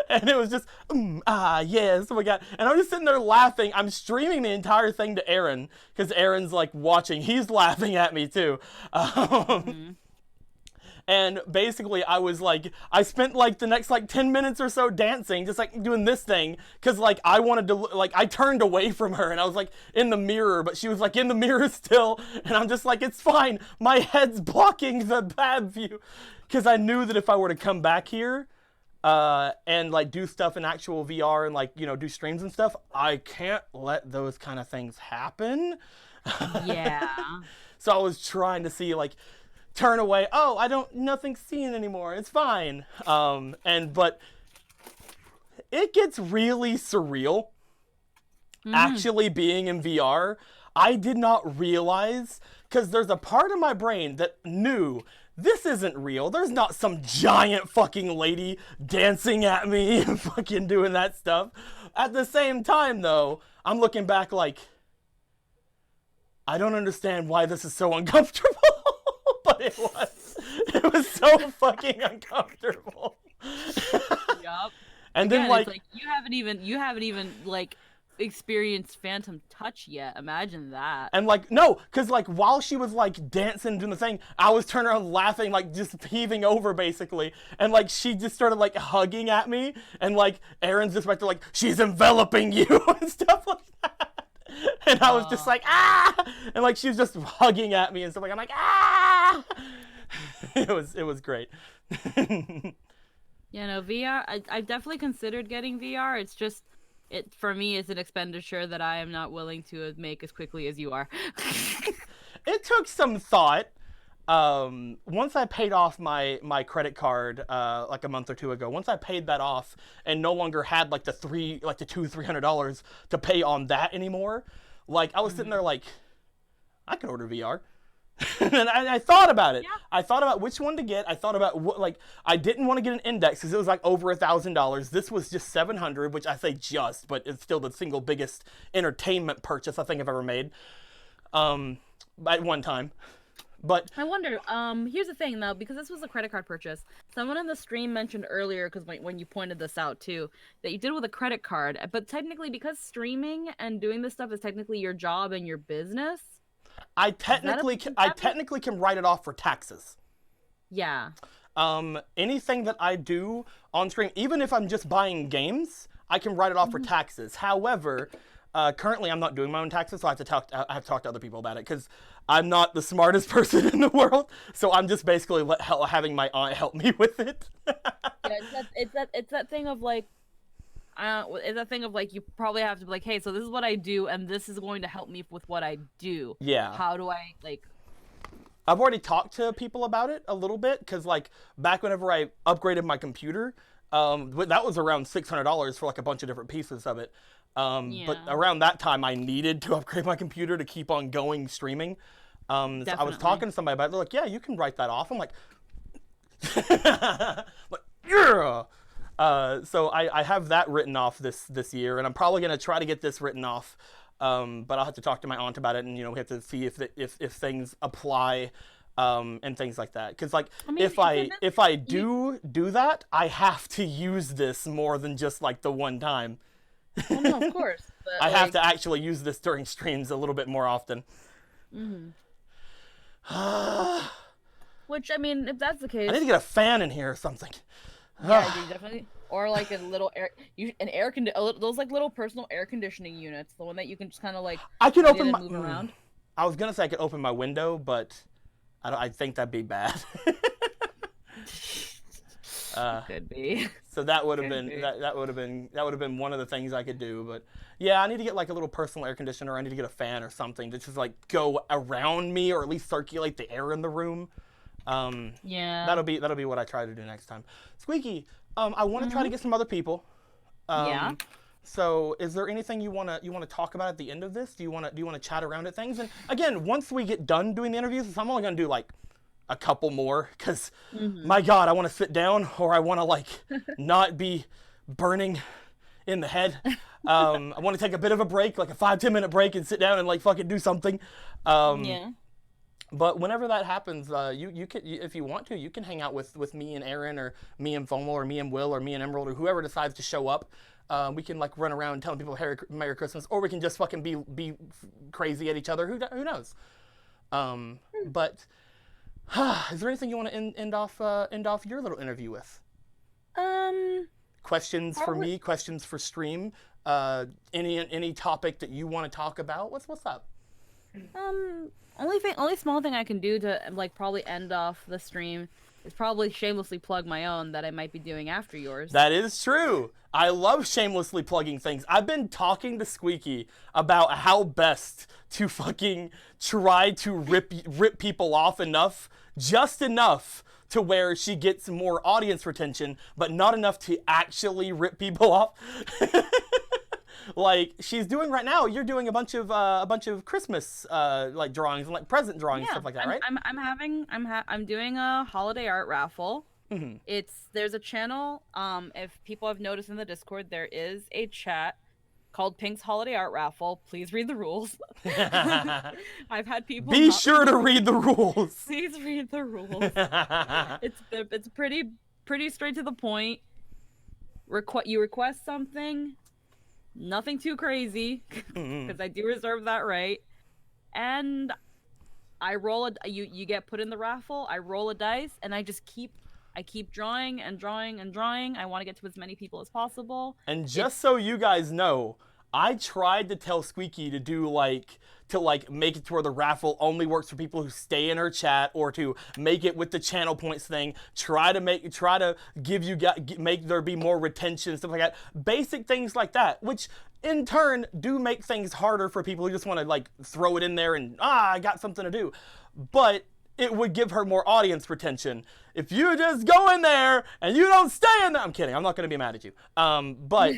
And it was just, yeah, stuff like that. And I'm just sitting there laughing. I'm streaming the entire thing to Aaron, because Aaron's, like, watching. He's laughing at me, too. And basically, I spent, like, the next, like, 10 minutes or so dancing, just, like, doing this thing, because, like, I wanted to, like, I turned away from her, and I was, like, in the mirror, but she was, like, in the mirror still, and I'm just like, it's fine, my head's blocking the bad view, because I knew that if I were to come back here, and, like, do stuff in actual VR and, like, you know, do streams and stuff, I can't let those kind of things happen. Yeah. So I was trying to see, like, turn away. Oh, nothing's seen anymore. It's fine. But it gets really surreal actually being in VR. I did not realize, because there's a part of my brain that knew this isn't real. There's not some giant fucking lady dancing at me and fucking doing that stuff. At the same time, though, I'm looking back like, I don't understand why this is so uncomfortable. But it was so fucking uncomfortable. Yup. And Again, then like, it's like you haven't even like experienced phantom touch yet. Imagine that. and like, no, because like while she was like dancing, doing the thing, I was turning around laughing, like just heaving over basically. And like she just started like hugging at me, and like Aaron's just back there like, "She's enveloping you," and stuff like that. And I was just like, "Ah!" And like she was just hugging at me and stuff like, I'm like, "Ah!" It was great. Yeah, no, VR, I've definitely considered getting VR. It's just, for me, it's an expenditure that I am not willing to make as quickly as you are. It took some thought. Once I paid off my credit card, like a month or two ago, once I paid that off and no longer had like the $300 to pay on that anymore, like I was sitting there like, I could order VR. And I thought about it. Yeah. I thought about which one to get. I thought about what, like, I didn't want to get an Index because it was like over $1,000. This was just $700, which I say just, but it's still the single biggest entertainment purchase I think I've ever made, at one time. But I wonder, here's the thing though, because this was a credit card purchase, someone in the stream mentioned earlier, because when you pointed this out too, that you did it with a credit card, but technically because streaming and doing this stuff is technically your job and your business, I technically can write it off for taxes. Yeah. Anything that I do on stream, even if I'm just buying games, I can write it off for taxes. However, currently I'm not doing my own taxes, so I have to talk to other people about it, because I'm not the smartest person in the world, so I'm just basically having my aunt help me with it. Yeah, it's that thing of like, it's that thing of like, you probably have to be like, hey, so this is what I do, and this is going to help me with what I do. Yeah. How do I like? I've already talked to people about it a little bit, because like back whenever I upgraded my computer, that was around $600 for like a bunch of different pieces of it. But around that time, I needed to upgrade my computer to keep on going streaming. So I was talking to somebody about it. They're like, yeah, you can write that off. I'm like, yeah. So I have that written off this year, and I'm probably going to try to get this written off. But I'll have to talk to my aunt about it, and, we have to see if things apply, and things like that. Because, like, I mean, if I do that, I have to use this more than just, like, the one time. Well, no, of course. But, I have to actually use this during streams a little bit more often. Mm-hmm. Which, I mean, if that's the case... I need to get a fan in here or something. Yeah, you definitely... Or, like, a little those, like, little personal air conditioning units. The one that you can just kind of, like... I can open move around. I was going to say I could open my window, but I think that'd be bad. Could be. So that would have been that would have been one of the things I could do. But yeah, I need to get like a little personal air conditioner. I need to get a fan or something to just like go around me, or at least circulate the air in the room. Yeah. That'll be what I try to do next time. Squeaky, I want to try to get some other people. Yeah. So is there anything you wanna talk about at the end of this? Do you wanna chat around at things? And again, once we get done doing the interviews, I'm only gonna do like a couple more, because my God, I want to sit down, or I want to like not be burning in the head. I want to take a bit of a break, like a 5-10 minute break, and sit down and like fucking do something. Yeah. But whenever that happens, you can, if you want to, you can hang out with me and Aaron, or me and Fomal, or me and Will, or me and Emerald, or whoever decides to show up. We can like run around telling people Merry Christmas, or we can just fucking be crazy at each other. Who knows? But is there anything you want to end off your little interview with? Questions for me, questions for stream. Any topic that you want to talk about? What's up? Only small thing I can do to like probably end off the stream is probably shamelessly plug my own that I might be doing after yours. That is true. I love shamelessly plugging things. I've been talking to Squeaky about how best to fucking try to rip people off just enough to where she gets more audience retention, but not enough to actually rip people off. Like she's doing right now. You're doing a bunch of Christmas like drawings and like present drawings, stuff like that, right? I'm doing a holiday art raffle. Mm-hmm. There's a channel. If people have noticed in the Discord, there is a chat called Pink's Holiday Art Raffle. Please read the rules. I've had people. Be sure to read the rules. Please read the rules. It's pretty straight to the point. You request something. Nothing too crazy, because I do reserve that right. And I roll you get put in the raffle. I roll a dice, and I just keep drawing and drawing and drawing. I want to get to as many people as possible. And just so you guys know, I tried to tell Squeaky to make it to where the raffle only works for people who stay in her chat, or to make it with the channel points thing. Try to make there be more retention, stuff like that. Basic things like that, which in turn do make things harder for people who just want to like throw it in there and I got something to do. But it would give her more audience retention if you just go in there and you don't stay in there. I'm kidding. I'm not going to be mad at you. But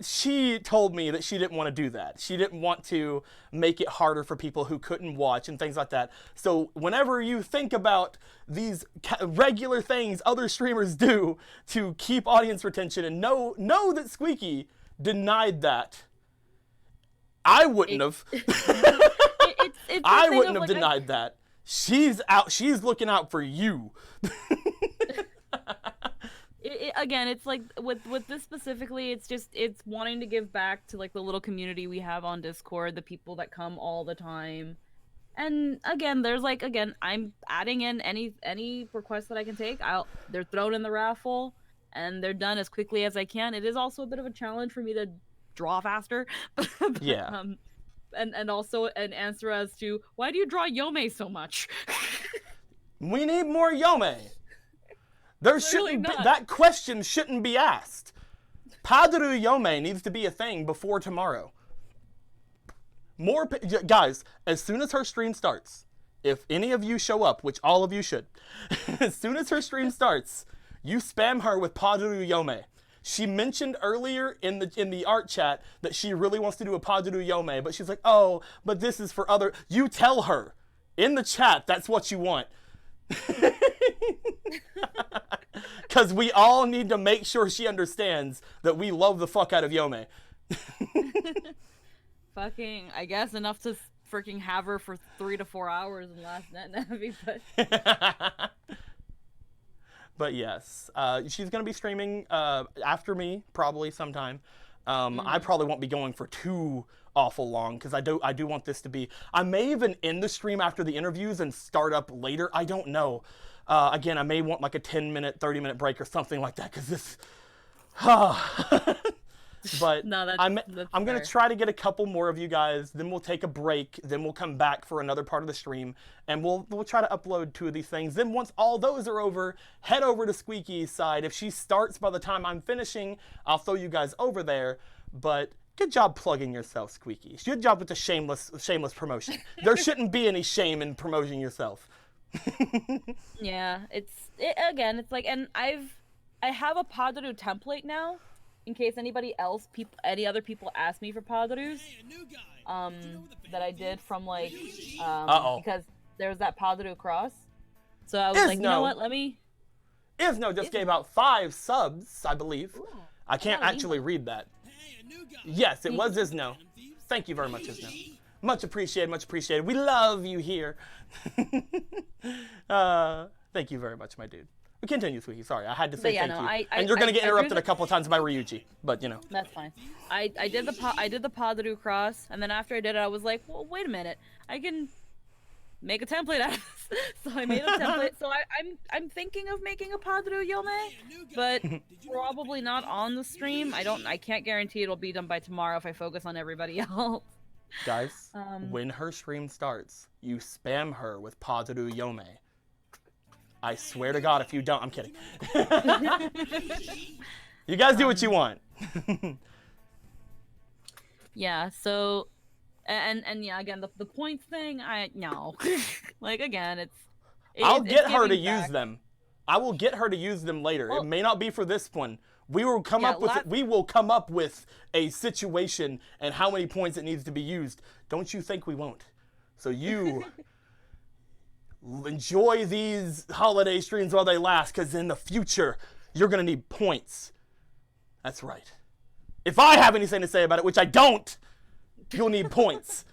she told me that she didn't want to do that. She didn't want to make it harder for people who couldn't watch and things like that. So whenever you think about these regular things other streamers do to keep audience retention, and know that Squeaky denied that. I wouldn't have. I wouldn't have denied that. She's looking out for you. Again, it's like with this specifically, it's wanting to give back to like the little community we have on Discord, the people that come all the time. And again, I'm adding in any requests that I can take. They're thrown in the raffle, and they're done as quickly as I can. It is also a bit of a challenge for me to draw faster. Yeah. and also an answer as to why do you draw Yome so much? We need more Yome. There shouldn't be, that question shouldn't be asked. Padaru Yome needs to be a thing before tomorrow. Guys, as soon as her stream starts, if any of you show up, which all of you should, as soon as her stream starts, you spam her with Padaru Yome. She mentioned earlier in the art chat that she really wants to do a Padaru Yome, but she's like, oh, but this is for other. You tell her in the chat that's what you want. Because we all need to make sure she understands that we love the fuck out of Yome. Fucking, I guess enough to freaking have her for 3 to 4 hours in Last Net Navi, but... But yes, she's going to be streaming after me, probably sometime. I probably won't be going for too awful long, because I do want this to be... I may even end the stream after the interviews and start up later. I don't know. Again, I may want like a 10-minute, 30-minute break or something like that, because this... But no, I'm going to try to get a couple more of you guys, then we'll take a break, then we'll come back for another part of the stream, and we'll try to upload 2 of these things. Then once all those are over, head over to Squeaky's side. If she starts by the time I'm finishing, I'll throw you guys over there. But good job plugging yourself, Squeaky. Good job with the shameless promotion. There shouldn't be any shame in promoting yourself. Yeah, it's like, and I have a Padaru template now. In case any other people ask me for Padarus, that I did from like, because there's that Padaru cross. So I was like, you know what, let me... Isno just gave out 5 subs, I believe. Ooh, I can't actually read that. Yes, it was Isno. Thank you very much, Isno. Much appreciated, much appreciated. We love you here. Thank you very much, my dude. Continue, Sweetie. Sorry, I had to say thank you. And you're gonna get interrupted a couple of times by Ryuji, but you know. That's fine. I did the Padaru cross, and then after I did it, I was like, well, wait a minute, I can make a template out of this. So I made a template. So I'm thinking of making a Padaru Yome, but probably not on the stream. I can't guarantee it'll be done by tomorrow if I focus on everybody else. Guys, when her stream starts, you spam her with Padaru Yome. I swear to God, if you don't, I'm kidding. You guys do what you want. Yeah, so, and yeah, again, the points thing, no. Like, again, I'll get her to use them. I will get her to use them later. Well, it may not be for this one. We will come up with a situation and how many points it needs to be used. Don't you think we won't? So you... enjoy these holiday streams while they last, because in the future, you're going to need points. That's right. If I have anything to say about it, which I don't, you'll need points.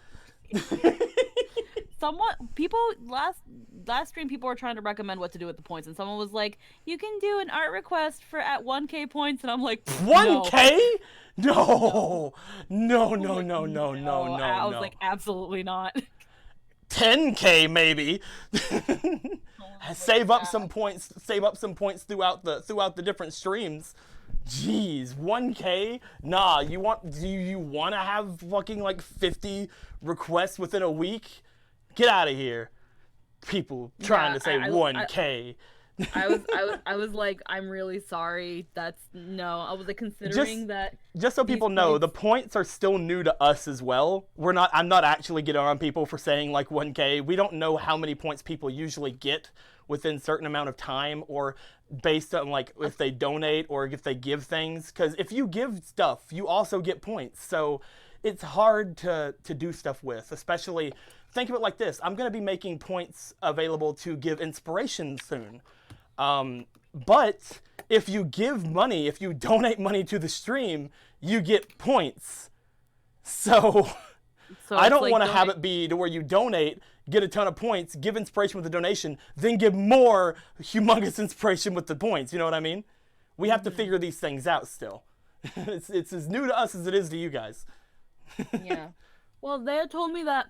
Last stream, people were trying to recommend what to do with the points, and someone was like, you can do an art request for at 1K points, and I'm like, 1K? No. No. I was like, absolutely not. 10K maybe. Save up some points throughout the different streams. Jeez, 1K? Nah, do you want to have fucking like 50 requests within a week? Get out of here. People trying to say 1K. I was like, I'm really sorry. I was like, considering that. Just so people know, the points are still new to us as well. I'm not actually getting on people for saying like 1K. We don't know how many points people usually get within a certain amount of time, or based on like if they donate or if they give things. Because if you give stuff, you also get points. So it's hard to do stuff with, especially, think of it like this. I'm going to be making points available to give inspiration soon. But if you donate money to the stream, you get points. So I don't want to have it be to where you donate, get a ton of points, give inspiration with the donation, then give more humongous inspiration with the points. You know what I mean? We have to figure these things out still. It's as new to us as it is to you guys. Yeah. Well, they had told me that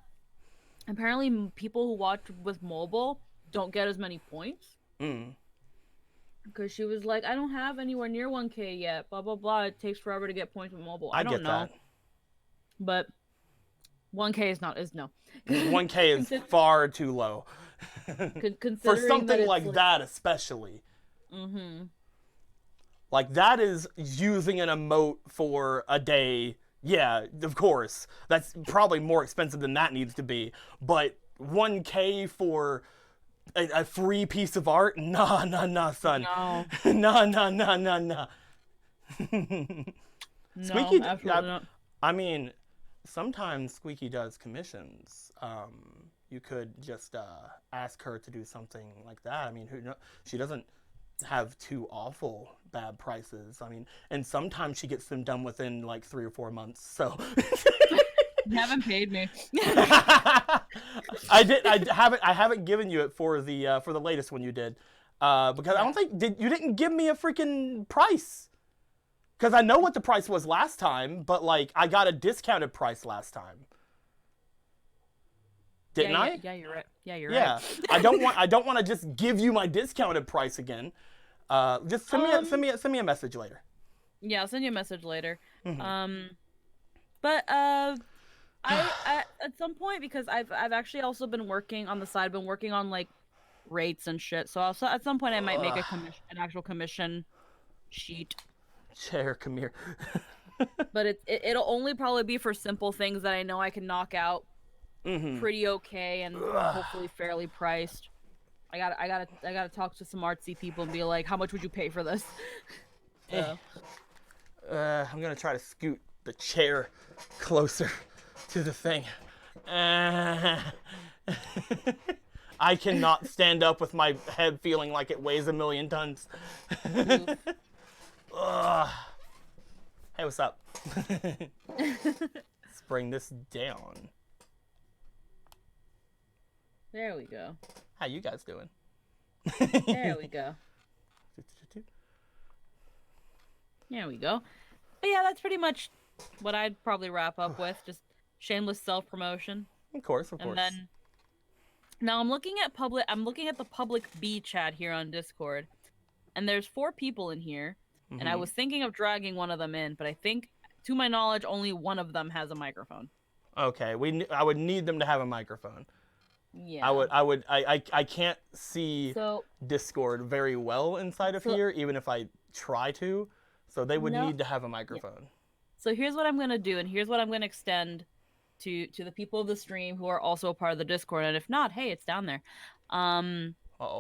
apparently people who watch with mobile don't get as many points. Because she was like, I don't have anywhere near 1K yet, blah, blah, blah. It takes forever to get points with mobile. I don't know. That. But 1K is no. 1K is far too low. For something like that, especially. Mm-hmm. Like, that is using an emote for a day. Yeah, of course. That's probably more expensive than that needs to be. But 1K for a free piece of art? Nah, son. No. Nah. Squeaky, no, absolutely not. I mean, sometimes Squeaky does commissions. You could just ask her to do something like that. I mean, she doesn't have too awful bad prices. I mean, and sometimes she gets them done within like 3 or 4 months. So You haven't paid me. I haven't given you it for the latest one you did, because I don't think you didn't give me a freaking price. Because I know what the price was last time, but like I got a discounted price last time. Didn't I? Yeah, you're right. Yeah, you're Yeah, right. I don't want to just give you my discounted price again. Just send me a message later. Yeah, I'll send you a message later. Mm-hmm. But I at some point, because I've actually also been working on the side, been working on like rates and shit. So also at some point I might make an actual commission sheet. Chair, come here. But it'll only probably be for simple things that I know I can knock out pretty okay and hopefully fairly priced. I gotta talk to some artsy people and be like, how much would you pay for this? So. I'm gonna try to scoot the chair closer to the thing. I cannot stand up with my head feeling like it weighs 1,000,000 tons. Hey, what's up? Let's bring this down. There we go. How you guys doing? There we go. There we go. But yeah, that's pretty much what I'd probably wrap up with. Just shameless self-promotion. Of course. And then now I'm looking at the public B chat here on Discord. And there's 4 people in here. And I was thinking of dragging one of them in, but I think, to my knowledge, only one of them has a microphone. Okay, I would need them to have a microphone. Yeah. I can't see Discord very well inside of here, even if I try to. So they would need to have a microphone. Yeah. So here's what I'm gonna do, and here's what I'm gonna extend to the people of the stream who are also a part of the Discord. And if not, hey, it's down there.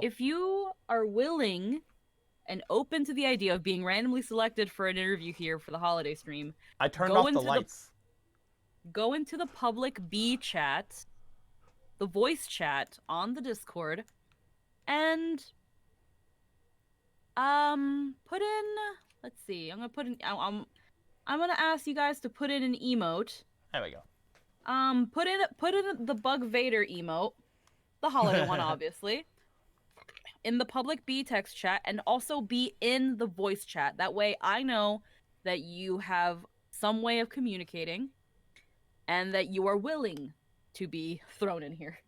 If you are willing and open to the idea of being randomly selected for an interview here for the holiday stream, I turned off the lights. Go into the public B chat, the voice chat on the Discord, and put in. Let's see. I'm gonna ask you guys to put in an emote. There we go. Put in the Bug Vader emote, the holiday one, obviously, in the public B text chat, and also be in the voice chat. That way I know that you have some way of communicating and that you are willing to be thrown in here.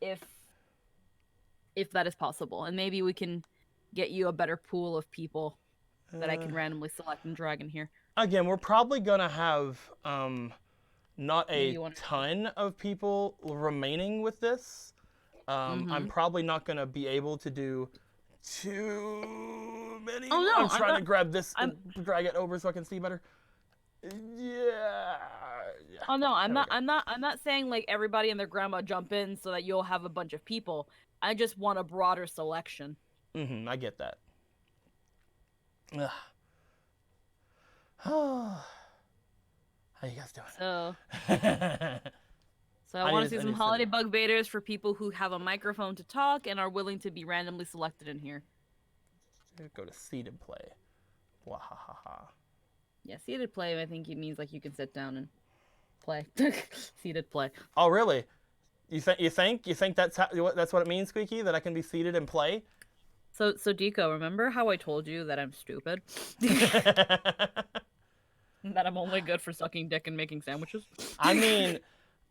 If that is possible. And maybe we can get you a better pool of people that I can randomly select and drag in here. Again, we're probably gonna have not a ton of people remaining with this. I'm probably not going to be able to do too many. Oh, no, I'm trying to grab this and drag it over so I can see better. Yeah. Oh no, I'm not saying like everybody and their grandma jump in so that you'll have a bunch of people. I just want a broader selection. I get that. How you guys doing? So I want to see some holiday bug baiters for people who have a microphone to talk and are willing to be randomly selected in here. Go to seated play. Wahahaha. Yeah, seated play. I think it means like you can sit down and play. Seated play. Oh really? You think that's what it means, Squeaky? That I can be seated and play? So Deco, remember how I told you that I'm stupid? That I'm only good for sucking dick and making sandwiches? I mean,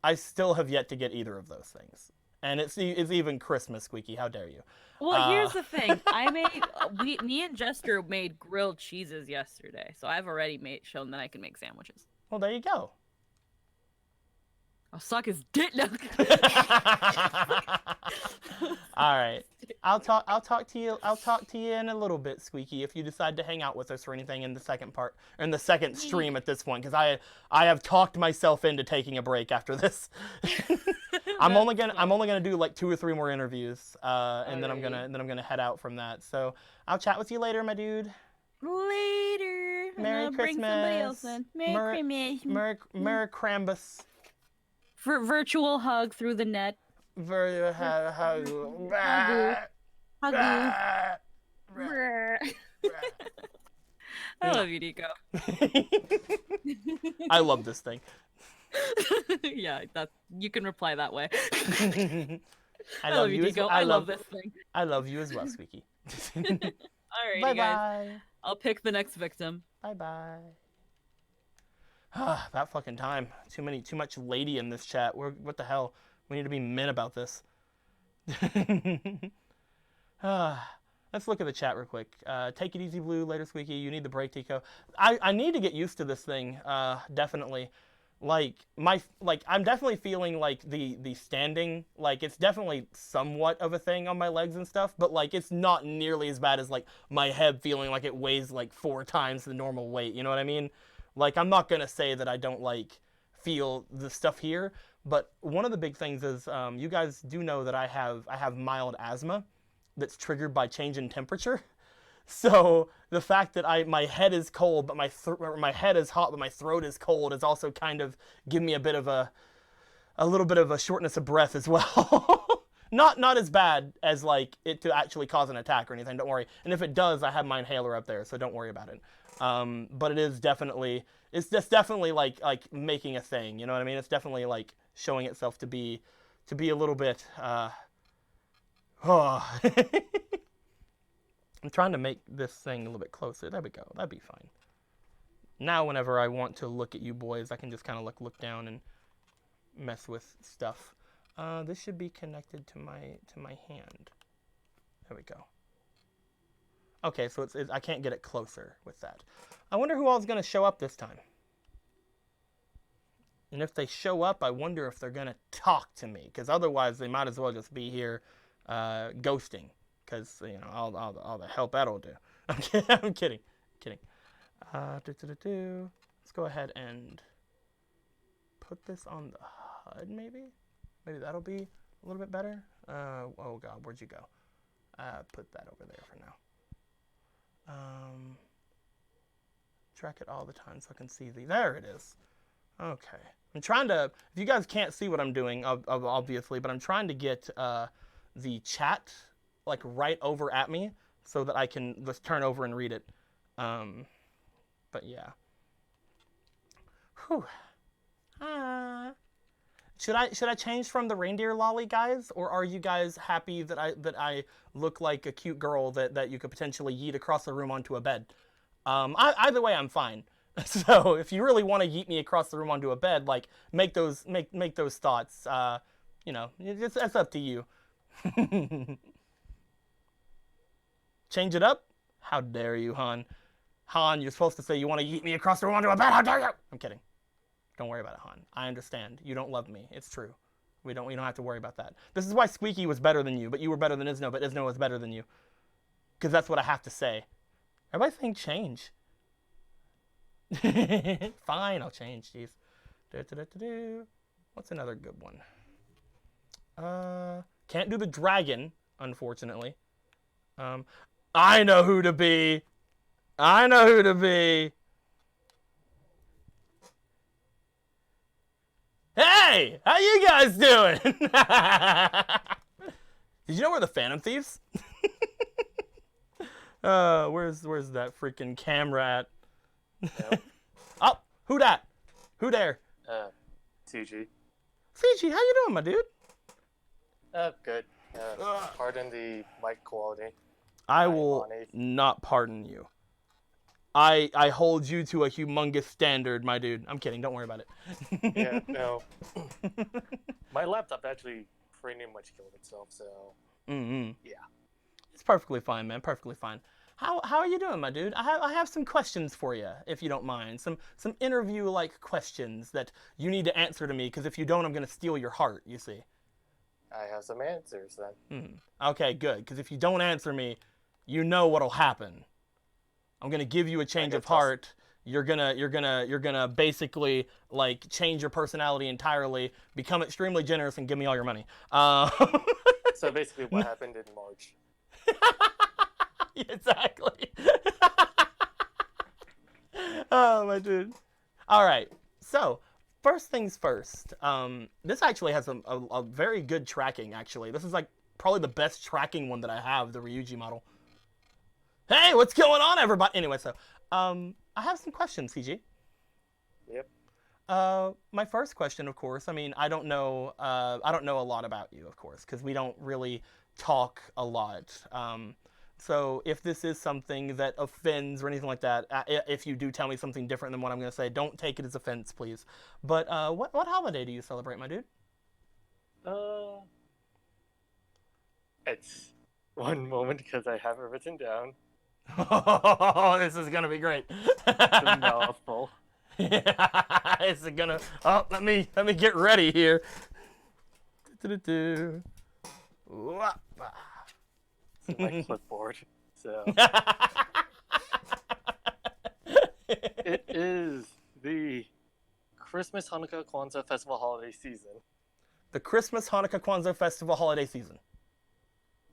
I still have yet to get either of those things. And it's even Christmas, Squeaky. How dare you? Well, here's the thing. Me and Jester made grilled cheeses yesterday. So I've already shown that I can make sandwiches. Well, there you go. I'll suck his dick. No. All right. I'll talk to you in a little bit, Squeaky, if you decide to hang out with us or anything in the second part, or in the second stream at this point, because I have talked myself into taking a break after this. I'm only gonna do like 2 or 3 more interviews, and then I'm gonna head out from that. So I'll chat with you later, my dude. Later. Merry Christmas. Bring somebody else in. Merry Christmas. Merry Crambus. For virtual hug through the net. Hug. I love you, Nico. I love this thing. Yeah, you can reply that way. I love you, Nico. I love this thing. I love you as well, Squeaky. Alrighty, Bye guys. bye. I'll pick the next victim. Bye bye. About fucking time. Too much lady in this chat. What the hell? We need to be men about this. Let's look at the chat real quick. Take it easy, Blue. Later, Squeaky. You need the break, Tico. I need to get used to this thing. Definitely. I'm definitely feeling like the standing, like it's definitely somewhat of a thing on my legs and stuff, but like it's not nearly as bad as like my head feeling like it weighs like 4 times the normal weight. You know what I mean? Like I'm not gonna say that I don't like feel the stuff here, but one of the big things is you guys do know that I have mild asthma that's triggered by change in temperature. So the fact that my head is cold, but my head is hot, but my throat is cold, is also kind of give me a little bit of a shortness of breath as well. Not as bad as like it to actually cause an attack or anything. Don't worry. And if it does, I have my inhaler up there, so don't worry about it. But it's definitely like making a thing. You know what I mean? It's definitely like showing itself to be a little bit. I'm trying to make this thing a little bit closer. There we go. That'd be fine. Now, whenever I want to look at you boys, I can just kind of look down and mess with stuff. This should be connected to my hand. There we go. Okay, so I can't get it closer with that. I wonder who all is going to show up this time. And if they show up, I wonder if they're going to talk to me, because otherwise they might as well just be here ghosting. Because, you know, all the help that'll do. I'm kidding. Let's go ahead and put this on the HUD, maybe? Maybe that'll be a little bit better. Oh, God, where'd you go? Put that over there for now. Track it all the time so I can see there it is. Okay. I'm trying to, if you guys can't see what I'm doing, obviously, but I'm trying to get the chat like right over at me so that I can just turn over and read it. But yeah. Whew. Should I change from the reindeer lolly, guys, or are you guys happy that I look like a cute girl that you could potentially yeet across the room onto a bed? Either way, I'm fine. So if you really want to yeet me across the room onto a bed, like make those thoughts. You know, it's up to you. Change it up? How dare you, Han? Han, you're supposed to say you want to yeet me across the room onto a bed. How dare you? I'm kidding. Don't worry about it, Han. I understand. You don't love me. It's true. We don't have to worry about that. This is why Squeaky was better than you, but you were better than Isno, but Isno was better than you. Because that's what I have to say. Everybody saying change. Fine, I'll change. Jeez. What's another good one? Can't do the dragon, unfortunately. I know who to be. Hey, how you guys doing? Did you know we're the Phantom Thieves? Where's that freaking camera at? Yep. Oh, who that? Who there? CG. CG, how you doing, my dude? Good. Pardon the mic quality. I will not pardon you. I hold you to a humongous standard, my dude. I'm kidding. Don't worry about it. Yeah, no. My laptop actually pretty much killed itself, so. Mm-hmm. Yeah. It's perfectly fine, man. Perfectly fine. How are you doing, my dude? I have some questions for you, if you don't mind. Some interview-like questions that you need to answer to me, because if you don't, I'm going to steal your heart, you see. I have some answers then. Okay, good, because if you don't answer me, you know what'll happen. I'm going to give you a change of heart. You're gonna basically like change your personality entirely, become extremely generous, and give me all your money. So basically, what happened in March? Exactly. Oh my dude. All right. So first things first. This actually has a very good tracking. Actually, this is like probably the best tracking one that I have. The Ryuji model. Hey, what's going on, everybody? Anyway, so I have some questions, CG. Yep. My first question, of course. I mean, I don't know a lot about you, of course, because we don't really talk a lot. So if this is something that offends or anything like that, if you do tell me something different than what I'm going to say, don't take it as offense, please. But what holiday do you celebrate, my dude? It's one moment because I have it written down. Oh, this is gonna be great. It's a mouthful. Yeah, it's gonna. Oh, let me get ready here. It's my clipboard. So it is the Christmas, Hanukkah, Kwanzaa festival holiday season. The Christmas, Hanukkah, Kwanzaa festival holiday season.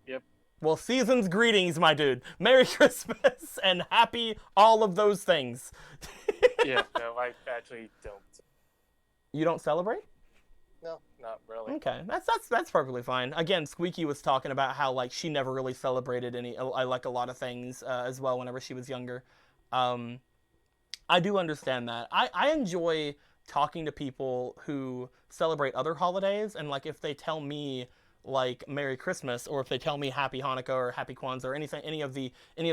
Yep. Well, season's greetings, my dude. Merry Christmas and happy all of those things. Yeah, no, I actually don't. You don't celebrate? No, not really. Okay, that's perfectly fine. Again, Squeaky was talking about how like she never really celebrated like a lot of things as well whenever she was younger. I do understand that. I enjoy talking to people who celebrate other holidays, and like if they tell me like Merry Christmas, or if they tell me Happy Hanukkah or Happy Kwanzaa or anything, any of the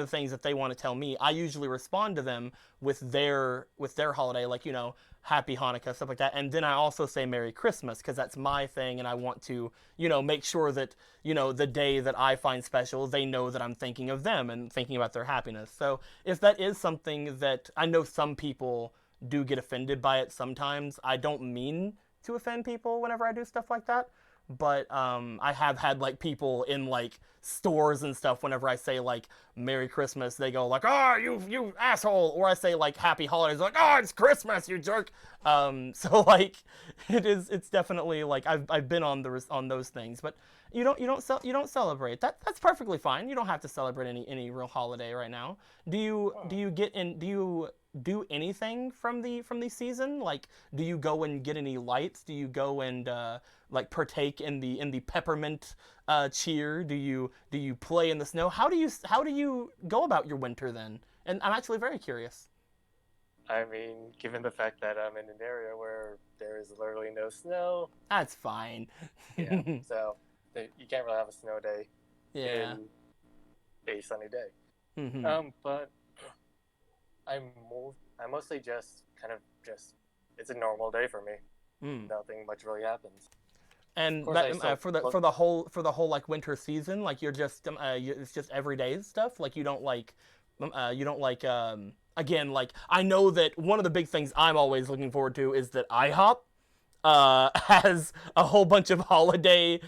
things that they want to tell me, I usually respond to them with their holiday, like, you know, Happy Hanukkah, stuff like that. And then I also say Merry Christmas, because that's my thing, and I want to, you know, make sure that, you know, the day that I find special, they know that I'm thinking of them and thinking about their happiness. So if that is something that I know some people do get offended by it sometimes, I don't mean to offend people whenever I do stuff like that. But I have had like people in like stores and stuff, whenever I say like Merry Christmas, they go like, oh, you asshole, or I say like Happy Holidays, like, oh, it's Christmas, you jerk. So like it's definitely like I've been on those things, but you don't celebrate. That's perfectly fine. You don't have to celebrate any real holiday right now. Do you do anything from the season? Like, do you go and get any lights? Do you go and like partake in the peppermint cheer? Do you play in the snow? How do you go about your winter then? And I'm actually very curious. I mean, given the fact that I'm in an area where there is literally no snow, That's fine. yeah, so you can't really have a snow day Yeah. in a sunny day. Mm-hmm. But I mostly just it's a normal day for me. Nothing much really happens. And Of course, that, for the whole like winter season, like you're just it's just everyday stuff. Like you don't like again, like I know that one of the big things I'm always looking forward to is that IHOP has a whole bunch of holiday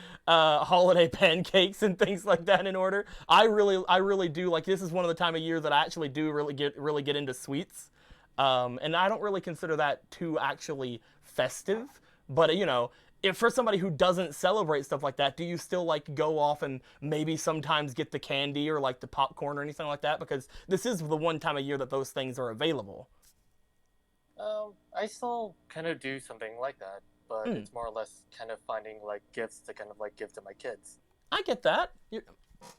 pancakes and things like that in order. I really do like, this is one of the time of year that I actually do really get into sweets. And I don't really consider that too actually festive, but you know, if for somebody who doesn't celebrate stuff like that, do you still like go off and maybe sometimes get the candy or like the popcorn or anything like that? Because this is the one time of year that those things are available. I still kind of do something like that, but it's more or less kind of finding like gifts to kind of like give to my kids. I get that.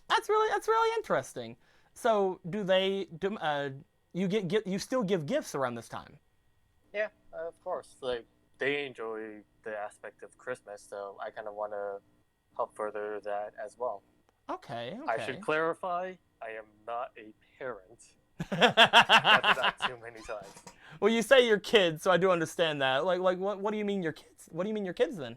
That's really interesting. So you still give gifts around this time? Yeah, of course. Like they enjoy the aspect of Christmas, so I kind of want to help further that as well. Okay. I should clarify, I am not a parent. I've said that too many times. Well, you say your kids, so I do understand that. Like what do you mean your kids? What do you mean your kids then?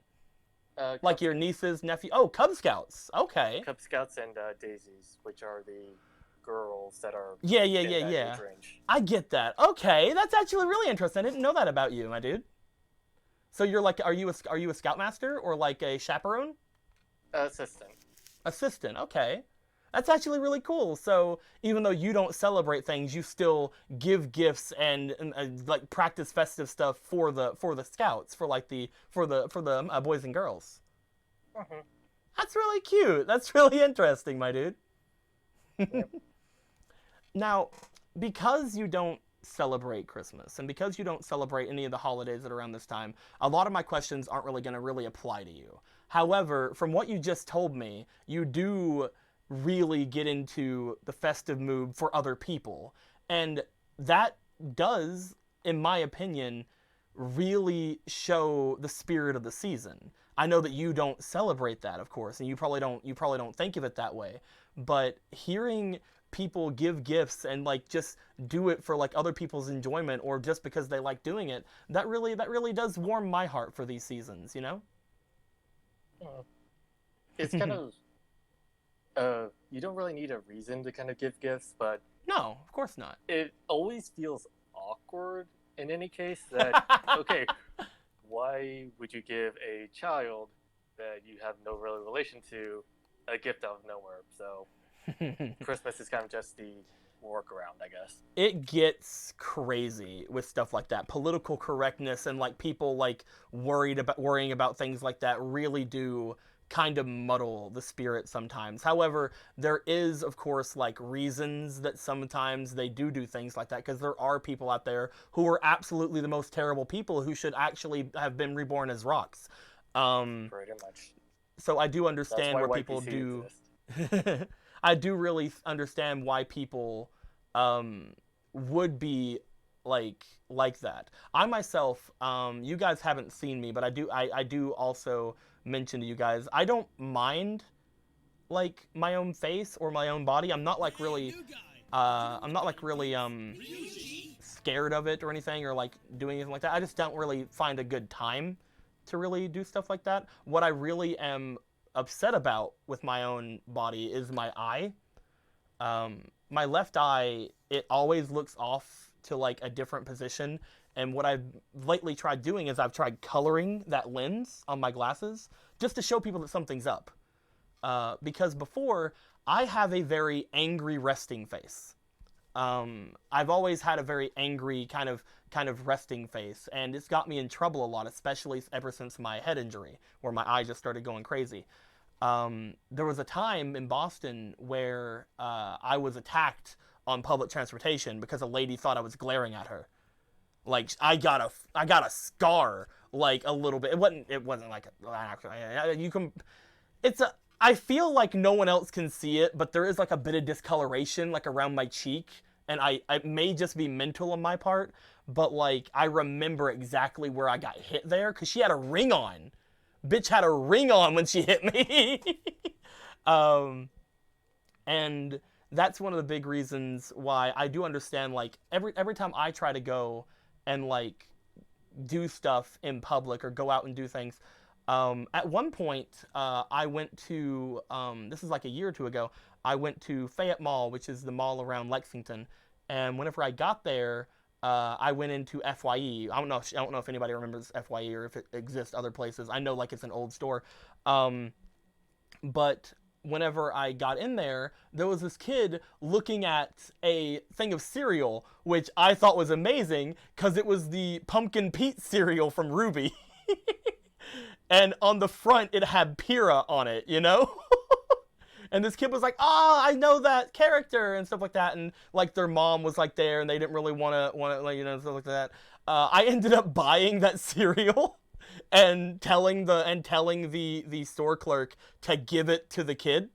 Like your nieces, nephew? Oh, Cub Scouts. Okay. Cub Scouts and Daisies, which are the girls that are yeah in that age range. I get that. Okay, that's actually really interesting. I didn't know that about you, my dude. So you're like, are you a scoutmaster or like a chaperone? Assistant. Okay, that's actually really cool. So even though you don't celebrate things, you still give gifts and like practice festive stuff for the scouts, for the boys and girls. Mm-hmm. That's really cute. That's really interesting, my dude. Yep. Now, because you don't celebrate Christmas and because you don't celebrate any of the holidays that are around this time, a lot of my questions aren't really going to really apply to you. However, from what you just told me, you do really get into the festive mood for other people. And that does, in my opinion, really show the spirit of the season. I know that you don't celebrate that, of course, and you probably don't think of it that way. But hearing people give gifts and like just do it for like other people's enjoyment or just because they like doing it, that really does warm my heart for these seasons, you know? It's kind of you don't really need a reason to kind of give gifts, but no, of course not. It always feels awkward in any case that okay, why would you give a child that you have no real relation to a gift out of nowhere? So Christmas is kind of just the workaround, I guess. It gets crazy with stuff like that. Political correctness and like people like worrying about things like that really do kind of muddle the spirit sometimes. However, there is, of course, like reasons that sometimes they do things like that, because there are people out there who are absolutely the most terrible people who should actually have been reborn as rocks. Pretty much. So I do understand where people do. I do really understand why people would be like that. I myself, you guys haven't seen me, but I do also mention to you guys, I don't mind like my own face or my own body. I'm not like really scared of it or anything, or like doing anything like that. I just don't really find a good time to really do stuff like that. What I really am upset about with my own body is my eye. My left eye, it always looks off to like a different position, and what I've lately tried doing is I've tried coloring that lens on my glasses just to show people that something's up. Because before, I have a very angry resting face. I've always had a very angry kind of resting face, and it's got me in trouble a lot, especially ever since my head injury, where my eye just started going crazy. There was a time in Boston where I was attacked on public transportation because a lady thought I was glaring at her. Like I got a scar, like a little bit. It wasn't like you can. I feel like no one else can see it, but there is like a bit of discoloration like around my cheek, and it may just be mental on my part, but like I remember exactly where I got hit there because she had a ring on. Bitch had a ring on when she hit me. And that's one of the big reasons why I do understand, like every time I try to go and like do stuff in public or go out and do things. At one point, I went to, this is like a year or two ago, I went to Fayette Mall, which is the mall around Lexington. And whenever I got there, I went into FYE. I don't know if anybody remembers FYE or if it exists other places. I know like it's an old store. But whenever I got in there was this kid looking at a thing of cereal, which I thought was amazing because it was the Pumpkin Pete cereal from Ruby. And on the front, it had Pyrrha on it, you know? And this kid was like, "Oh, I know that character," and stuff like that. And like their mom was like there, and they didn't really want to, like, you know, stuff like that. I ended up buying that cereal and telling the store clerk to give it to the kid.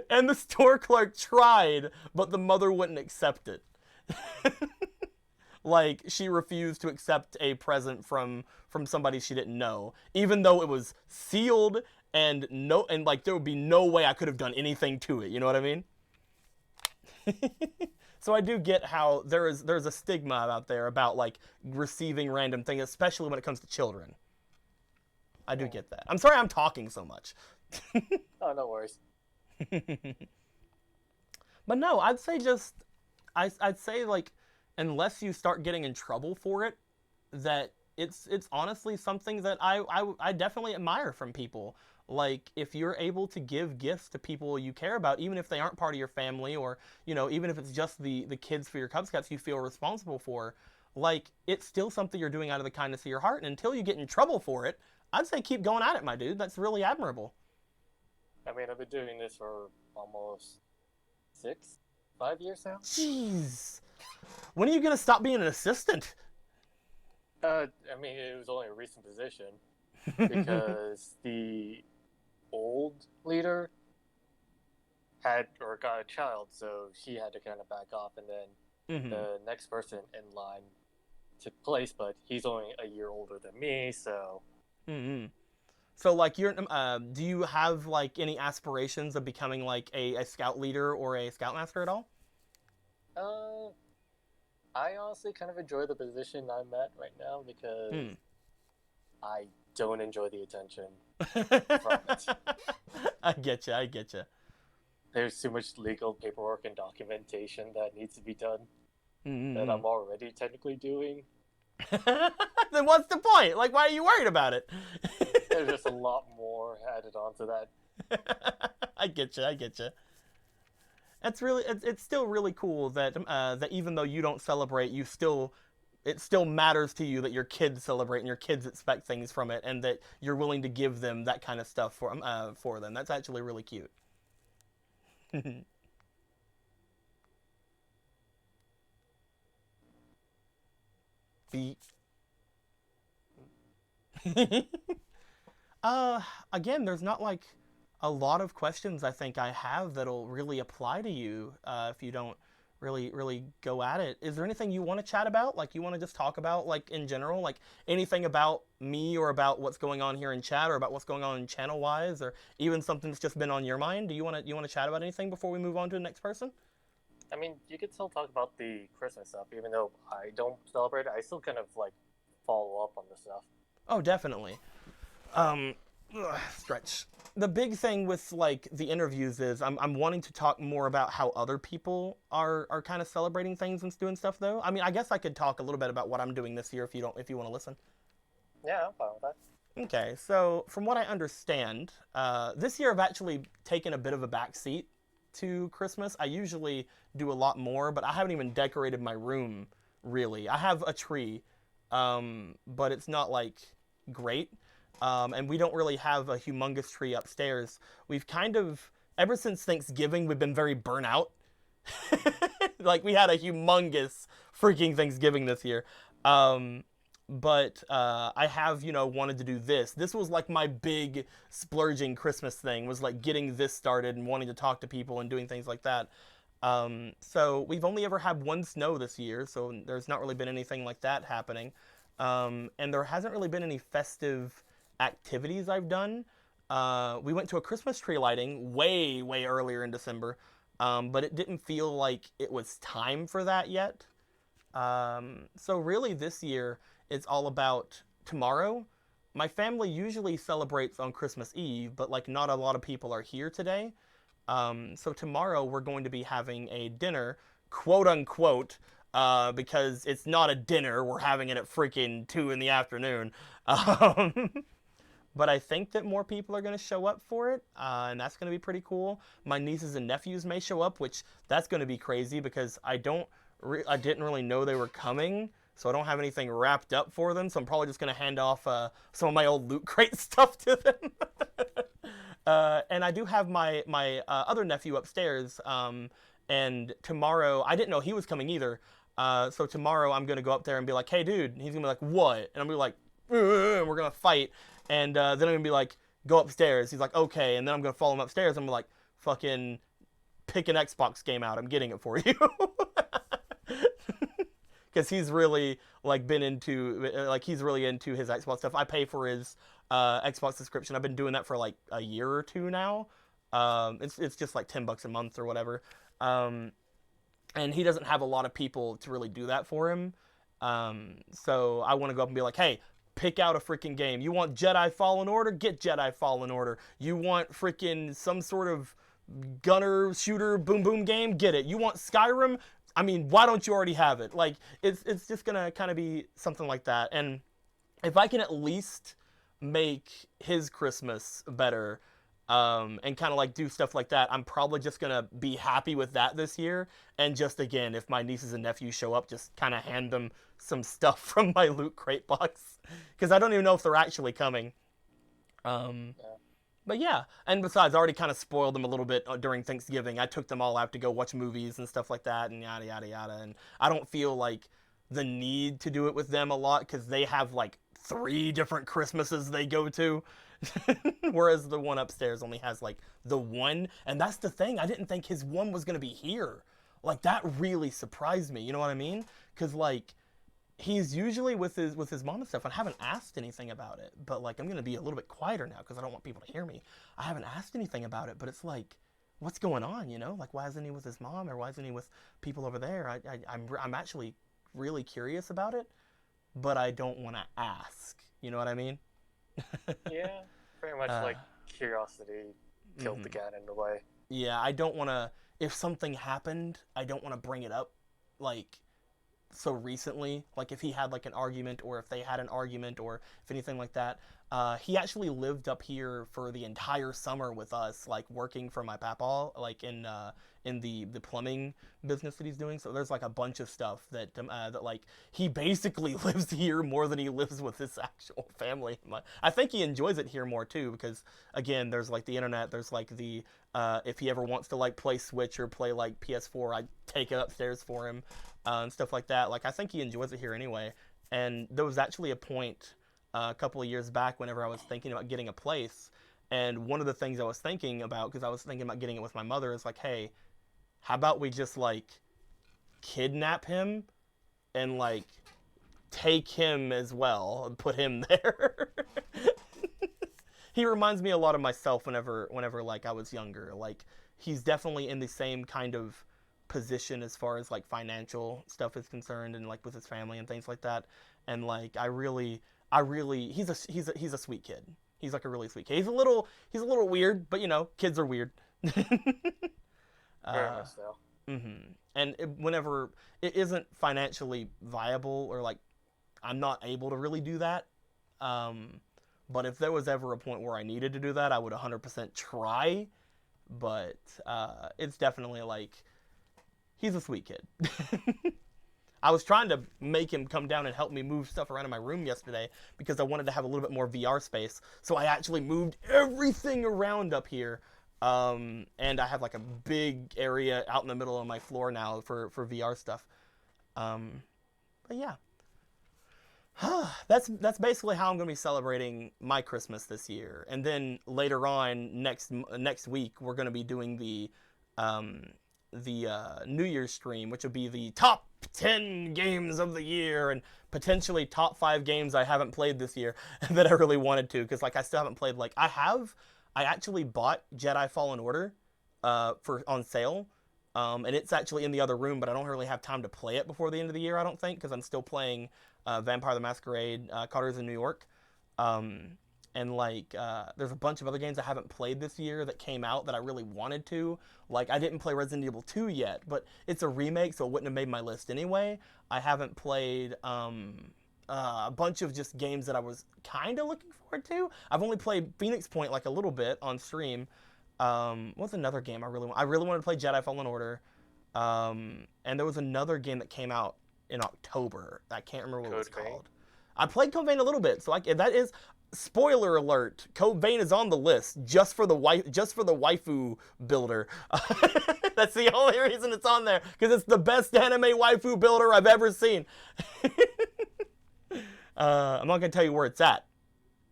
And the store clerk tried, but the mother wouldn't accept it. Like she refused to accept a present from somebody she didn't know, even though it was sealed. And like there would be no way I could have done anything to it. You know what I mean? So I do get how there's a stigma out there about like receiving random things, especially when it comes to children. I do get that. I'm sorry I'm talking so much. Oh, no worries. But no, I'd say I'd say like, unless you start getting in trouble for it, that it's honestly something that I definitely admire from people. Like, if you're able to give gifts to people you care about, even if they aren't part of your family, or, you know, even if it's just the kids for your Cub Scouts you feel responsible for, like, it's still something you're doing out of the kindness of your heart. And until you get in trouble for it, I'd say keep going at it, my dude. That's really admirable. I mean, I've been doing this for almost 5 years now. Jeez. When are you going to stop being an assistant? I mean, it was only a recent position because the old leader got a child, so she had to kind of back off, and then the next person in line took place, but he's only a year older than me, so. So, like, do you have like any aspirations of becoming like a scout leader or a scoutmaster at all? I honestly kind of enjoy the position I'm at right now because I don't enjoy the attention from it. I get you. There's too much legal paperwork and documentation that needs to be done that I'm already technically doing. Then what's the point? Like, why are you worried about it? There's just a lot more added onto that. I get you. It's still really cool that that even though you don't celebrate, it still matters to you that your kids celebrate and your kids expect things from it, and that you're willing to give them that kind of stuff for them. That's actually really cute. Again, there's not like a lot of questions I think I have that'll really apply to you if you don't really go at it. Is there anything you want to chat about? Like, you want to just talk about, like, in general, like anything about me or about what's going on here in chat or about what's going on channel wise, or even something that's just been on your mind? Do you want to chat about anything before we move on to the next person? I mean, you could still talk about the Christmas stuff, even though I don't celebrate it. I still kind of like follow up on the stuff. Oh, definitely. Stretch. The big thing with like the interviews is I'm wanting to talk more about how other people are kind of celebrating things and doing stuff, though. I mean, I guess I could talk a little bit about what I'm doing this year if you want to listen. Yeah, I'm fine with that. Okay, so from what I understand, this year I've actually taken a bit of a backseat to Christmas. I usually do a lot more, but I haven't even decorated my room, really. I have a tree, but it's not like great. And we don't really have a humongous tree upstairs. We've kind of, ever since Thanksgiving, we've been very burnt out. Like, we had a humongous freaking Thanksgiving this year. But I have, wanted to do this. This was like my big splurging Christmas thing, was like getting this started and wanting to talk to people and doing things like that. So we've only ever had one snow this year, so there's not really been anything like that happening. And there hasn't really been any festive activities I've done. We went to a Christmas tree lighting way earlier in December, but it didn't feel like it was time for that yet. So really this year it's all about tomorrow. My family usually celebrates on Christmas Eve, but like not a lot of people are here today. So tomorrow we're going to be having a dinner, quote unquote, because it's not a dinner. We're having it at freaking 2 p.m. But I think that more people are going to show up for it, and that's going to be pretty cool. My nieces and nephews may show up, which that's going to be crazy because I didn't really know they were coming, so I don't have anything wrapped up for them. So I'm probably just going to hand off some of my old Loot Crate stuff to them. And I do have my other nephew upstairs, and tomorrow, I didn't know he was coming either. So tomorrow I'm going to go up there and be like, hey, dude. And he's going to be like, what? And I'm going to be like, and we're going to fight. And then I'm going to be like, go upstairs. He's like, okay. And then I'm going to follow him upstairs. I'm like, fucking pick an Xbox game out. I'm getting it for you. Because he's really, like, he's really into his Xbox stuff. I pay for his Xbox subscription. I've been doing that for, like, a year or two now. It's just, like, $10 a month or whatever. And he doesn't have a lot of people to really do that for him. So I want to go up and be like, hey, pick out a freaking game. You want Jedi Fallen Order? Get Jedi Fallen Order. You want freaking some sort of gunner shooter boom boom game, get it. You want Skyrim? I mean, why don't you already have it? Like, it's just gonna kind of be something like that. And if I can at least make his Christmas better, and kind of like do stuff like that, I'm probably just gonna be happy with that this year. And just, again, if my nieces and nephews show up, just kind of hand them some stuff from my Loot Crate box, because I don't even know if they're actually coming. But yeah, and besides, I already kind of spoiled them a little bit during Thanksgiving. I took them all out to go watch movies and stuff like that, and yada yada yada. And I don't feel like the need to do it with them a lot, because they have like 3 different Christmases they go to. Whereas the one upstairs only has like the one. And that's the thing, I didn't think his one was gonna be here. Like, that really surprised me, you know what I mean? Because like, he's usually with his mom and stuff. I haven't asked anything about it, but like, I'm gonna be a little bit quieter now because I don't want people to hear me. I haven't asked anything about it, but it's like, what's going on, you know? Like, why isn't he with his mom, or why isn't he with people over there? I'm actually really curious about it, but I don't want to ask. You know what I mean? Yeah, pretty much like curiosity killed the cat in a way. Yeah, I don't want to. If something happened, I don't want to bring it up, like, so recently, like if he had like an argument, or if they had an argument, or if anything like that. He actually lived up here for the entire summer with us, like working for my papa, like in the plumbing business that he's doing. So there's like a bunch of stuff that that like he basically lives here more than he lives with his actual family. I think he enjoys it here more too, because again, there's like the internet, there's like the if he ever wants to like play Switch or play like PS4, I take it upstairs for him. And stuff like that. Like, I think he enjoys it here anyway. And there was actually a point a couple of years back whenever I was thinking about getting a place. And one of the things I was thinking about, because I was thinking about getting it with my mother, is like, hey, how about we just like kidnap him and like take him as well and put him there. He reminds me a lot of myself whenever like I was younger. Like, he's definitely in the same kind of position as far as like financial stuff is concerned, and like with his family and things like that. And like, I really he's a sweet kid. He's like a really sweet kid. He's a little weird, but you know, kids are weird. Very much so. And whenever it isn't financially viable, or like I'm not able to really do that, but if there was ever a point where I needed to do that, I would 100% try. But it's definitely like, he's a sweet kid. I was trying to make him come down and help me move stuff around in my room yesterday, because I wanted to have a little bit more VR space. So I actually moved everything around up here. And I have like a big area out in the middle of my floor now for VR stuff. But yeah. That's basically how I'm going to be celebrating my Christmas this year. And then later on, next week, we're going to be doing the New Year's stream, which will be the top 10 games of the year, and potentially top 5 games I haven't played this year that I really wanted to, because like I still haven't played. Like, I actually bought Jedi Fallen Order on sale, and it's actually in the other room, but I don't really have time to play it before the end of the year, I don't think, because I'm still playing Vampire the Masquerade, Carter's in New York. And like, there's a bunch of other games I haven't played this year that came out that I really wanted to. Like, I didn't play Resident Evil 2 yet, but it's a remake, so it wouldn't have made my list anyway. I haven't played a bunch of just games that I was kind of looking forward to. I've only played Phoenix Point like a little bit on stream. What's another game I really wanted to play? Jedi Fallen Order. And there was another game that came out in October. I can't remember what it was called. I played Code Vein a little bit, so that is... Spoiler alert, Code Vein is on the list just for the waifu builder. That's the only reason it's on there, because it's the best anime waifu builder I've ever seen. I'm not going to tell you where it's at.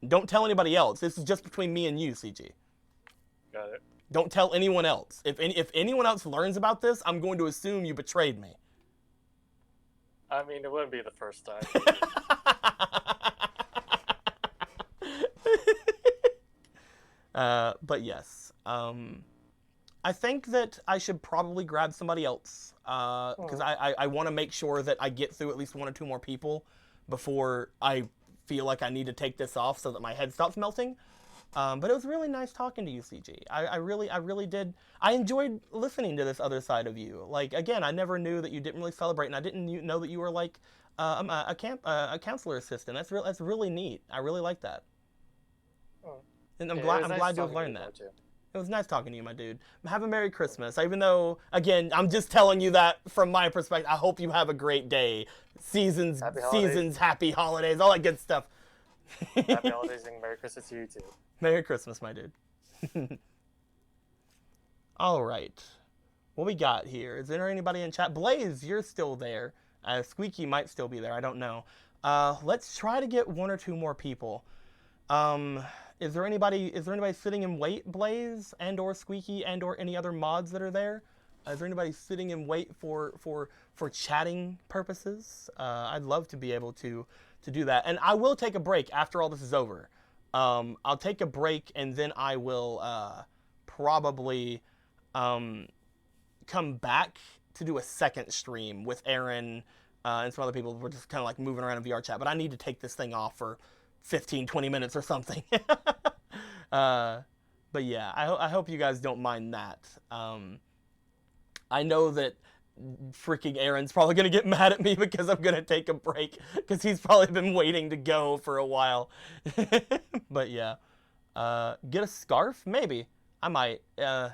Don't tell anybody else. This is just between me and you, CG. Got it. Don't tell anyone else. If anyone else learns about this, I'm going to assume you betrayed me. I mean, it wouldn't be the first time. But yes, I think that I should probably grab somebody else, because I want to make sure that I get through at least 1 or 2 more people before I feel like I need to take this off so that my head stops melting. But it was really nice talking to you, CG. I really did. I enjoyed listening to this other side of you. Like, again, I never knew that you didn't really celebrate, and I didn't know that you were like a counselor assistant. That's really neat. I really like that. Oh. And I'm Yeah, glad it was nice to have talking to learned you that. about you. It was nice talking to you, my dude. Have a Merry Christmas. Even though, again, I'm just telling you that from my perspective. I hope you have a great day. Happy holidays. Happy holidays, all that good stuff. Happy holidays and Merry Christmas to you too. Merry Christmas, my dude. All right. What we got here? Is there anybody in chat? Blaze, you're still there. Squeaky might still be there. I don't know. Let's try to get one or two more people. Is there anybody sitting in wait, Blaze and or Squeaky and or any other mods that are there? Is there anybody sitting in wait for chatting purposes? I'd love to be able to do that. And I will take a break after all this is over. I'll take a break and then I will probably come back to do a second stream with Aaron and some other people. We're just kind of like moving around in VR chat, but I need to take this thing off for 15-20 minutes or something. But yeah, I hope you guys don't mind that. I know that freaking Aaron's probably gonna get mad at me because I'm gonna take a break because he's probably been waiting to go for a while. But yeah, get a scarf? Maybe I might. I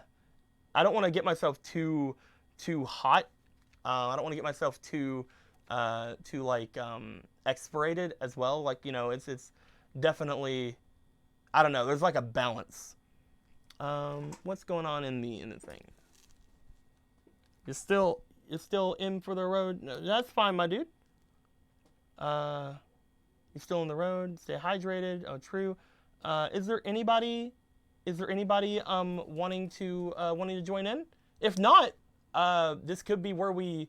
don't want to get myself too hot. I don't want to get myself too like expirated as well. Like, you know, it's definitely, I don't know. There's like a balance. What's going on in the thing? You're still in for the road. No, that's fine, my dude. You're still on the road. Stay hydrated. Oh, true. Is there anybody wanting to join in? If not, this could be where we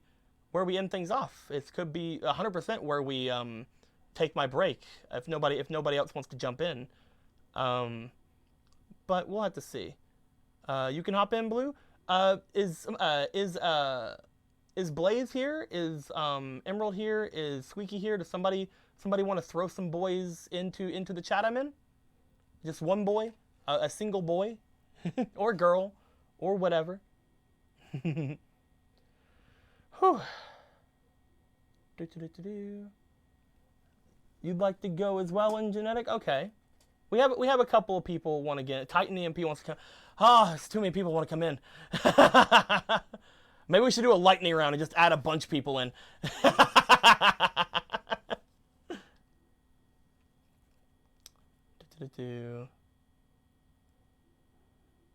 end things off. It could be 100% where we take my break if nobody else wants to jump in. But we'll have to see. You can hop in, Blue. Is Blaze here? Is Emerald here? Is Squeaky here? Does somebody want to throw some boys into the chat I'm in? Just one boy, a single boy, or girl, or whatever. Whew. You'd like to go as well in genetic? Okay. We have a couple of people want to get Titan EMP wants to come. Ah, it's too many people want to come in. Maybe we should do a lightning round and just add a bunch of people in.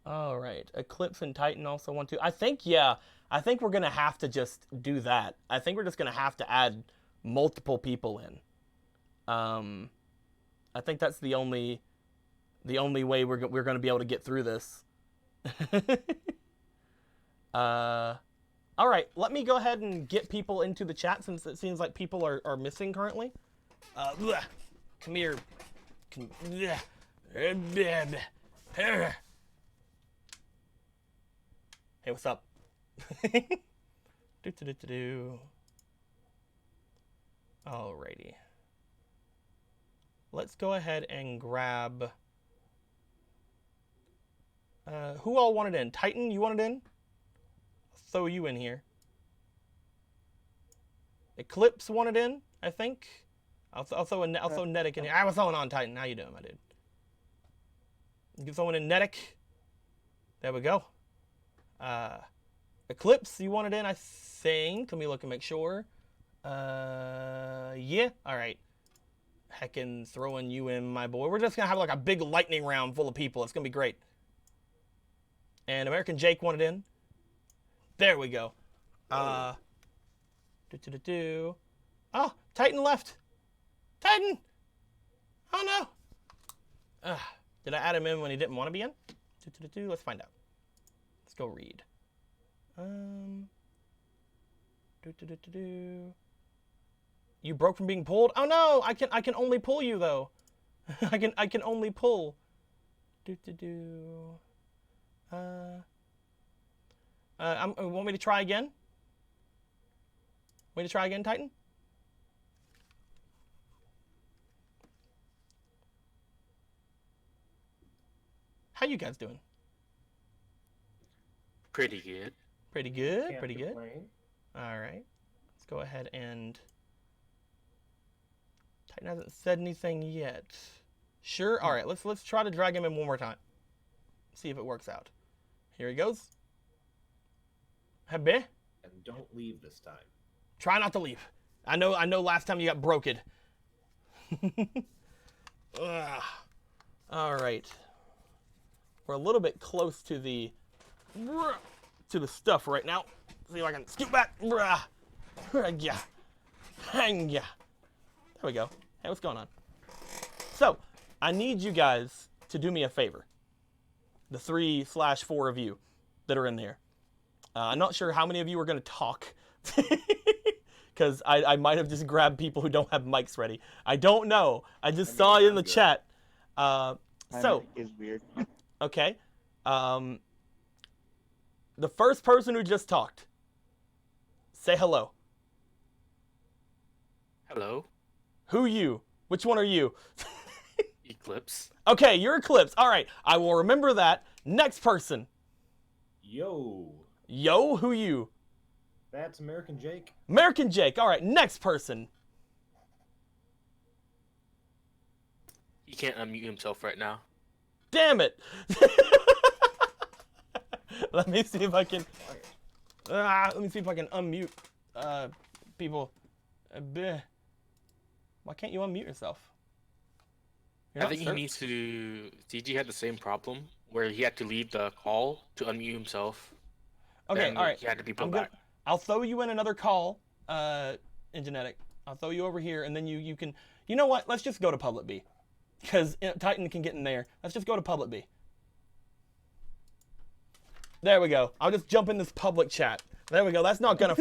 All right, Eclipse and Titan also want to. I think we're gonna have to just do that. I think we're just gonna have to add multiple people in. I think that's the only way we're gonna be able to get through this. All right, let me go ahead and get people into the chat since it seems like people are missing currently. Come here. Hey, what's up? Alrighty. Let's go ahead and grab... who all wanted in? Titan, you wanted in? I'll throw you in here. Eclipse wanted in, I think. I'll throw Netic in here. I was throwing on Titan. How you doing, my dude? You can throw in Netic. There we go. Eclipse, you wanted in, I think. Let me look and make sure. Yeah. All right. Heckin' throwing you in, my boy. We're just gonna have like a big lightning round full of people. It's gonna be great. And American Jake wanted in. There we go. Oh, Titan left. Titan! Oh no! Did I add him in when he didn't want to be in? Let's find out. Let's go read. You broke from being pulled? Oh no! I can only pull you though. I can only pull. Want me to try again? Want me to try again, Titan? How you guys doing? Pretty good. Pretty good. Can't Pretty good. complain. All right. Let's go ahead and. Titan hasn't said anything yet. Sure. All right. Let's try to drag him in one more time. See if it works out. Here he goes. Hebe. And don't leave this time. Try not to leave. I know last time you got broken. All right. We're a little bit close to the stuff right now. See if I can scoot back. Yeah. Hang ya. There we go. Hey, what's going on? So, I need you guys to do me a favor. The 3/4 of you that are in there. I'm not sure how many of you are going to talk. Because I might have just grabbed people who don't have mics ready. I don't know. I just saw it in the chat. So is weird. Okay. The first person who just talked, say hello. Hello. Who you? Which one are you? Eclipse. Okay, you're Eclipse. All right, I will remember that. Next person. Yo. Yo, who you? That's American Jake. American Jake. All right, next person. He can't unmute himself right now. Damn it. Let me see if I can. Let me see if I can unmute people. Why can't you unmute yourself? I think he needs to. DG had the same problem where he had to leave the call to unmute himself. Okay, all right. He had to be put back. I'll throw you in another call, in Genetic. I'll throw you over here, and then you can. You know what? Let's just go to Public B, because Titan can get in there. Let's just go to Public B. There we go. I'll just jump in this public chat. There we go. That's not gonna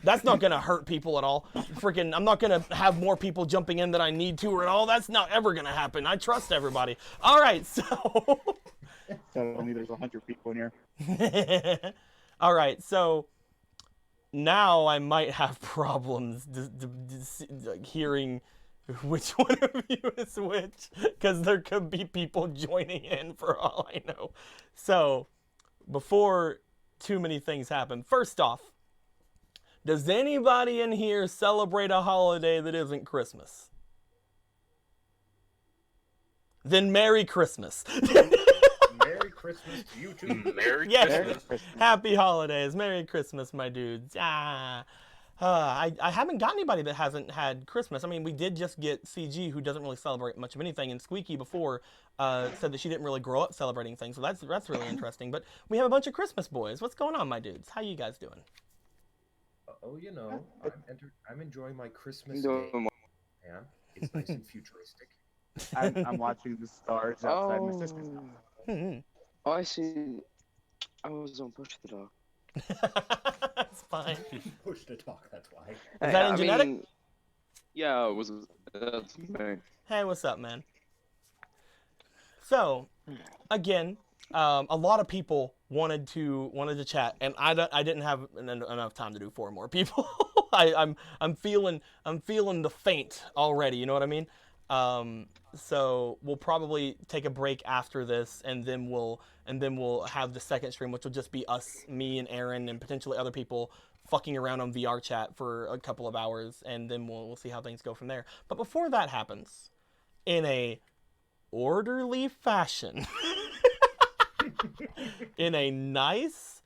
that's not gonna hurt people at all. I'm not gonna have more people jumping in than I need to or at all. That's not ever gonna happen. I trust everybody. All right, so. Tell me there's 100 people in here. All right, so now I might have problems hearing which one of you is which, because there could be people joining in for all I know. So, before too many things happen, first off, does anybody in here celebrate a holiday that isn't Christmas? Then Merry Christmas. Merry Christmas to you too. Merry Yes. Happy holidays. Merry Christmas, my dudes. I haven't got anybody that hasn't had Christmas. I mean, we did just get CG, who doesn't really celebrate much of anything, and Squeaky before said that she didn't really grow up celebrating things, so that's really interesting. But we have a bunch of Christmas boys. What's going on, my dudes? How you guys doing? Oh, you know, I'm enjoying my Christmas day. Yeah, it's nice and futuristic. I'm watching the stars outside my sister's house. Oh, I see. I was on Push the Dog. That's fine. Push to talk, that's why. Is that in Genetic? mean, yeah, it was. That's me. Hey, what's up, man? So, again, a lot of people wanted to chat, and I didn't have enough time to do 4 more people. I'm feeling the faint already. You know what I mean? So we'll probably take a break after this, and then we'll have the second stream, which will just be us, me, and Aaron, and potentially other people fucking around on VR chat for a couple of hours, and then we'll see how things go from there. But before that happens, in a orderly fashion, in a nice,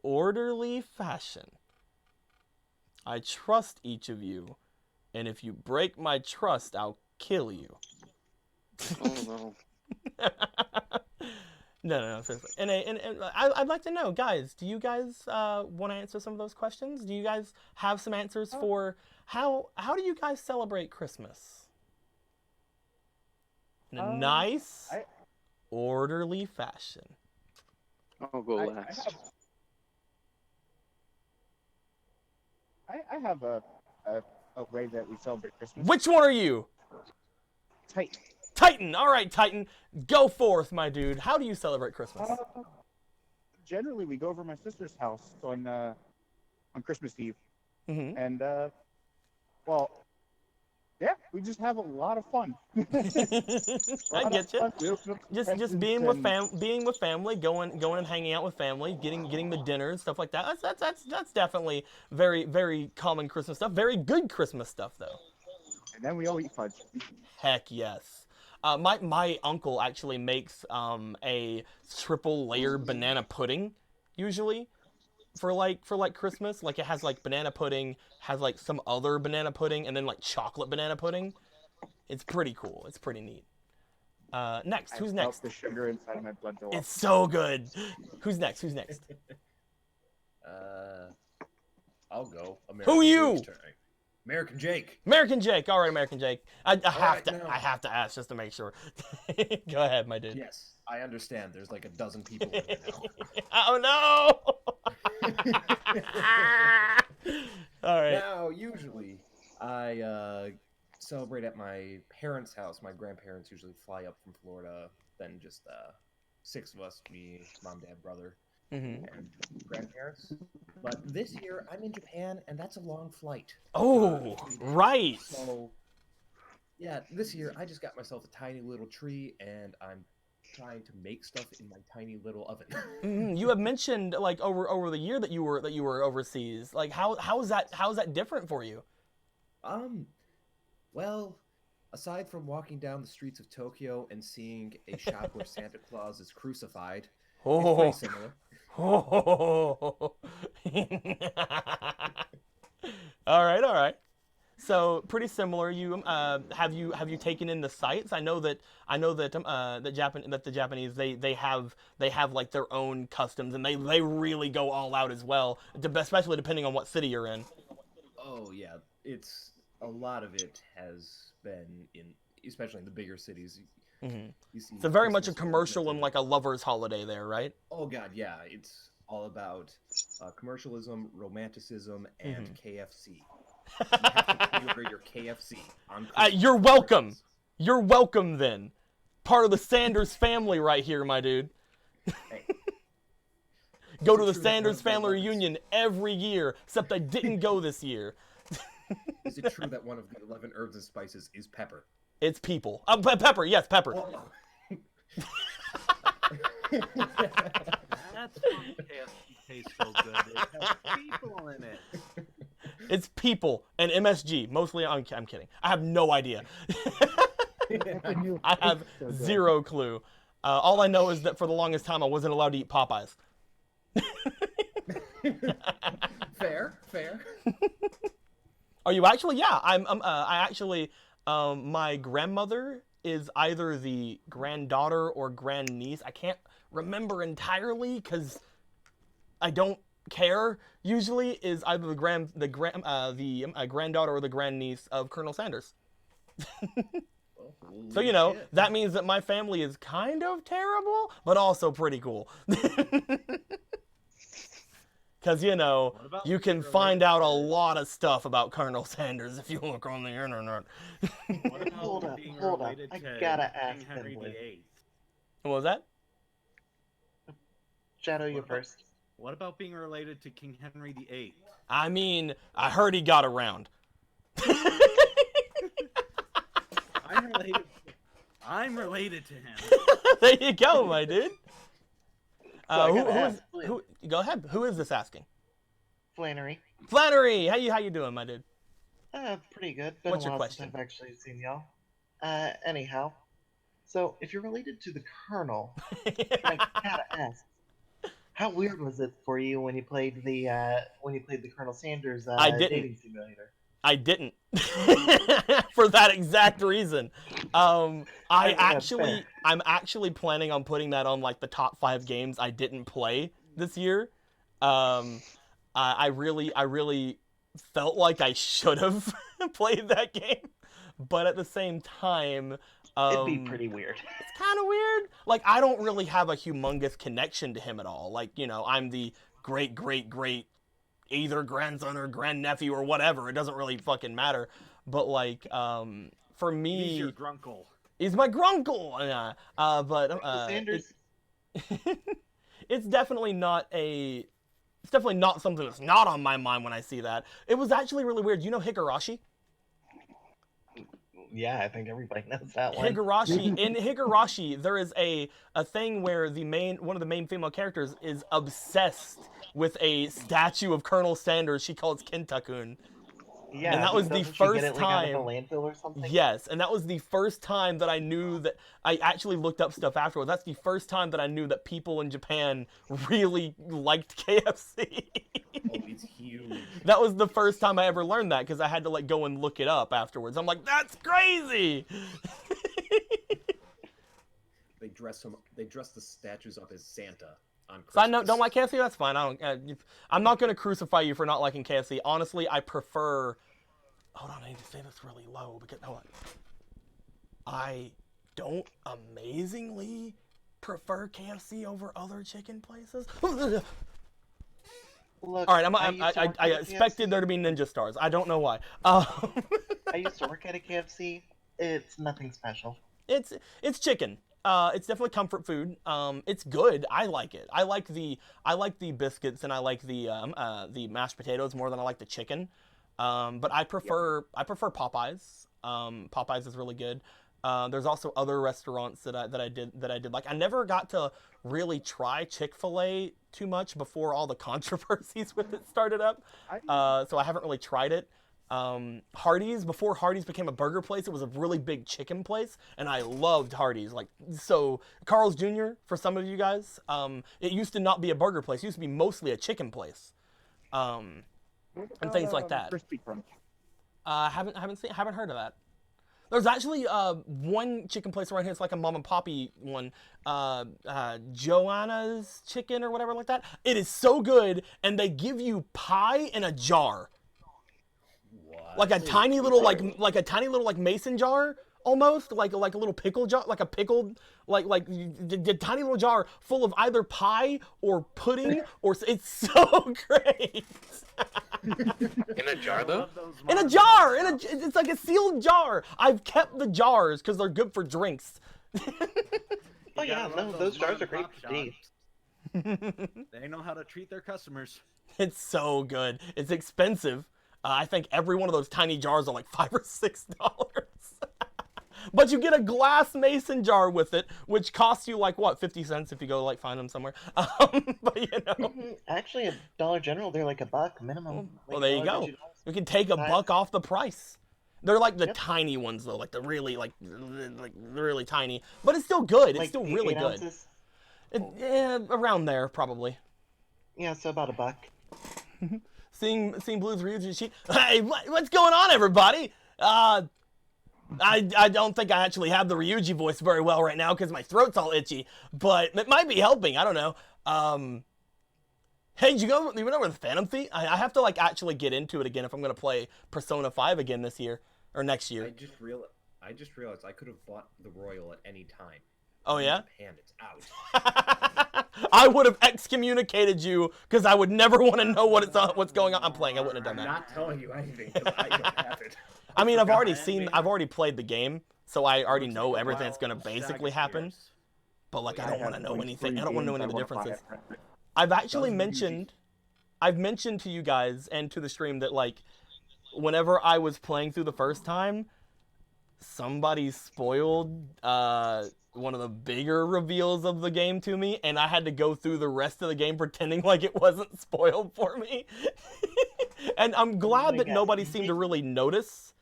orderly fashion, I trust each of you, and if you break my trust, I'll kill you. Oh no. No, seriously. And I'd like to know, guys, do you guys want to answer some of those questions? Do you guys have some answers for how do you guys celebrate Christmas? In a nice, orderly fashion. I'll go last. I have a way that we celebrate Christmas. Which one are you? Titan. All right, Titan. Go forth, my dude. How do you celebrate Christmas? Generally, we go over to my sister's house on Christmas Eve. Mm-hmm. And, well, yeah, we just have a lot of fun. I get you. Just being with family, going and hanging out with family, getting the dinners, stuff like that. That's definitely very, very common Christmas stuff. Very good Christmas stuff though. And then we all eat fudge. Heck yes. My uncle actually makes a triple layer banana pudding usually for like Christmas. Like it has like banana pudding, has like some other banana pudding, and then like chocolate banana pudding. It's pretty cool. It's pretty neat. Next, who's next? The sugar inside my blood go up. It's so good. Who's next? I'll go. Who you? Jake's turn. American Jake. American Jake. All right, American Jake. I have to ask just to make sure. Go ahead, my dude. Yes, I understand. There's like a dozen people in here now. Oh no! All right. Now, usually, I celebrate at my parents' house. My grandparents usually fly up from Florida. Then just 6 of us, me, mom, dad, brother, and grandparents. But this year, I'm in Japan, and that's a long flight. Oh, right. So, yeah, this year, I just got myself a tiny little tree, and I'm trying to make stuff in my tiny little oven. You have mentioned like over the year that you were overseas. Like how is that different for you? Well, aside from walking down the streets of Tokyo and seeing a shop where Santa Claus is crucified, it's pretty similar. All right. So pretty similar. You have you taken in the sights? I know that the Japanese they have like their own customs, and they really go all out as well, especially depending on what city you're in. Oh yeah, it's a lot of it has been in, especially in the bigger cities. Mm-hmm. You see, it's a very much a commercial and like a lover's holiday there, right? Oh god, yeah, it's all about commercialism, romanticism, and KFC. You have to order your KFC on you're welcome. You're welcome then. Part of the Sanders family right here, my dude. Hey. Go to the Sanders family reunion every year, except I didn't go this year. Is it true that one of the 11 herbs and spices is pepper? It's people. Pepper, yes, pepper. Oh. That's why KFC tastes so good. It has people in it. It's people and MSG. Mostly, I'm kidding. I have no idea. I have zero clue. All I know is that for the longest time, I wasn't allowed to eat Popeyes. Fair. Are you actually? Yeah, I actually. My grandmother is either the granddaughter or grandniece. I can't remember entirely because I don't care. Usually, is either the granddaughter or the grandniece of Colonel Sanders. So that means that my family is kind of terrible, but also pretty cool. Because, you can find out a lot of stuff about Colonel Sanders if you look on the internet. What about hold up. I gotta ask Henry VIII? What was that? Shadow, you first. What about being related to King Henry VIII? I mean, I heard he got around. I'm related to him. There you go, my dude. Who? Go ahead. Who is this asking? Flannery. Flannery, how you doing, my dude? Pretty good. Been What's a while your question? since I've actually seen y'all. Anyhow, so if you're related to the Colonel, I gotta ask, how weird was it for you when you played the Colonel Sanders dating simulator? I didn't. For that exact reason. I'm actually planning on putting that on like the top 5 games I didn't play this year. I really felt like I should have played that game, but at the same time, it'd be pretty weird. It's kind of weird. Like, I don't really have a humongous connection to him at all. Like, I'm the great either grandson or grandnephew or whatever. It doesn't really fucking matter. But like, for me, he's your grunkle. He's my grunkle. Yeah. Sanders. It's definitely not something that's not on my mind when I see that. It was actually really weird. You know Higurashi? Yeah, I think everybody knows that one. Higurashi. In Higurashi, there is a thing where one of the main female characters is obsessed with a statue of Colonel Sanders. She calls Kentakun. Yeah, and that was the first get it, time. Out of a landfill or something? Yes, and that was the first time that I knew that. I actually looked up stuff afterwards. That's the first time that I knew that people in Japan really liked KFC. Oh, it's huge. That was the first time I ever learned that because I had to like go and look it up afterwards. I'm like, that's crazy. They dress the statues up as Santa. Side note, don't like KFC? That's fine. I'm not going to crucify you for not liking KFC. Honestly, I prefer... Hold on, I need to say this really low. Because, hold on. I don't amazingly prefer KFC over other chicken places. Look, all right, I expected there to be ninja stars. I don't know why. I used to work at a KFC. It's nothing special. It's chicken. It's definitely comfort food. It's good. I like it. I like the biscuits and I like the mashed potatoes more than I like the chicken. But I prefer Popeyes. Popeyes is really good. There's also other restaurants that I did like. I never got to really try Chick-fil-A too much before all the controversies with it started up. So I haven't really tried it. Hardee's, before Hardee's became a burger place, it was a really big chicken place, and I loved Hardee's. Like, so Carl's Jr., for some of you guys, it used to not be a burger place. It used to be mostly a chicken place, and things like that. Crispy Crunch. Haven't heard of that. There's actually one chicken place around here. It's like a mom and poppy one, Joanna's Chicken or whatever like that. It is so good, and they give you pie in a jar. Like a tiny little like mason jar almost, like a little pickle jar, like a pickled the tiny little jar full of either pie or pudding or it's so great. In a jar though? In a jar, it's like a sealed jar. I've kept the jars because they're good for drinks. Oh yeah, no, those jars are great for tea. They know how to treat their customers. It's so good. It's expensive. I think every one of those tiny jars are like $5 or $6. But you get a glass mason jar with it, which costs you like, what, 50 cents if you go like find them somewhere. But you know. Actually, at Dollar General, they're like $1 minimum. Well, there you go. You can take $1 off the price. They're like the tiny ones though, like the really really tiny. But it's still good. It's still really good. Yeah, around there probably. Yeah, so about $1. Seeing Blue's Ryuji sheet. Hey, what's going on, everybody? I don't think I actually have the Ryuji voice very well right now because my throat's all itchy, but it might be helping. I don't know. Hey, you know where the Phantom Thief? I have to like actually get into it again if I'm gonna play Persona 5 again this year or next year. I just realized I could have bought the Royal at any time. Oh yeah? Japan, it's out. I would have excommunicated you because I would never want to know what's going on. I'm playing. I wouldn't have done that. I'm not telling you anything because I don't have it. I mean, I've already played the game, so I already know everything that's gonna basically happen. But like, I don't want to know anything. I don't want to know any of the differences. I've mentioned to you guys and to the stream that like, whenever I was playing through the first time, somebody spoiled one of the bigger reveals of the game to me, and I had to go through the rest of the game pretending like it wasn't spoiled for me. And I'm glad that nobody seemed to really notice.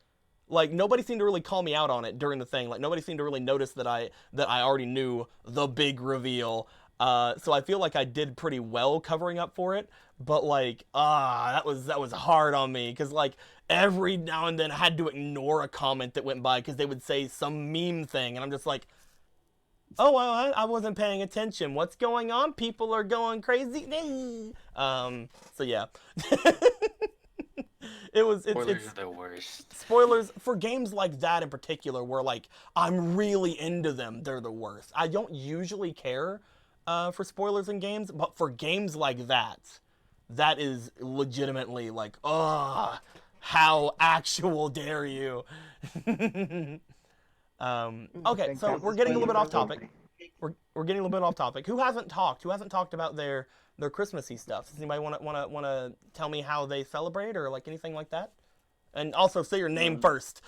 Like, nobody seemed to really call me out on it during the thing. Like, nobody seemed to really notice that I already knew the big reveal. So I feel like I did pretty well covering up for it. But like, that was hard on me because like every now and then I had to ignore a comment that went by because they would say some meme thing, and I'm just like, oh well, I wasn't paying attention. What's going on? People are going crazy. So yeah. Spoilers are the worst. Spoilers for games like that in particular, where like I'm really into them, they're the worst. I don't usually care for spoilers in games, but for games like that is legitimately like, how actual dare you? Okay, so we're getting a little bit off topic. We're getting a little bit off topic. Who hasn't talked about their Christmassy stuff? Does anybody want to tell me how they celebrate or like anything like that? And also say your name first.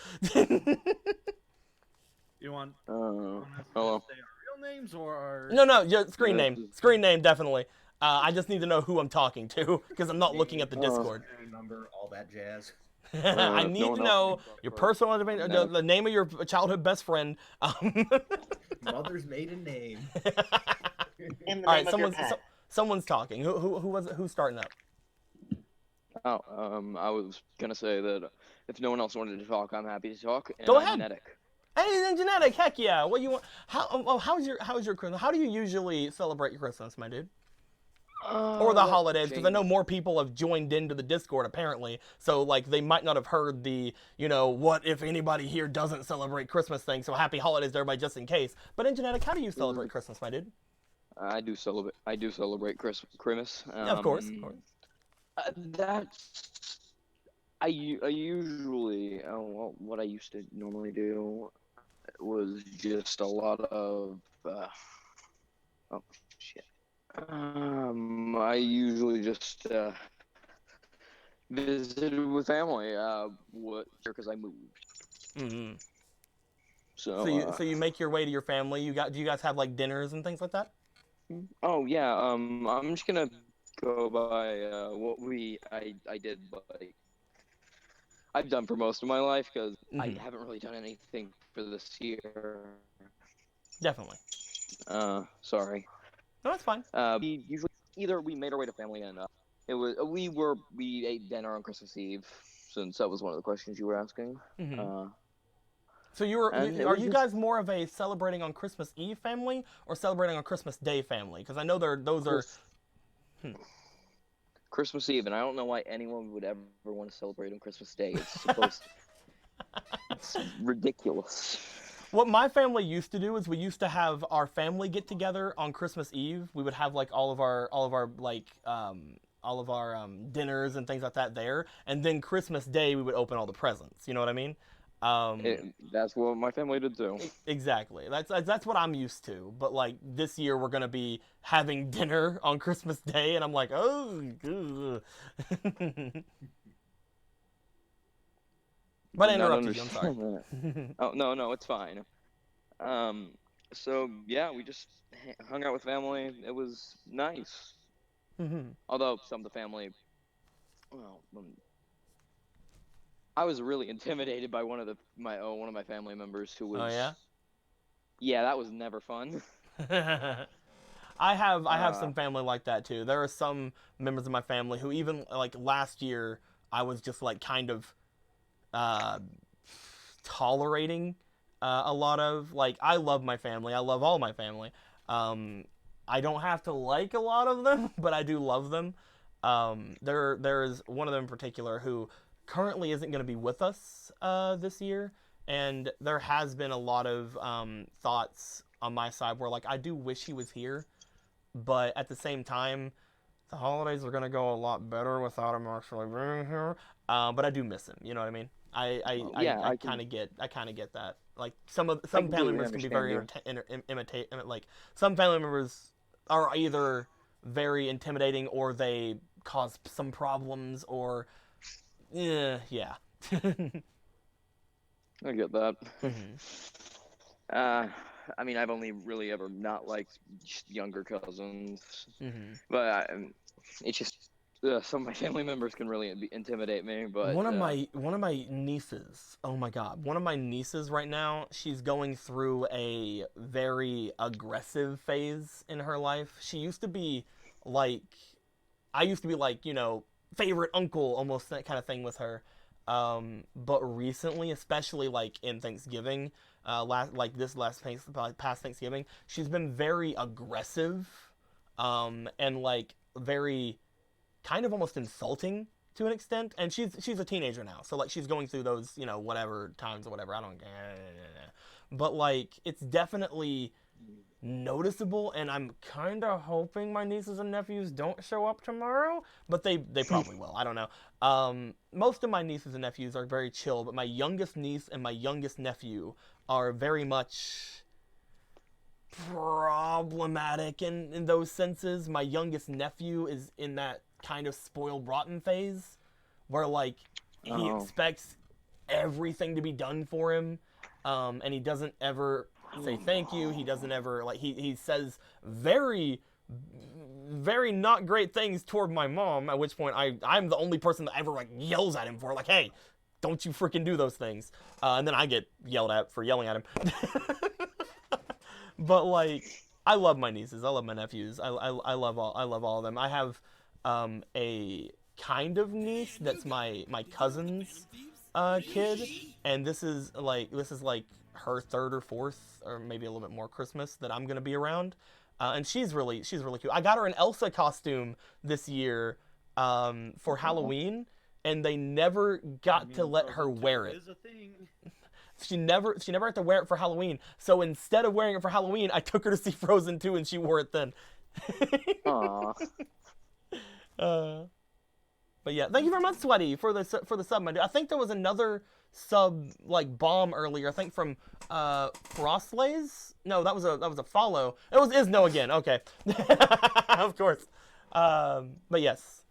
You want hello. say our real names or our... No, screen name. Screen name, definitely. I just need to know who I'm talking to, because I'm not looking at the Discord. Number, all that jazz. I need to know your personal information, the name of your childhood best friend. Mother's maiden name. And the All name right, of your pet. someone's talking. Who's starting up? Oh, I was gonna say that if no one else wanted to talk, I'm happy to talk. And Go I'm ahead. Genetic. Hey, then Genetic, heck yeah. What you want? How's your Christmas? How do you usually celebrate your Christmas, my dude? Or the holidays, because I know more people have joined into the Discord apparently, so like they might not have heard the, what if anybody here doesn't celebrate Christmas thing, so happy holidays to everybody just in case. But in Genetic, how do you celebrate Christmas, my dude? I do celebrate Christmas. Yeah, of course. I usually what I used to normally do was just a lot of I usually just visited with family because I moved. Mm-hmm. So you make your way to your family. Do you guys have like dinners and things like that? Oh yeah. I'm just gonna go by what I did, like I've done for most of my life, because I haven't really done anything for this year. Definitely. Sorry. No, that's fine. We usually we made our way to family, and we ate dinner on Christmas Eve, since that was one of the questions you were asking. Mm-hmm. So are you guys more of a celebrating on Christmas Eve family or celebrating on Christmas Day family? Because I know those are Christmas Eve, and I don't know why anyone would ever want to celebrate on Christmas Day. It's supposed it's ridiculous. What my family used to do is we used to have our family get together on Christmas Eve. We would have like all of our dinners and things like that there, and then Christmas Day we would open all the presents. You know what I mean? That's what my family did too. Exactly. That's what I'm used to. But like this year we're gonna be having dinner on Christmas Day, and I'm like, oh. But I interrupted you. I'm sorry. Oh no, it's fine. So yeah, we just hung out with family. It was nice. Mm-hmm. Although some of the family, I was really intimidated by one of my family members who was. Oh yeah. Yeah, that was never fun. I have some family like that too. There are some members of my family who even like last year I was just like kind of tolerating a lot of, like, I love my family. I love all my family. I don't have to like a lot of them, but I do love them. There's one of them in particular who currently isn't going to be with us this year, and there has been a lot of thoughts on my side where, like, I do wish he was here, but at the same time, the holidays are going to go a lot better without him actually being here. But I do miss him. You know what I mean? I kind of get that. Like some family members can be very like some family members are either very intimidating or they cause some problems or yeah. I get that. Mm-hmm. I mean, I've only really ever not liked younger cousins, mm-hmm. but it's just some of my family members can really intimidate me. But one of my nieces, oh my god, one of my nieces right now, she's going through a very aggressive phase in her life. She used to be like, I used to be like, you know, favorite uncle, almost that kind of thing with her. But recently, especially like in Thanksgiving, past Thanksgiving, she's been very aggressive, and like very kind of almost insulting to an extent. And she's a teenager now, so like she's going through those, you know, whatever times or whatever. But like it's definitely noticeable, and I'm kind of hoping my nieces and nephews don't show up tomorrow, but they probably will. I don't know. Most of my nieces and nephews are very chill, but my youngest niece and my youngest nephew are very much problematic in those senses. My youngest nephew is in that kind of spoiled rotten phase where like he expects everything to be done for him, and he doesn't ever say thank you. He doesn't ever, like, he says very, very not great things toward my mom, at which point I'm the only person that ever, like, yells at him for, like, hey, don't you freaking do those things. And then I get yelled at for yelling at him. But, like, I love my nieces. I love my nephews. I love all of them. I have a kind of niece that's my cousin's kid, and this is like her third or fourth, or maybe a little bit more Christmas that I'm gonna be around. And she's really cute. I got her an Elsa costume this year for Halloween, and they never got to let her wear it. She never had to wear it for Halloween. So instead of wearing it for Halloween, I took her to see Frozen 2, and she wore it then. Aww. But yeah, thank you very much, Sweaty, for the sub, my dude. I think there was another sub like bomb earlier. I think from Frostlays. No, that was a follow. It is no again. Okay, of course. But yes.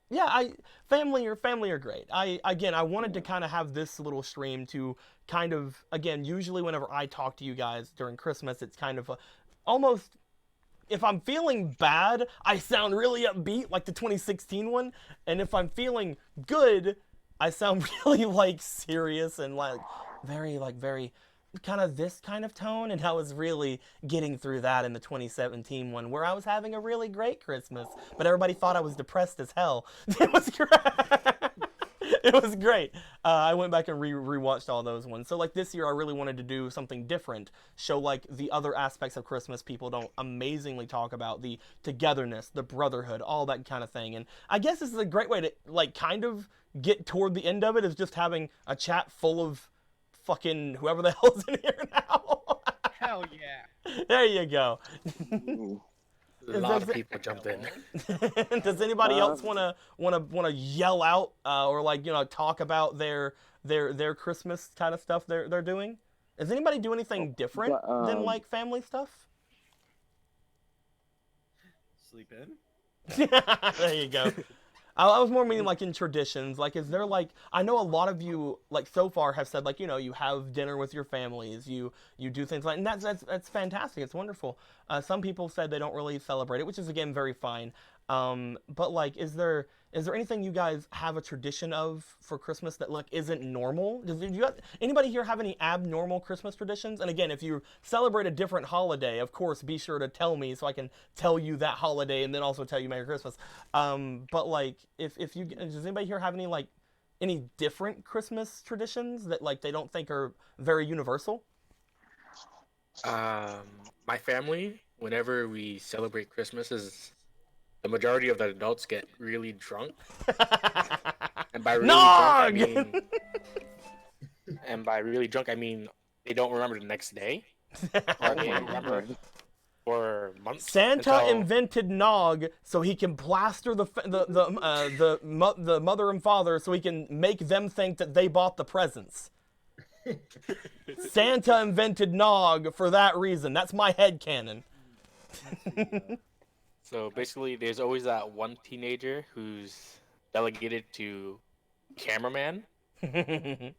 Yeah, family are great. I wanted to kind of have this little stream to kind of, again, usually whenever I talk to you guys during Christmas, it's kind of almost, if I'm feeling bad, I sound really upbeat like the 2016 one, and if I'm feeling good, I sound really like serious and like very kind of this kind of tone, and I was really getting through that in the 2017 one, where I was having a really great Christmas, but everybody thought I was depressed as hell. It was great. It was great. I went back and rewatched all those ones. So like this year, I really wanted to do something different, show like the other aspects of Christmas people don't amazingly talk about, the togetherness, the brotherhood, all that kind of thing. And I guess this is a great way to like kind of get toward the end of it, is just having a chat full of fucking whoever the hell's in here now. Hell yeah. There you go. A lot of people jumped in. Does anybody else wanna yell out or like, you know, talk about their Christmas kind of stuff they're doing? Does anybody do anything different than like family stuff? Sleep in. There you go. I was more meaning like in traditions. Like, is there like, I know a lot of you like so far have said like, you know, you have dinner with your families, you do things like, and that's fantastic. It's wonderful. Some people said they don't really celebrate it, which is again very fine. But like, is there anything you guys have a tradition of for Christmas that like isn't normal? Anybody here have any abnormal Christmas traditions? And again, if you celebrate a different holiday, of course, be sure to tell me so I can tell you that holiday and then also tell you Merry Christmas. But like, if you, does anybody here have any different Christmas traditions that like they don't think are very universal? My family, whenever we celebrate Christmas, the majority of the adults get really drunk. And by really drunk, I mean they don't remember the next day. Or they don't remember for months. Santa invented Nog so he can plaster the mother and father so he can make them think that they bought the presents. Santa invented Nog for that reason. That's my headcanon. So basically, there's always that one teenager who's delegated to cameraman, and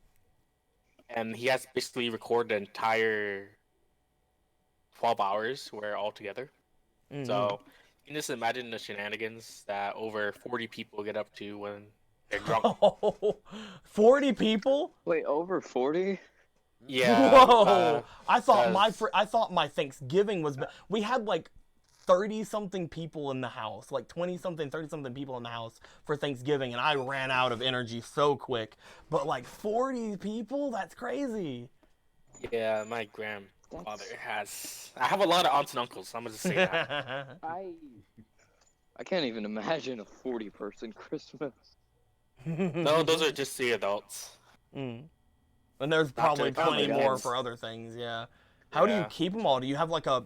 he has to basically record the entire 12 hours we're all together. Mm-hmm. So you can just imagine the shenanigans that over 40 people get up to when they're drunk. Oh, 40 people? Wait, over 40? Yeah. Whoa! I thought my Thanksgiving was. We had like 30-something people in the house, like 20-something, 30-something people in the house for Thanksgiving, and I ran out of energy so quick. But like 40 people? That's crazy. Yeah, my grandfather has. I have a lot of aunts and uncles, so I'm gonna just say that. I can't even imagine a 40-person Christmas. No, those are just the adults. Mm. And there's probably plenty more for other things, yeah. How do you keep them all? Do you have like a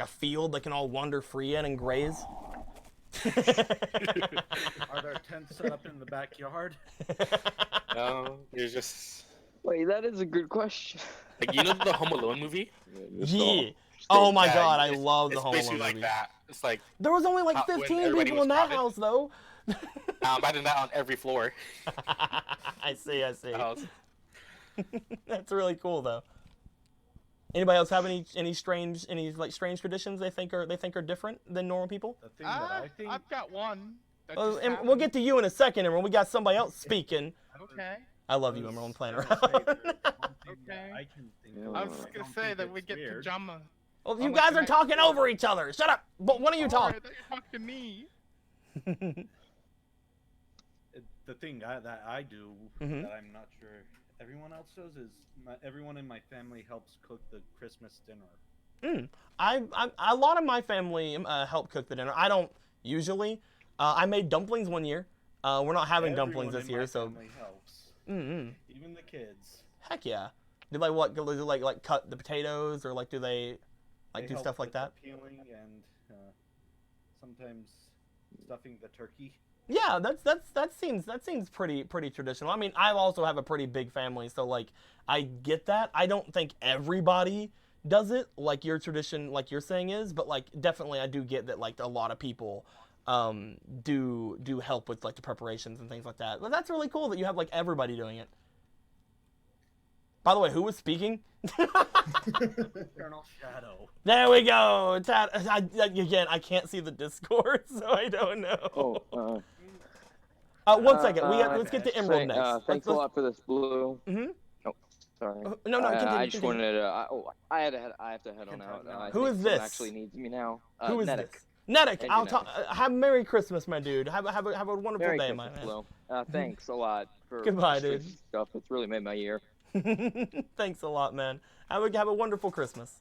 field they can all wander free in and graze? Are there tents set up in the backyard? No, there's just. Wait, that is a good question. Like, you know the Home Alone movie? Yeah. Oh my god, I love the Home Alone movie. It's basically like that. It's like there was only like 15 people in that house though. Imagine that on every floor. I see. House. That's really cool, though. Anybody else have any strange traditions they think are different than normal people? The thing that I think... I've got one. And we'll get to you in a second, and when we got somebody else speaking. Okay. I love you, Emerald. I'm playing around. Okay. I was just gonna say that we get pajama. Well, you guys are talking over each other. Shut up. But one of you talk. I thought you were talking to me. The thing that I do that I'm not sure everyone else does is everyone in my family helps cook the Christmas dinner. A lot of my family help cook the dinner. I don't usually. I made dumplings one year. We're not having dumplings this year, so. Helps. Even the kids. Heck yeah. Do they what? Do they like cut the potatoes, or like do they do stuff like that? Peeling and sometimes stuffing the turkey. Yeah, that seems pretty traditional. I mean, I also have a pretty big family, so like I get that. I don't think everybody does it like your tradition, like you're saying is, but like definitely I do get that like a lot of people do help with like the preparations and things like that. But that's really cool that you have like everybody doing it. By the way, who was speaking? Eternal Shadow. There we go. Again, I can't see the Discord, so I don't know. One second. Let's get to Emerald next. Thanks a lot for this, Blue. Oh, sorry. No, continue. I just wanted to. I have to head on out. Who is this? Actually needs me now. Who is Nedic. this? Nedic, I'll talk. Have Merry Christmas, my dude. Have a wonderful Merry day, Christmas, my man. Blue. Thanks a lot for Goodbye, dude. Stuff. It's really made my year. Thanks a lot, man. Have a wonderful Christmas.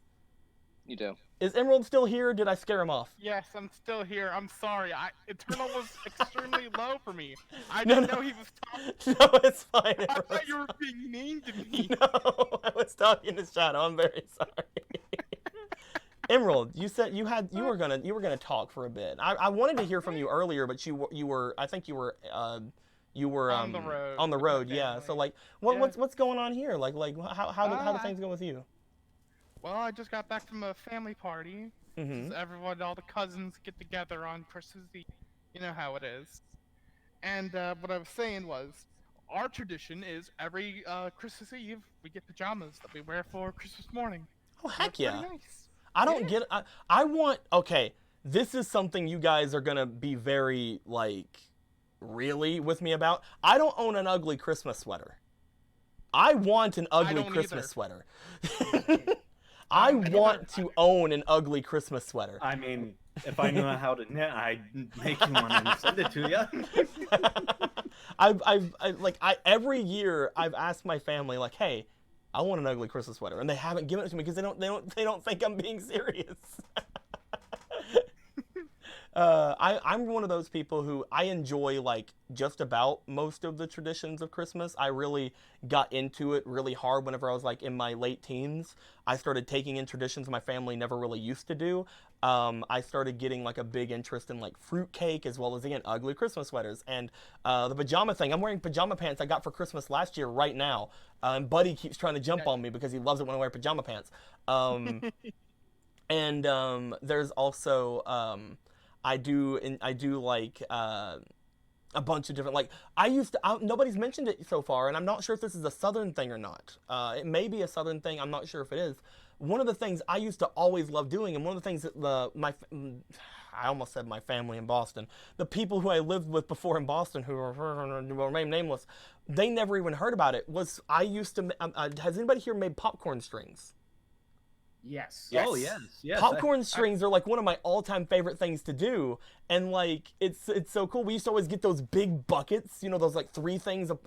You do. Is Emerald still here, or did I scare him off? Yes, I'm still here. I'm sorry. Eternal was extremely low for me. I didn't know he was talking. No, it's fine. I thought you were being mean to me. No, I was talking to Shadow. I'm very sorry. Emerald, you said you were gonna talk for a bit. I wanted to hear from you earlier, but you were on the road. Yeah. So like, what's going on here? Like how do things go with you? Well, I just got back from a family party. Everyone, all the cousins get together on Christmas Eve. You know how it is. And what I was saying was, our tradition is every Christmas Eve we get pajamas that we wear for Christmas morning. Oh heck yeah! Nice. I don't get. I want. Okay, this is something you guys are gonna be very like, really with me about. I don't own an ugly Christmas sweater. I want an ugly Christmas sweater. I want to own an ugly Christmas sweater. I mean, if I knew how to knit, I'd make one and send it to you. Every year I've asked my family like, hey, I want an ugly Christmas sweater, and they haven't given it to me because they don't think I'm being serious. I'm one of those people who I enjoy like just about most of the traditions of Christmas. I really got into it really hard whenever I was like in my late teens. I started taking in traditions my family never really used to do. I started getting like a big interest in like fruitcake as well as again ugly Christmas sweaters and the pajama thing. I'm wearing pajama pants I got for Christmas last year right now. And Buddy keeps trying to jump on me because he loves it when I wear pajama pants. And there's also I do like a bunch of different, like nobody's mentioned it so far, and I'm not sure if this is a Southern thing or not. It may be a Southern thing. I'm not sure if it is. One of the things I used to always love doing, and one of the things that I almost said my family in Boston, the people who I lived with before in Boston who will remain nameless, they never even heard about it, was I used to, has anybody here made popcorn strings? Yes. Oh yes. Popcorn strings are like one of my all-time favorite things to do, and like it's so cool. We used to always get those big buckets, you know, those like 3 things of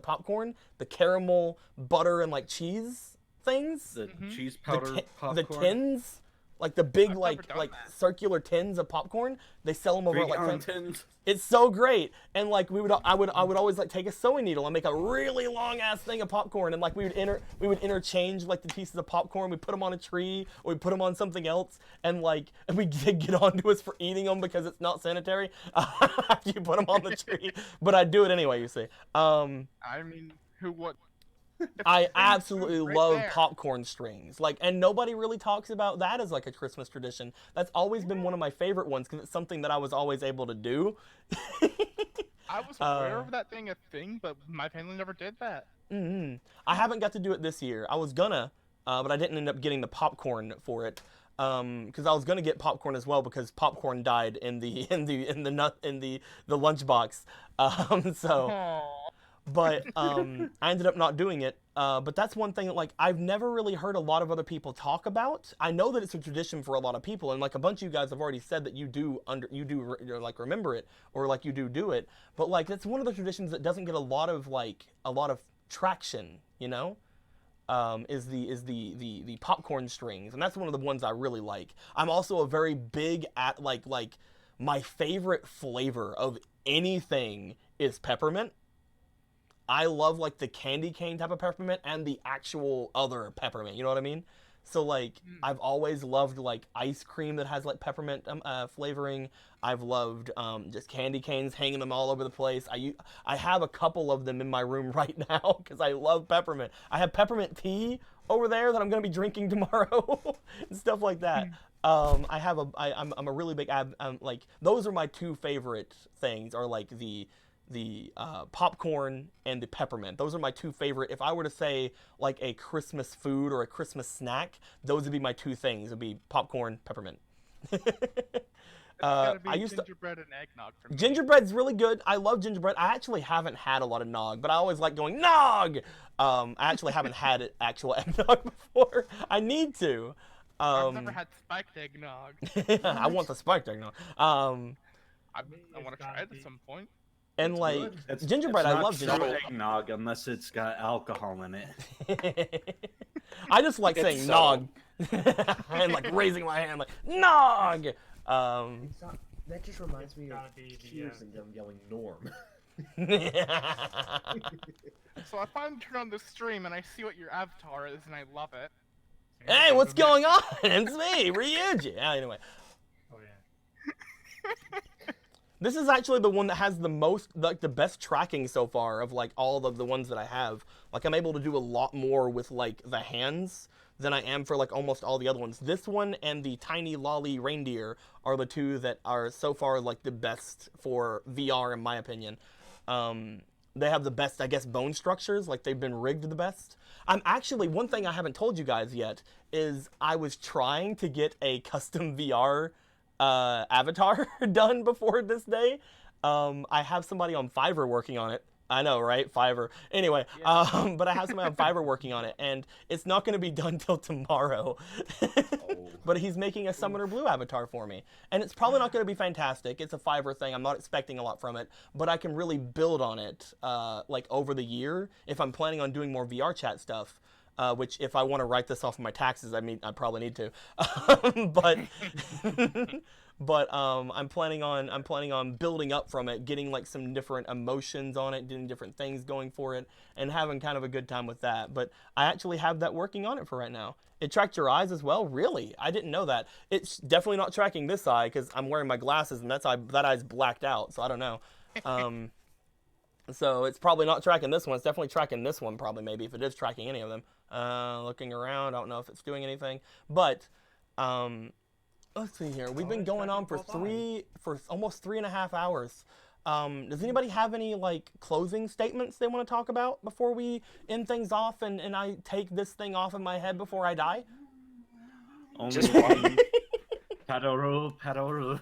popcorn, the caramel, butter, and like cheese things. The cheese powder popcorn. The tins, like the big like circular tins of popcorn. They sell them over like tins. It's so great, and like I would always like take a sewing needle and make a really long ass thing of popcorn, and like we would interchange like the pieces of popcorn. We put them on a tree, or we put them on something else, and like we get onto us for eating them because it's not sanitary after you put them on the tree. But I do it anyway, you see. I mean, what I absolutely right love there. popcorn strings. Like, and nobody really talks about that as like a Christmas tradition. That's always been one of my favorite ones because it's something that I was always able to do. I was aware of that being a thing, but my family never did that. I haven't got to do it this year. I was gonna, but I didn't end up getting the popcorn for it. Because I was gonna get popcorn as well because popcorn died in the lunchbox. But I ended up not doing it. But that's one thing that like I've never really heard a lot of other people talk about. I know that it's a tradition for a lot of people, and like a bunch of you guys have already said that you do like remember it or like you do it. But like that's one of the traditions that doesn't get a lot of traction, you know. Is the popcorn strings, and that's one of the ones I really like. I'm also a very big at like my favorite flavor of anything is peppermint. I love like the candy cane type of peppermint and the actual other peppermint, you know what I mean? So like I've always loved like ice cream that has like peppermint flavoring. I've loved just candy canes, hanging them all over the place. I have a couple of them in my room right now because I love peppermint. I have peppermint tea over there that I'm gonna be drinking tomorrow and stuff like that. I'm a really big like those are my two favorite things are like the popcorn and the peppermint. Those are my two favorite. If I were to say like a Christmas food or a Christmas snack, those would be my two things. It would be popcorn, peppermint. I used gingerbread and eggnog for me. Gingerbread's really good. I love gingerbread. I actually haven't had a lot of nog, but I always like going nog. I actually haven't had actual eggnog before. I need to. I've never had spiked eggnog. I want the spiked eggnog. I want to try it at some point. And like gingerbread, I love gingerbread. Eggnog unless it's got alcohol in it. I just like saying nog and like raising my hand like nog. That just reminds me of Cheers and them yelling Norm. So I finally turn on the stream and I see what your avatar is and I love it. Hey, what's going on? It's me, Ryuji. Anyway. Oh yeah. This is actually the one that has the most, like the best tracking so far of like all of the ones that I have. Like I'm able to do a lot more with like the hands than I am for like almost all the other ones. This one and the Tiny Lolly Reindeer are the two that are so far like the best for VR in my opinion. They have the best, I guess, bone structures, like they've been rigged the best. I'm actually, one thing I haven't told you guys yet is I was trying to get a custom VR avatar done before this day. I have somebody on Fiverr working on it. I know, right? Fiverr. Anyway, but I have somebody on Fiverr working on it, and it's not going to be done till tomorrow. But he's making a Summoner Blue avatar for me, and it's probably not going to be fantastic. It's a Fiverr thing. I'm not expecting a lot from it, but I can really build on it like over the year if I'm planning on doing more VR chat stuff. Which, if I want to write this off of my taxes, I mean, I probably need to. But I'm planning on building up from it, getting like some different emotions on it, doing different things going for it, and having kind of a good time with that. But I actually have that working on it for right now. It tracked your eyes as well? Really? I didn't know that. It's definitely not tracking this eye because I'm wearing my glasses and that eye's blacked out, so I don't know. So it's probably not tracking this one. It's definitely tracking this one, probably, maybe, if it is tracking any of them. Looking around, I don't know if it's doing anything. But, let's see here. We've been going on for almost 3.5 hours. Does anybody have any, like, closing statements they want to talk about before we end things off and I take this thing off of my head before I die? Just one. Padoru.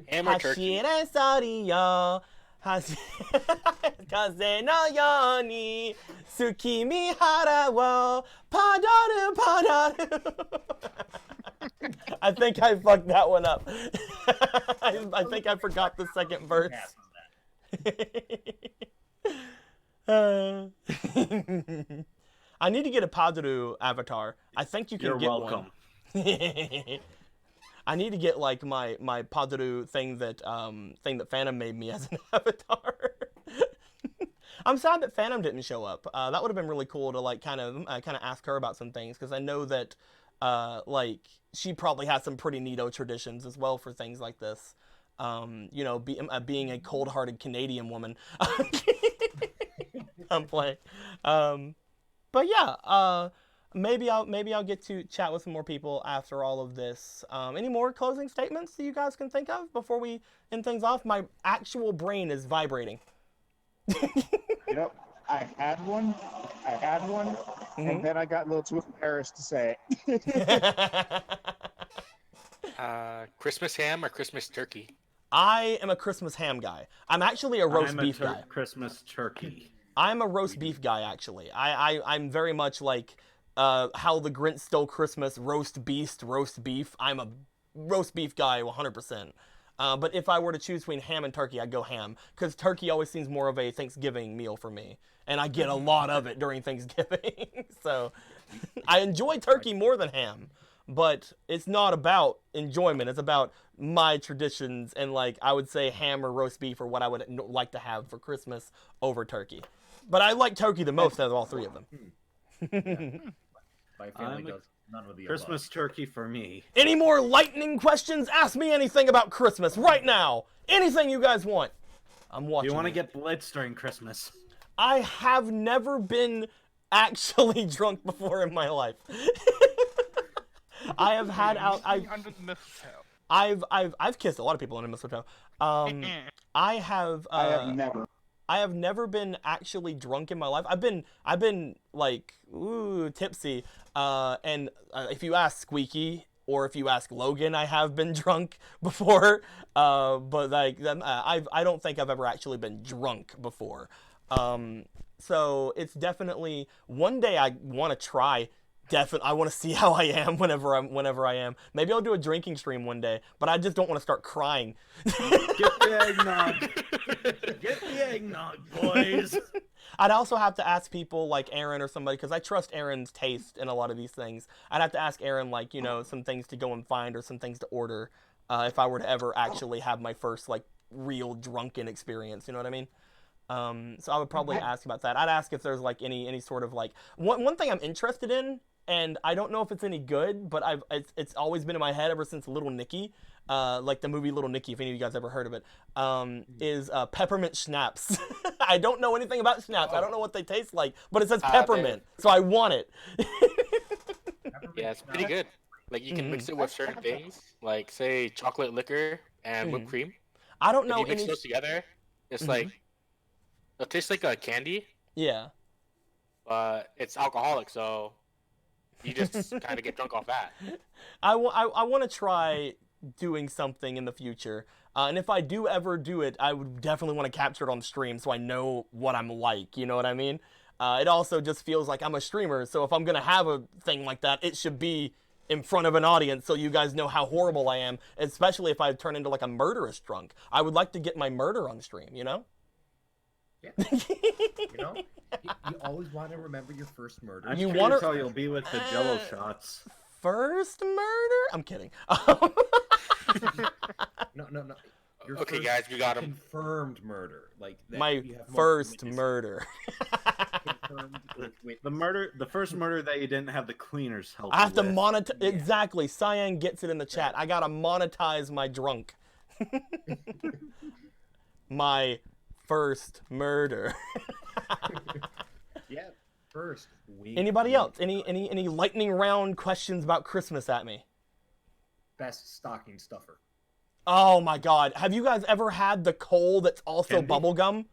Hammer turkey. Kaze no yoni tsukimi hara wo padaru. I think I fucked that one up. I think I forgot the second verse. I need to get a Padaru avatar. I think you can get one. You're welcome. I need to get like my Padaru thing that Phantom made me as an avatar. I'm sad that Phantom didn't show up. That would have been really cool to like kind of ask her about some things because I know that like she probably has some pretty neato traditions as well for things like this. You know, being a cold-hearted Canadian woman. I'm playing. But yeah, maybe I'll get to chat with some more people after all of this. Any more closing statements that you guys can think of before we end things off? My actual brain is vibrating. I had one, and then I got a little too embarrassed to say it. Christmas ham or Christmas turkey? I am a Christmas ham guy. I'm actually a roast beef guy. Christmas turkey. I'm a roast beef guy, actually. I'm very much like How the Grinch Stole Christmas, roast beef. I'm a roast beef guy 100%. But if I were to choose between ham and turkey, I'd go ham. Because turkey always seems more of a Thanksgiving meal for me. And I get a lot of it during Thanksgiving. So I enjoy turkey more than ham. But it's not about enjoyment. It's about my traditions. And like, I would say ham or roast beef are what I would like to have for Christmas over turkey. But I like turkey the most out of all three of them. My family does none of the Christmas above. turkey for me. Any more lightning questions? Ask me anything about Christmas right now. Anything you guys want. I'm watching. Do you want to get blitzed during Christmas? I have never been actually drunk before in my life. I have had under the mistletoe. I've kissed a lot of people under mistletoe. I have never. I have never been actually drunk in my life. I've been like tipsy. And if you ask Squeaky or if you ask Logan, I have been drunk before. But like I don't think I've ever actually been drunk before. So it's definitely one day I want to try. I want to see how I am whenever I am. Maybe I'll do a drinking stream one day, but I just don't want to start crying. Get the eggnog. Get the eggnog, boys. I'd also have to ask people like Aaron or somebody, because I trust Aaron's taste in a lot of these things. I'd have to ask Aaron, like, some things to go and find or some things to order if I were to ever actually have my first, like, real drunken experience. You know what I mean? So I would probably ask about that. I'd ask if there's, like, any sort of, like... One thing I'm interested in, and I don't know if it's any good, but it's always been in my head ever since Little Nicky, like the movie Little Nicky, if any of you guys ever heard of it, is peppermint schnapps. I don't know anything about schnapps. I don't know what they taste like, but it says peppermint, so I want it. Yeah, it's pretty good. Like, you can mix it with certain things, like, say, chocolate liquor and whipped cream. I don't know if you mix those together, it's like, it tastes like a candy. Yeah. But it's alcoholic, so... You just kind of get drunk off that. I want to try doing something in the future. And if I do ever do it, I would definitely want to capture it on stream so I know what I'm like. You know what I mean? It also just feels like I'm a streamer. So if I'm going to have a thing like that, it should be in front of an audience so you guys know how horrible I am. Especially if I turn into like a murderous drunk. I would like to get my murder on stream, you know? Yeah. You always want to remember your first murder. I'm curious how you'll be with the Jello shots. First murder? I'm kidding. No. Your okay, guys, we got him. Confirmed murder, like that my first murder. The first murder that you didn't have the cleaners help. I have to monetize. Yeah. Exactly. Cyan gets it in the chat. I gotta monetize my drunk. My first murder. Yeah, first. Anybody else? Any lightning round questions about Christmas at me? Best stocking stuffer. Oh my God! Have you guys ever had the coal that's also bubblegum?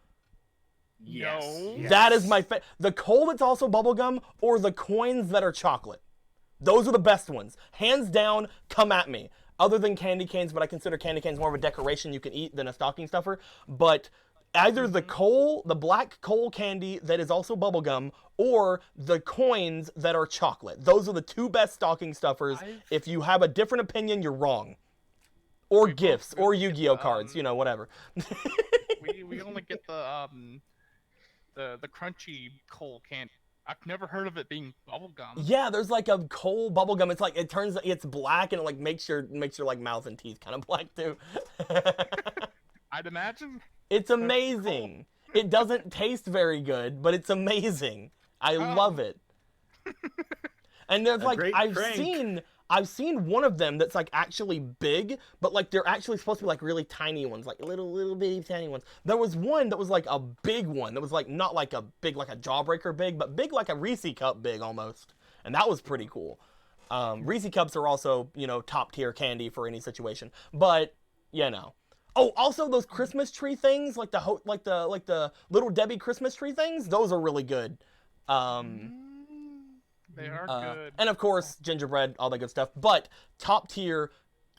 Yes. No. That is my the coal that's also bubblegum, or the coins that are chocolate. Those are the best ones, hands down. Come at me. Other than candy canes, but I consider candy canes more of a decoration you can eat than a stocking stuffer. But either the black coal candy that is also bubblegum, or the coins that are chocolate. Those are the two best stocking stuffers. If you have a different opinion, you're wrong. Or gifts, or Yu-Gi-Oh cards, whatever. we only get the crunchy coal candy. I've never heard of it being bubblegum. Yeah, there's like a coal bubblegum. It's like it's black and it like makes your like mouth and teeth kind of black too. I'd imagine. It's amazing. It doesn't taste very good, but it's amazing. I love it. And there's like I've I've seen one of them that's like actually big, but like they're actually supposed to be like really tiny ones, like little bitty tiny ones. There was one that was like a big one that was like not like a big like a Jawbreaker big, but big like a Reese cup big almost, and that was pretty cool. Reese cups are also, you know, top tier candy for any situation, but you know. Oh, also those Christmas tree things, like the Little Debbie Christmas tree things, those are really good. They are good. And of course, gingerbread, all that good stuff. But top tier,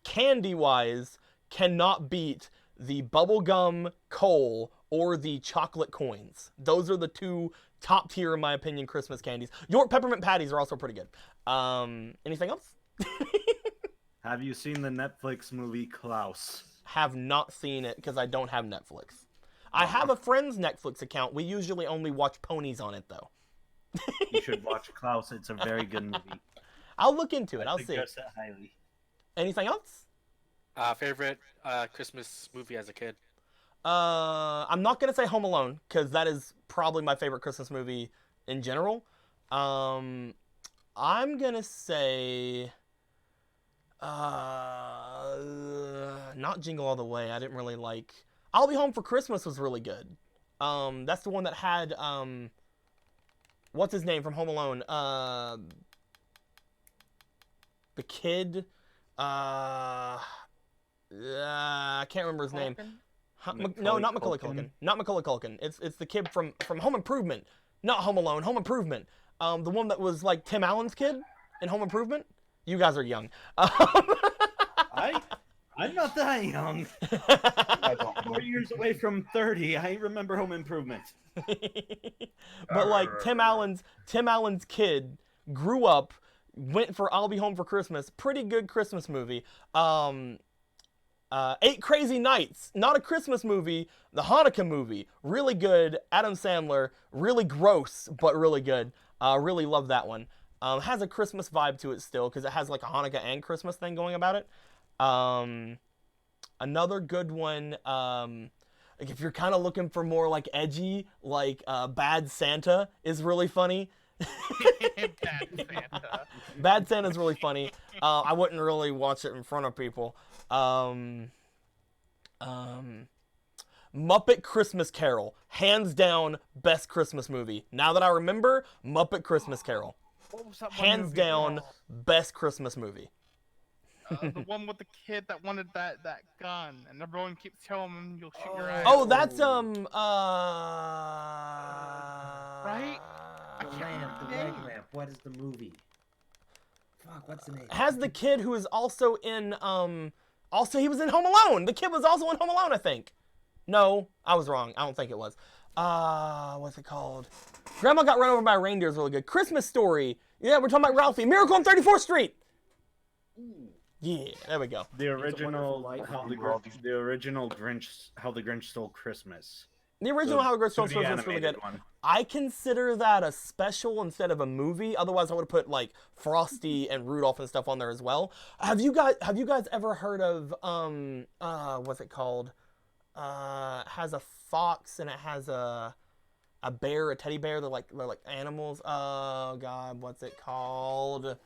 candy-wise, cannot beat the bubblegum coal or the chocolate coins. Those are the two top tier, in my opinion, Christmas candies. York peppermint patties are also pretty good. Anything else? Have you seen the Netflix movie Klaus? Have not seen it because I don't have Netflix. I have a friend's Netflix account. We usually only watch ponies on it, though. You should watch Klaus. It's a very good movie. I'll look into it. I'll see. Suggest it highly. Anything else? Favorite Christmas movie as a kid? I'm not gonna say Home Alone because that is probably my favorite Christmas movie in general. I'm gonna say not Jingle All the Way. I didn't really like. I'll Be Home for Christmas was really good. That's the one that had what's his name from Home Alone? The kid. I can't remember his name. No, not Macaulay Culkin. Not Macaulay Culkin. It's the kid from Home Improvement. Not Home Alone. Home Improvement. The one that was like Tim Allen's kid in Home Improvement. You guys are young. I'm not that young. I'm 4 years away from 30. I remember Home Improvement. But like Tim Allen's kid grew up, went for I'll Be Home for Christmas. Pretty good Christmas movie. 8 Crazy Nights, not a Christmas movie, the Hanukkah movie. Really good. Adam Sandler, really gross, but really good. Really love that one. Has a Christmas vibe to it still because it has like a Hanukkah and Christmas thing going about it. Another good one, like if you're kind of looking for more like edgy, like Bad Santa is really funny. Bad Santa. Bad Santa's really funny. I wouldn't really watch it in front of people. Muppet Christmas Carol, hands down best Christmas movie. Now that I remember, Muppet Christmas Carol, What was that one hands movie down called? best Christmas movie. The one with the kid that wanted that gun, and everyone keeps telling him you'll shoot your eye. Oh, that's right? The red lamp. What is the movie? Fuck, what's the name? Has the kid who is also in also he was in Home Alone. The kid was also in Home Alone, I think. No, I was wrong. I don't think it was. What's it called? Grandma Got Run Over by a Reindeer is really good. Christmas Story. Yeah, we're talking about Ralphie. Miracle on 34th Street. Yeah, there we go. The original, the original Grinch, How the Grinch Stole Christmas. The original How the Grinch Stole 2D Christmas is really good. animated one. I consider that a special instead of a movie. Otherwise, I would have put like Frosty and Rudolph and stuff on there as well. Have you guys ever heard of what's it called? It has a fox and it has a bear, a teddy bear. They're like animals. Oh God, what's it called?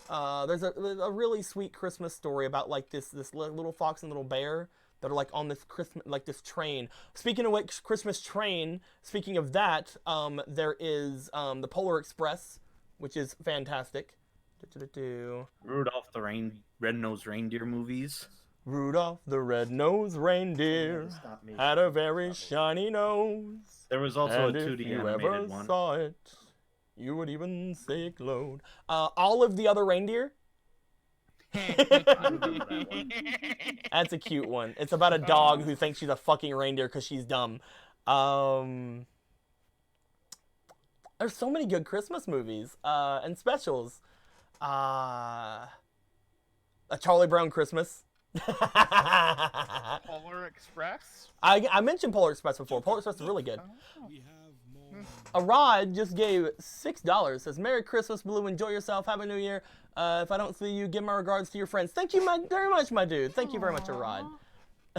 There's a really sweet Christmas story about like this little fox and little bear that are like on this this train. Speaking of which, Christmas train. Speaking of that, there is the Polar Express, which is fantastic. Rudolph the Red-Nosed Reindeer movies. Rudolph the Red-Nosed Reindeer had a very shiny nose. There was also and a 2D if you animated ever one. saw it, you would even say it glowed. All of the Other Reindeer. That's a cute one. It's about a dog who thinks she's a fucking reindeer because she's dumb. There's so many good Christmas movies and specials. A Charlie Brown Christmas. Polar Express? I mentioned Polar Express before. Polar Express is really good. Arad just gave $6. Says, Merry Christmas, Blue. Enjoy yourself. Have a new year. If I don't see you, give my regards to your friends. Thank you very much, my dude. Thank you very much, Arad.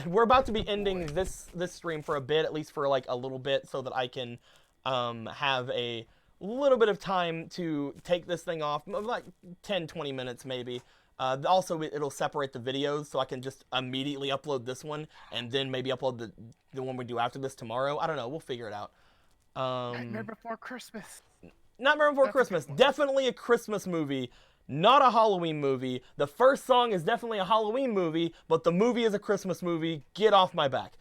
We're about to be ending this stream for a bit, at least for like a little bit, so that I can have a little bit of time to take this thing off, like 10, 20 minutes maybe. Also, it'll separate the videos, so I can just immediately upload this one, and then maybe upload the one we do after this tomorrow. I don't know. We'll figure it out. Nightmare Before Christmas. Nightmare Before Christmas. Definitely a Christmas movie, not a Halloween movie. The first song is definitely a Halloween movie, but the movie is a Christmas movie. Get off my back.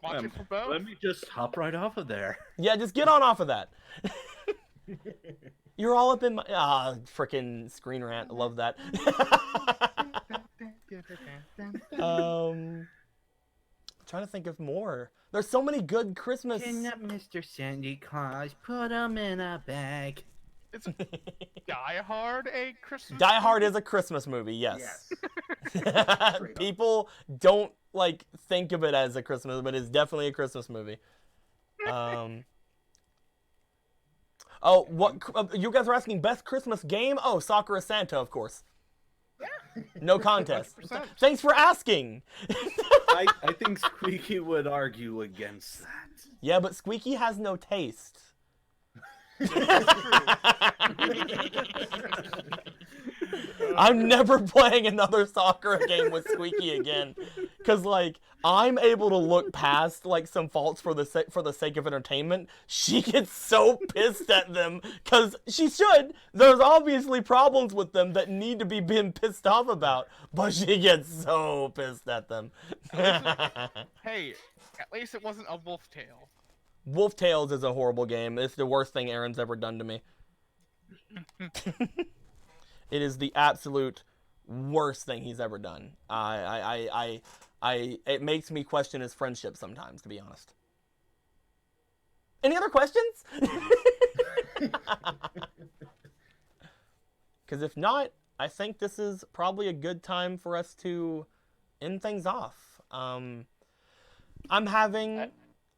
Watch it for both. Let me just hop right off of there. Yeah, just get on off of that. You're all up in my freaking screen rant. Love that. Trying to think of more. There's so many good Christmas. Kidnap Mr. Santa Claus, put him in a bag. Is Die Hard a Christmas? Die Hard is a Christmas movie. Yes. People don't like think of it as a Christmas, but it's definitely a Christmas movie. Oh, what you guys were asking? Best Christmas game? Oh, Sakura Santa, of course. Yeah. No contest. 100%. Thanks for asking. I think Squeaky would argue against that. Yeah, but Squeaky has no taste. I'm never playing another Sakura game with Squeaky again, because like I'm able to look past like some faults for the sake of entertainment. She gets so pissed at them because she should. There's obviously problems with them that need to be being pissed off about, but she gets so pissed at them. Hey, at least it wasn't a Wolf Tale. Wolf Tales is a horrible game. It's the worst thing Aaron's ever done to me. It is the absolute worst thing he's ever done. It makes me question his friendship sometimes, to be honest. Any other questions? Because if not, I think this is probably a good time for us to end things off. I'm having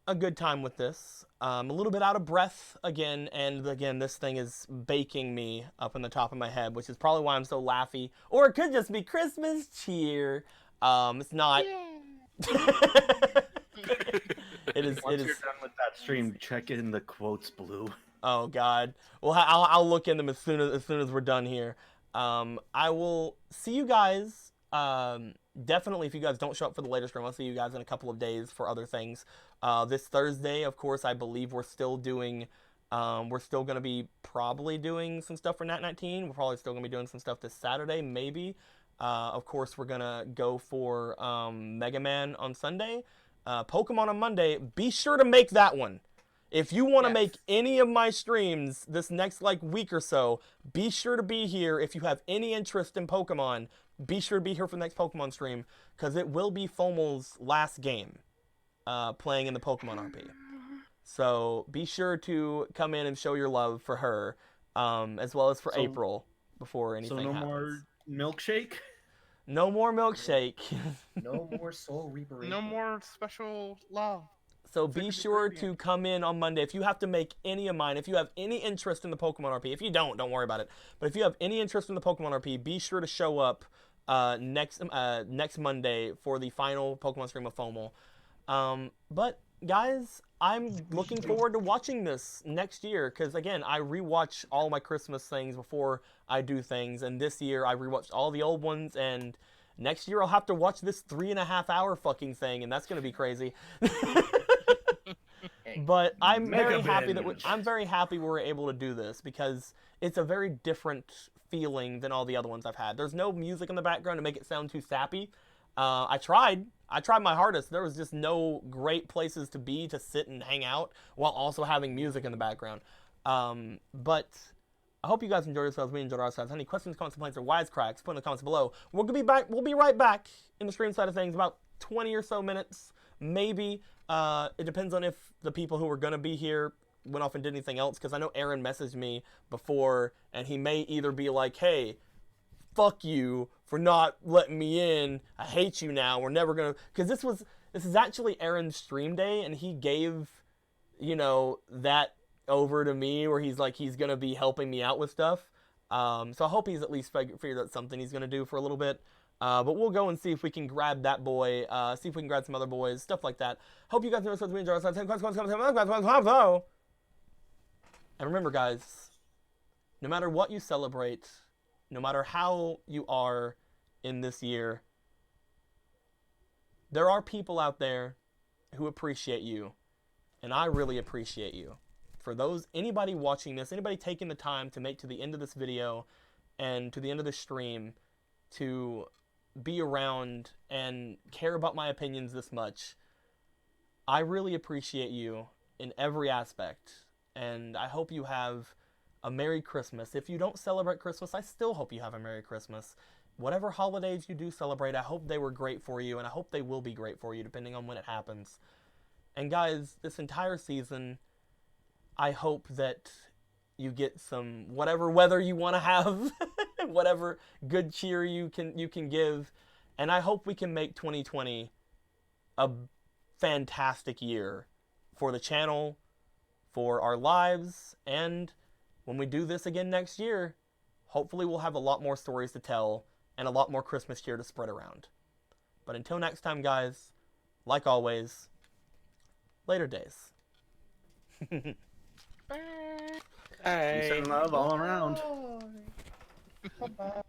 a good time with this. A little bit out of breath again, and again, this thing is baking me up in the top of my head, which is probably why I'm so laughy. Or it could just be Christmas cheer. It's not. It is. Once you're done with that stream, check in the quotes, Blue. Oh God. Well, I'll look in them as soon as we're done here. I will see you guys. Definitely, if you guys don't show up for the later stream, I'll see you guys in a couple of days for other things. This Thursday, of course, I believe we're still doing, we're still going to be probably doing some stuff for Nat 19. We're probably still going to be doing some stuff this Saturday, maybe. Of course, we're going to go for Mega Man on Sunday. Pokemon on Monday. Be sure to make that one. If you want to make any of my streams this next week or so, be sure to be here. If you have any interest in Pokemon, be sure to be here for the next Pokemon stream, because it will be Fomal's last game playing in the Pokemon RP. So be sure to come in and show your love for her, as well as for April, before anything happens. So no more milkshake? No more milkshake. No more Soul Reaper. No more special love. So be sure to come in on Monday. If you have to make any of mine, if you have any interest in the Pokemon RP, if you don't worry about it. But if you have any interest in the Pokemon RP, be sure to show up next Monday for the final Pokemon stream of Fomal. But guys, I'm looking forward to watching this next year, because again, I rewatch all my Christmas things before I do things, and this year I rewatched all the old ones, and next year I'll have to watch this 3.5 hour fucking thing, and that's gonna be crazy. But I'm very happy we were able to do this, because it's a very different feeling than all the other ones I've had. There's no music in the background to make it sound too sappy. I tried my hardest. There was just no great places to be to sit and hang out while also having music in the background. But I hope you guys enjoyed yourselves. We enjoyed ourselves. Any questions, comments, complaints, or wisecracks, put in the comments below. We'll be back. We'll be right back in the stream side of things, about 20 or so minutes, maybe. It depends on if the people who are gonna be here went off and did anything else, because I know Aaron messaged me before, and he may either be like, hey, fuck you for not letting me in, I hate you now, we're never gonna, because this is actually Aaron's stream day, and he gave, that over to me, where he's like, he's gonna be helping me out with stuff. So I hope he's at least figured out something he's gonna do for a little bit. But we'll go and see if we can grab that boy, see if we can grab some other boys, stuff like that. Hope you guys enjoy yourselves. We enjoy ourselves. And remember, guys, no matter what you celebrate, no matter how you are in this year, there are people out there who appreciate you, and I really appreciate you. For anybody watching this, anybody taking the time to make to the end of this video and to the end of the stream to be around and care about my opinions this much, I really appreciate you in every aspect, and I hope you have a Merry Christmas. If you don't celebrate Christmas, I still hope you have a Merry Christmas. Whatever holidays you do celebrate, I hope they were great for you, and I hope they will be great for you depending on when it happens. And guys, this entire season, I hope that you get some whatever weather you want to have, whatever good cheer you can give, and I hope we can make 2020 a fantastic year for the channel, for our lives, and when we do this again next year, hopefully we'll have a lot more stories to tell and a lot more Christmas cheer to spread around. But until next time, guys, like always, later days. Peace and love all around. Bye-bye.